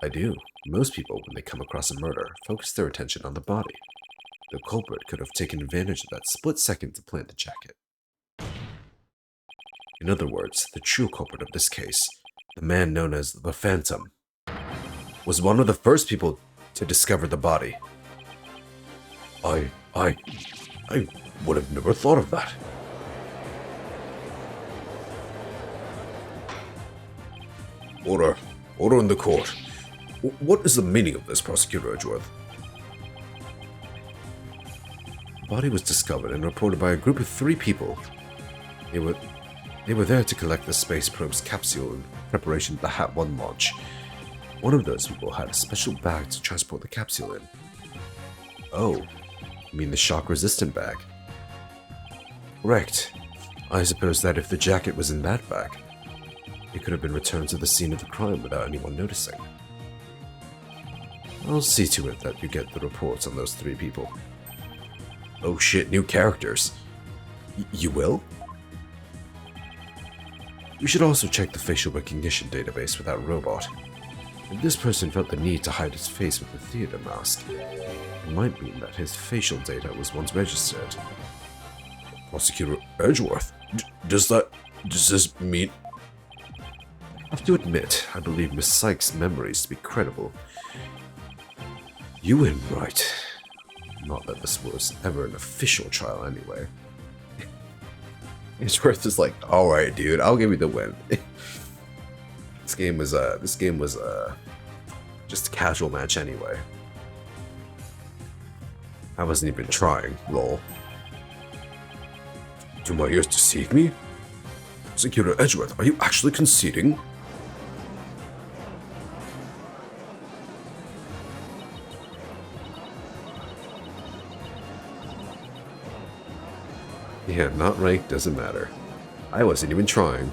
I do. Most people, when they come across a murder, focus their attention on the body. The culprit could have taken advantage of that split second to plant the jacket. In other words, the true culprit of this case, the man known as the Phantom, was one of the first people to discover the body. I would have never thought of that. Order in the court. What is the meaning of this, Prosecutor Edgeworth? The body was discovered and reported by a group of 3 people. They were there to collect the space probe's capsule in preparation for the HAT-1 launch. One of those people had a special bag to transport the capsule in. Oh, you mean the shock-resistant bag? Correct. I suppose that if the jacket was in that bag, it could have been returned to the scene of the crime without anyone noticing. I'll see to it that you get the reports on those 3 people. Oh shit, new characters. You will? We should also check the facial recognition database for that robot. If this person felt the need to hide his face with a theater mask, it might mean that his facial data was once registered. Prosecutor Edgeworth? Does this mean... I have to admit, I believe Miss Sykes' memories to be credible. You win, Wright. Not that this was ever an official trial anyway. Edgeworth is like, alright dude, I'll give you the win. This game was just a casual match anyway. I wasn't even trying, lol. Do my ears deceive me? Prosecutor Edgeworth, are you actually conceding? Yeah, not ranked, doesn't matter. I wasn't even trying.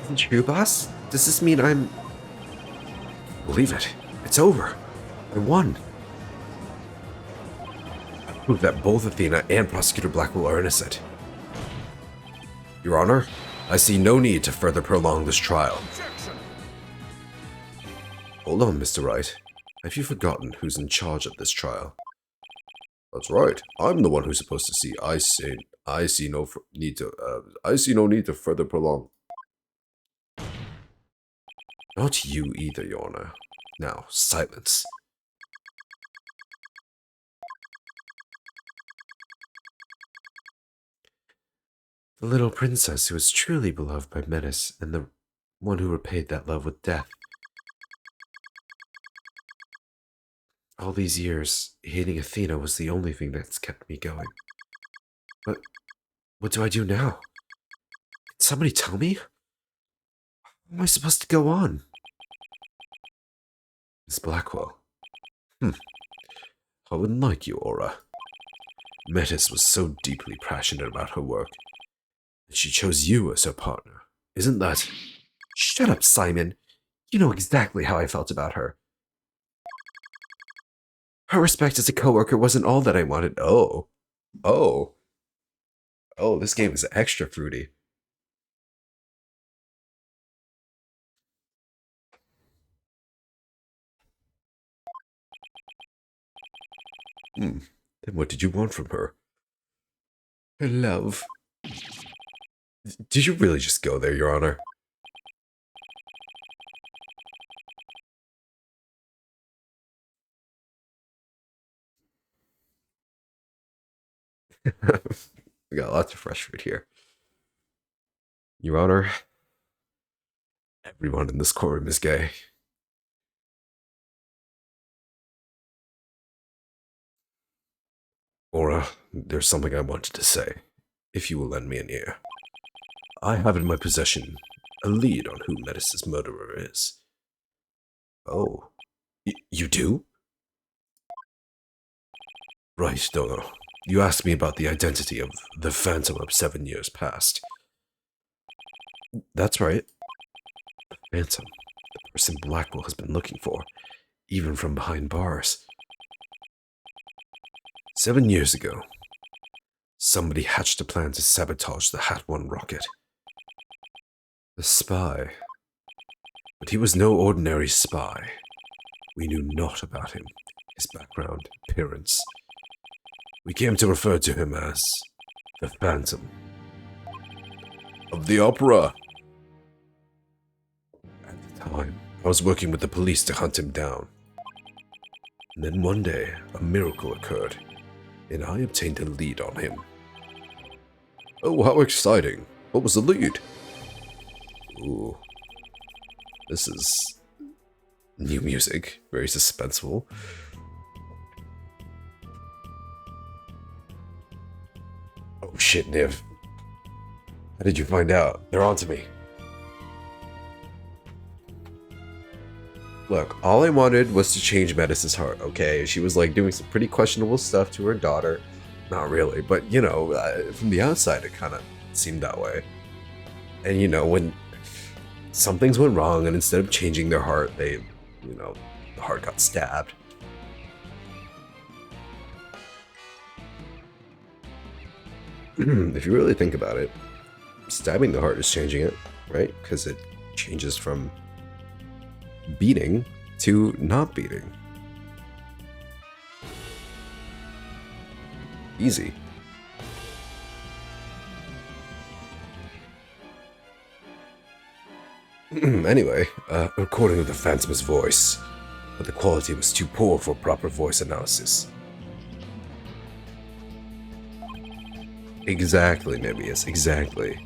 Isn't true, boss? Does this mean I'm... Believe it. It's over. I won. I proved that both Athena and Prosecutor Blackwell are innocent. Your Honor, I see no need to further prolong this trial. Hold on, Mr. Wright. Have you forgotten who's in charge of this trial? That's right. I'm the one who's supposed to see. I see no need to further prolong. Not you either, Your Honor. Now, silence. The little princess who was truly beloved by Menace, and the one who repaid that love with death. All these years, hating Athena was the only thing that's kept me going. But what do I do now? Can somebody tell me? How am I supposed to go on? Miss Blackwell. I wouldn't like you, Aura. Metis was so deeply passionate about her work that she chose you as her partner. Isn't that... Shut up, Simon. You know exactly how I felt about her. Her respect as a coworker wasn't all that I wanted. Oh, this game is extra fruity. Then what did you want from her? Her love. Did you really just go there, Your Honor? We got lots of fresh fruit here. Your Honor, everyone in this courtroom is gay. Aura, there's something I wanted to say, if you will lend me an ear. I have in my possession a lead on who Metis' murderer is. Oh, you do? Right, Dono. You asked me about the identity of the Phantom of 7 years past. That's right. The Phantom, the person Blackwell has been looking for, even from behind bars. 7 years ago, somebody hatched a plan to sabotage the Hat-1 rocket. The spy. But he was no ordinary spy. We knew naught about him, his background, appearance. We came to refer to him as the Phantom of the Opera. At the time, I was working with the police to hunt him down. And then one day, a miracle occurred, and I obtained a lead on him. Oh, how exciting. What was the lead? Ooh. This is new music, very suspenseful. Oh shit, Niv. How did you find out? They're onto me. Look, all I wanted was to change Metis's heart, okay? She was like doing some pretty questionable stuff to her daughter. Not really, but you know, from the outside it kind of seemed that way. And you know, when some things went wrong and instead of changing their heart, they, you know, the heart got stabbed. If you really think about it, stabbing the heart is changing it, right? Because it changes from beating to not beating. Easy. Anyway, a recording of the Phantom's voice, but the quality was too poor for proper voice analysis. Exactly, Nebius, exactly.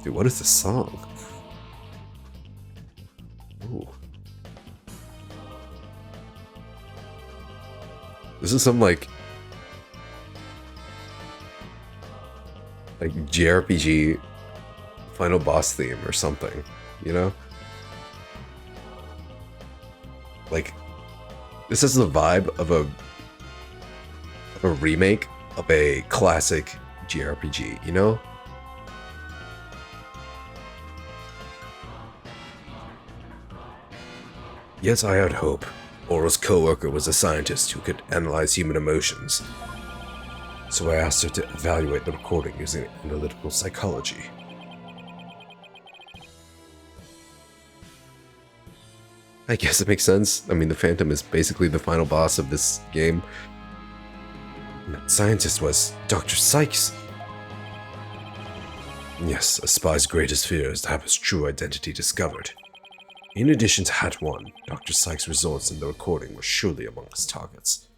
Dude, what is this song? Ooh. This is some like JRPG final boss theme or something, you know? Like, this is the vibe of a remake of a classic JRPG, you know? Yes, I had hope. Aura's co-worker was a scientist who could analyze human emotions. So I asked her to evaluate the recording using analytical psychology. I guess it makes sense. I mean, the Phantom is basically the final boss of this game. And that scientist was Dr. Sykes. Yes, a spy's greatest fear is to have his true identity discovered. In addition to Hat 1, Dr. Sykes' results in the recording were surely among his targets.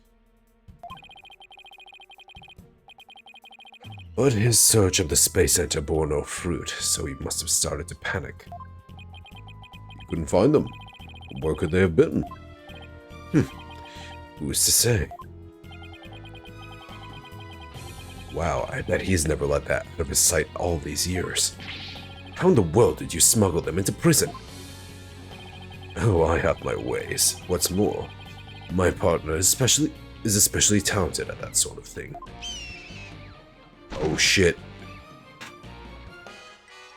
But his search of the Space Center bore no fruit, so he must have started to panic. He couldn't find them. Where could they have been? Who's to say? Wow, I bet he's never let that out of his sight all these years. How in the world did you smuggle them into prison? Oh, I have my ways. What's more, my partner is especially talented at that sort of thing. Oh shit.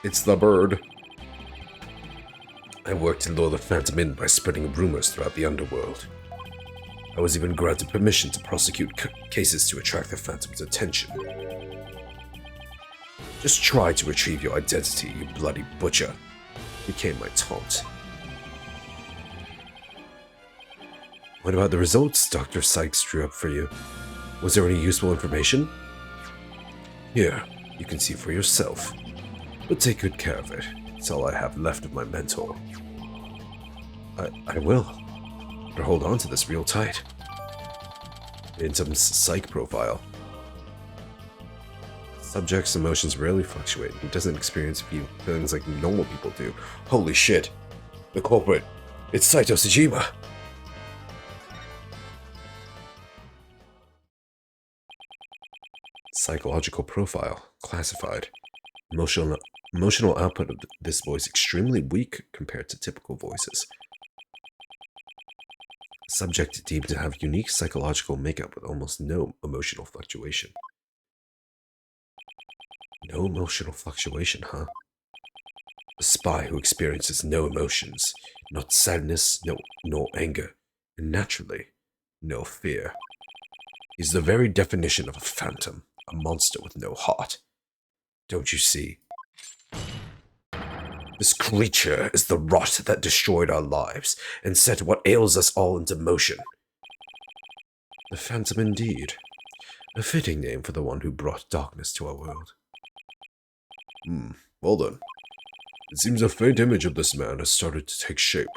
It's the bird. I worked to lure the Phantom in by spreading rumors throughout the underworld. I was even granted permission to prosecute cases to attract the Phantom's attention. Just try to retrieve your identity, you bloody butcher, became my taunt. What about the results Dr. Sykes drew up for you? Was there any useful information? Here, you can see for yourself. But take good care of it. It's all I have left of my mentor. I will. But hold on to this real tight. Phantom's psych profile. Subject's emotions rarely fluctuate. He doesn't experience feelings like normal people do. Holy shit. The culprit. It's Saito Sejima. Psychological profile. Classified. Emotional output of this voice extremely weak compared to typical voices. Subject deemed to have unique psychological makeup with almost no emotional fluctuation. No emotional fluctuation, huh? A spy who experiences no emotions, not sadness, nor anger, and naturally, no fear. He's the very definition of a phantom, a monster with no heart. Don't you see? This creature is the rot that destroyed our lives and set what ails us all into motion. The Phantom indeed. A fitting name for the one who brought darkness to our world. Well then. It seems a faint image of this man has started to take shape.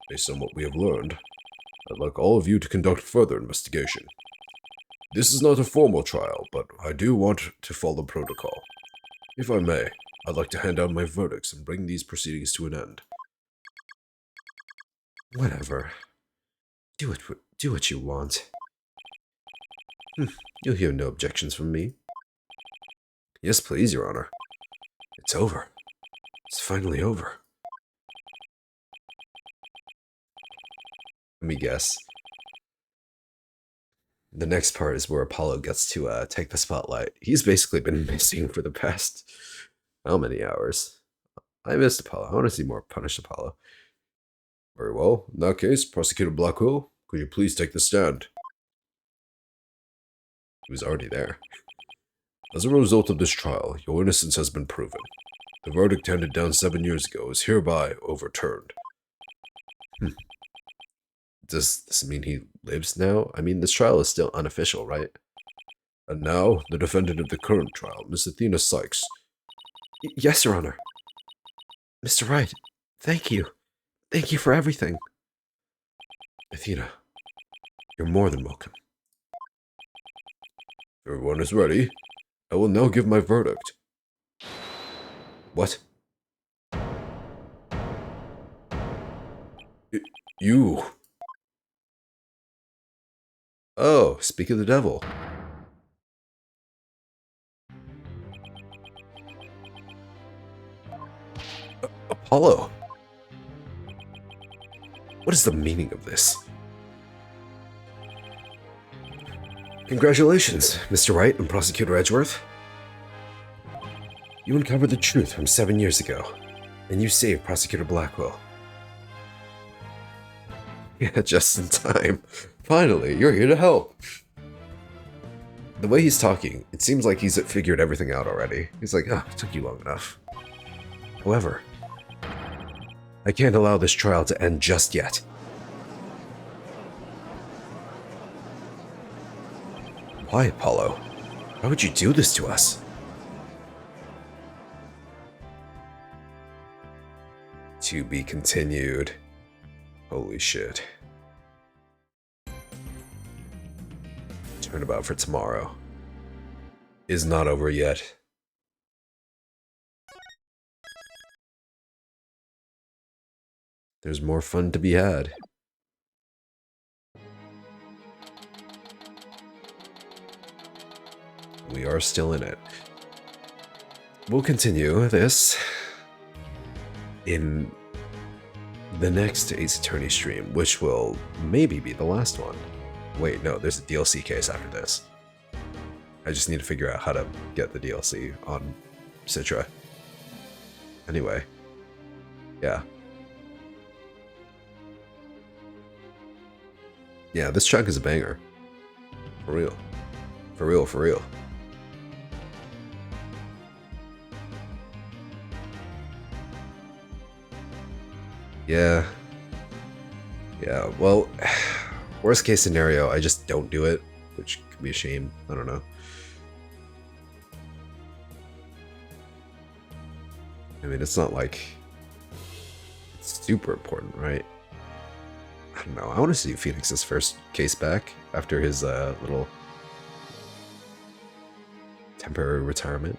Based on what we have learned, I'd like all of you to conduct further investigation. This is not a formal trial, but I do want to follow protocol. If I may, I'd like to hand out my verdicts and bring these proceedings to an end. Whatever. Do what you want. You'll hear no objections from me. Yes, please, Your Honor. It's over. It's finally over. Let me guess. The next part is where Apollo gets to take the spotlight. He's basically been missing for the past how many hours? I missed Apollo. I want to see more punished Apollo. Very well. In that case, Prosecutor Blackwell, could you please take the stand? He was already there. As a result of this trial, your innocence has been proven. The verdict handed down 7 years ago is hereby overturned. Does this mean he lives now? I mean, this trial is still unofficial, right? And now, the defendant of the current trial, Miss Athena Sykes. Yes, Your Honor. Mr. Wright, thank you. Thank you for everything. Athena, you're more than welcome. If everyone is ready, I will now give my verdict. What? You. Oh, speak of the devil. Apollo. What is the meaning of this? Congratulations, Mr. Wright and Prosecutor Edgeworth. You uncovered the truth from 7 years ago, and you saved Prosecutor Blackwell. Yeah, just in time. Finally, you're here to help. The way he's talking, it seems like he's figured everything out already. He's like, oh, it took you long enough. However, I can't allow this trial to end just yet. Why, Apollo? Why would you do this to us? To be continued. Holy shit. Turnabout for tomorrow is not over yet. There's more fun to be had. We are still in it. We'll continue this in the next Ace Attorney stream, which will maybe be the last one. Wait, no, there's a DLC case after this. I just need to figure out how to get the DLC on Citra. Anyway, yeah. Yeah, this track is a banger. For real. For real, for real. Yeah. Yeah, well, worst case scenario, I just don't do it, which could be a shame. I don't know. I mean, it's not like it's super important, right? I don't know. I want to see Phoenix's first case back after his little temporary retirement.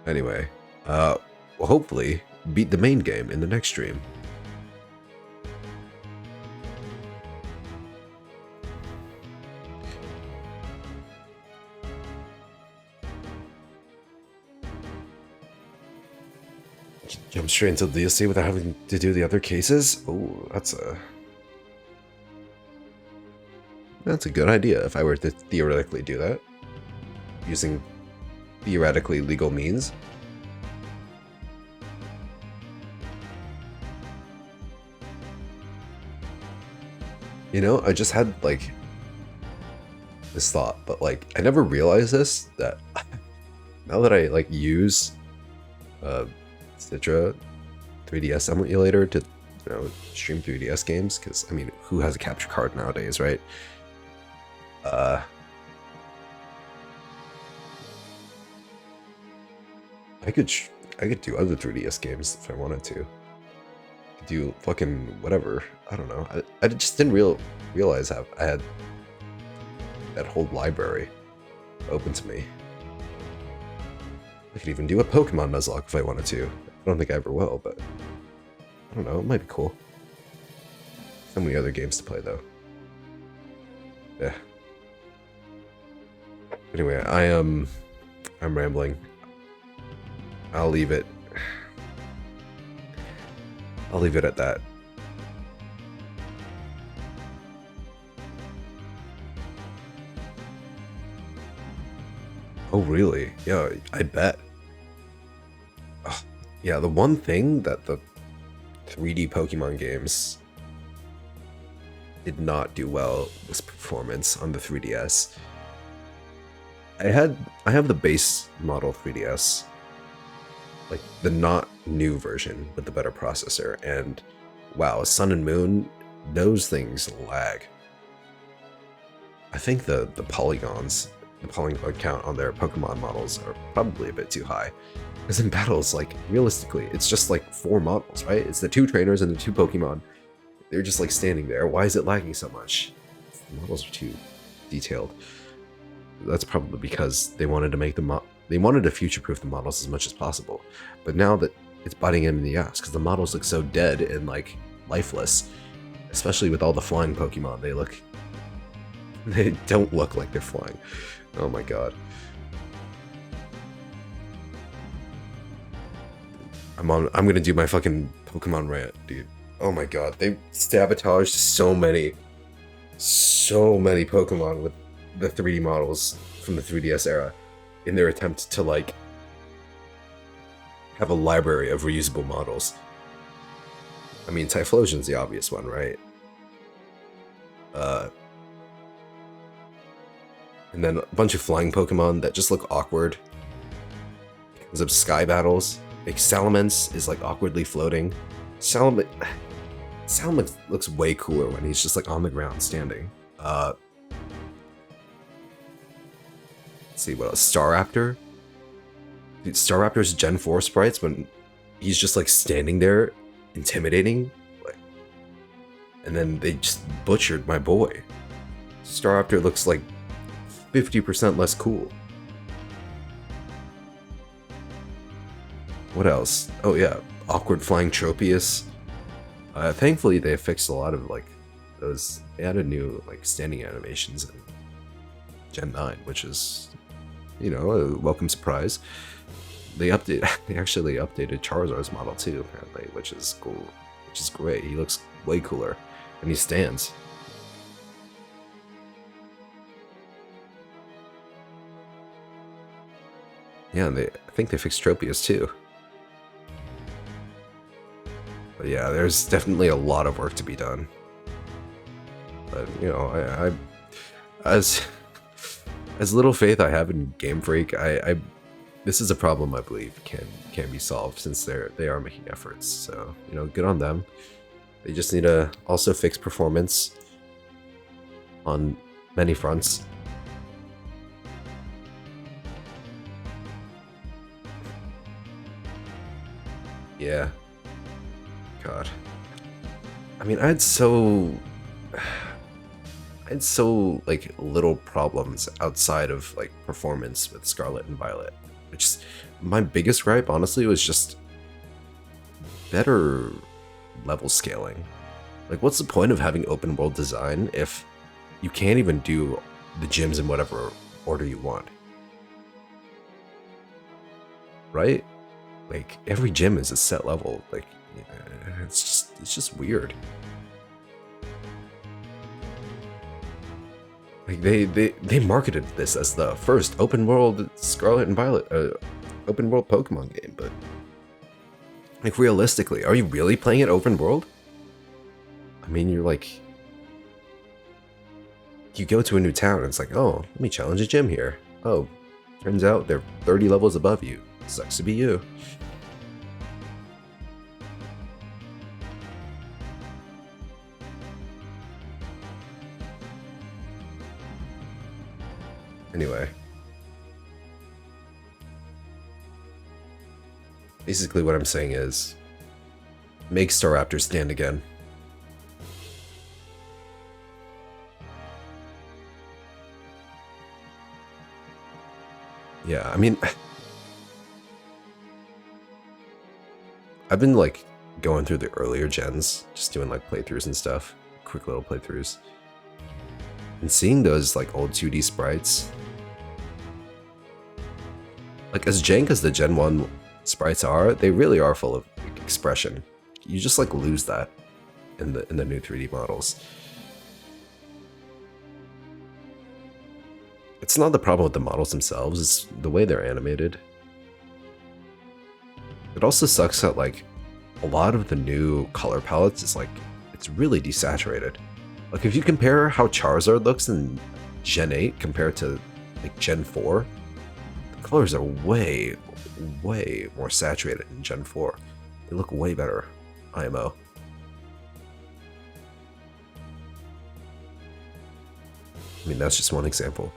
Anyway, we'll hopefully beat the main game in the next stream. Jump straight into the DLC without having to do the other cases? Oh, that's a good idea if I were to theoretically do that. Using theoretically legal means. You know, I just had, like, this thought, but, like, I never realized this, that now that I, like, use Citra 3DS emulator to, you know, stream 3DS games, because, I mean, who has a capture card nowadays, right? I could do other 3DS games if I wanted to. Do fucking whatever. I don't know. I just didn't realize how I had that whole library open to me. I could even do a Pokemon Nuzlocke if I wanted to. I don't think I ever will, but I don't know. It might be cool. So many other games to play though. Yeah. Anyway, I'm rambling. I'll leave it at that. Oh, really? Yeah, I bet. Ugh. Yeah, the one thing that the 3D Pokemon games did not do well was performance on the 3DS. I have the base model 3DS, like the not new version with the better processor, and wow, Sun and Moon, those things lag. I think the polygon count on their Pokemon models are probably a bit too high. Because in battles, like realistically, it's just like 4 models, right? It's the 2 trainers and the 2 Pokemon. They're just like standing there. Why is it lagging so much? The models are too detailed. That's probably because they wanted to make they wanted to future-proof the models as much as possible. But now that it's biting them in the ass because the models look so dead and like lifeless, especially with all the flying Pokemon, they don't look like they're flying. Oh my god. I'm gonna do my fucking Pokemon rant, dude. Oh my god, they sabotaged so many Pokemon with the 3D models from the 3DS era in their attempt to like have a library of reusable models. I mean, Typhlosion's the obvious one, right? And then a bunch of flying Pokemon that just look awkward because of sky battles. Like Salamence is like awkwardly floating. Salamence looks way cooler when he's just like on the ground standing. Let's see what else. Staraptor. Dude, Staraptor's Gen 4 sprites when he's just like standing there intimidating. Like, and then they just butchered my boy. Staraptor looks like 50% less cool. What else? Oh yeah, awkward flying Tropius. Thankfully they fixed a lot of like those. They added new like standing animations in Gen 9, which is, you know, a welcome surprise. They actually updated Charizard's model too, apparently, which is cool. Which is great. He looks way cooler, and he stands. Yeah, and I think they fixed Tropius too. But yeah, there's definitely a lot of work to be done. But you know, I as little faith I have in Game Freak, this is a problem I believe can be solved since they are making efforts. So you know, good on them. They just need to also fix performance on many fronts. Yeah. God. I mean, I had so like little problems outside of like performance with Scarlet and Violet. Which is, my biggest gripe honestly was just better level scaling. Like, what's the point of having open world design if you can't even do the gyms in whatever order you want? Right? Like, every gym is a set level. Like, it's just weird. Like, they marketed this as the first open world Scarlet and Violet, open world Pokemon game, but like, realistically, are you really playing it open world? I mean, you're like, you go to a new town and it's like, oh, let me challenge a gym here. Oh, turns out they're 30 levels above you. Sucks to be you. Anyway. Basically what I'm saying is, make Staraptor stand again. Yeah, I mean, I've been like going through the earlier gens, just doing like playthroughs and stuff, quick little playthroughs, and seeing those like old 2D sprites, like as jank as the Gen 1 sprites are, they really are full of like, expression. You just like lose that in the new 3D models. It's not the problem with the models themselves, it's the way they're animated. It also sucks that like a lot of the new color palettes is like it's really desaturated. Like if you compare how Charizard looks in Gen 8 compared to like Gen 4, the colors are way more saturated in Gen 4. They look way better, IMO. I mean, that's just one example.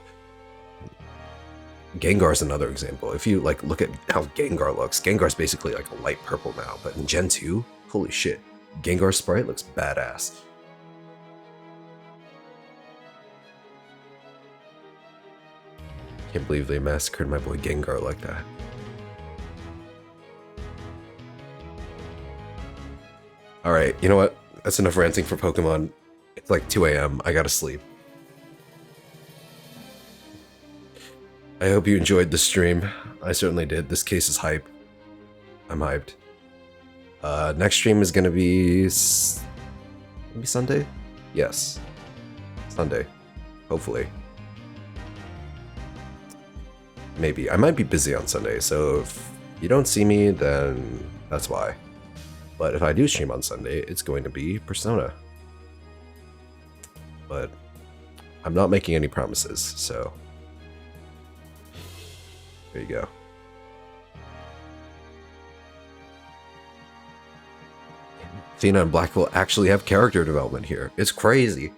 Gengar's another example. If you like look at how Gengar looks, Gengar's basically like a light purple now, but in Gen 2, holy shit, Gengar's sprite looks badass. Can't believe they massacred my boy Gengar like that. Alright, you know what? That's enough ranting for Pokemon. It's like 2 AM, I gotta sleep. I hope you enjoyed the stream. I certainly did. This case is hype. I'm hyped. Next stream is gonna be... maybe Sunday? Yes. Sunday. Hopefully. Maybe. I might be busy on Sunday, so if you don't see me, then that's why. But if I do stream on Sunday, it's going to be Persona. But I'm not making any promises, so... there you go. Athena and Black will actually have character development here. It's crazy.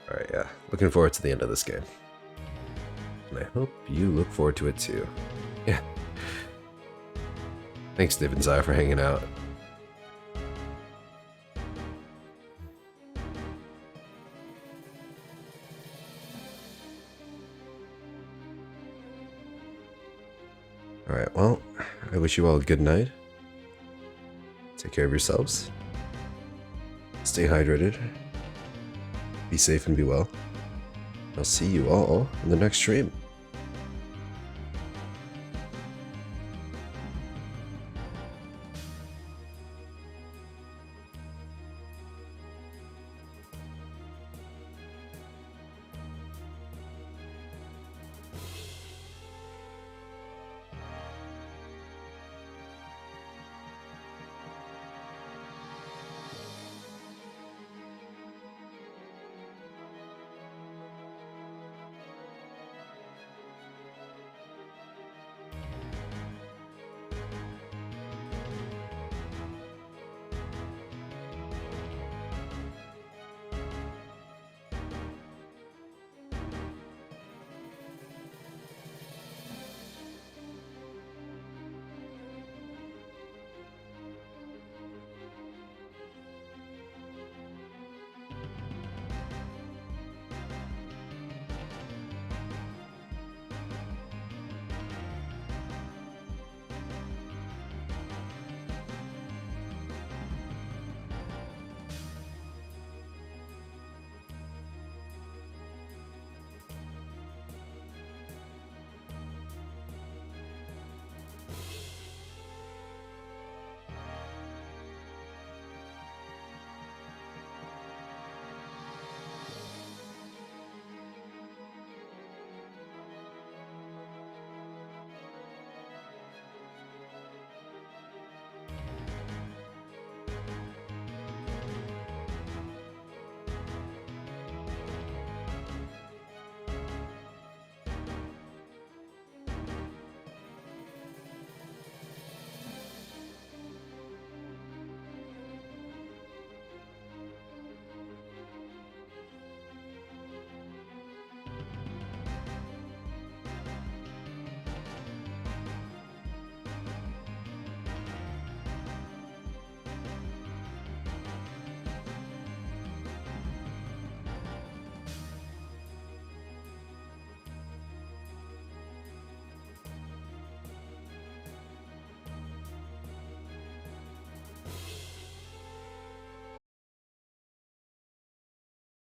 Alright, yeah. Looking forward to the end of this game. And I hope you look forward to it too. Yeah. Thanks, Div and Zaya, for hanging out. Alright, well, I wish you all a good night. Take care of yourselves. Stay hydrated. Be safe and be well. I'll see you all in the next stream.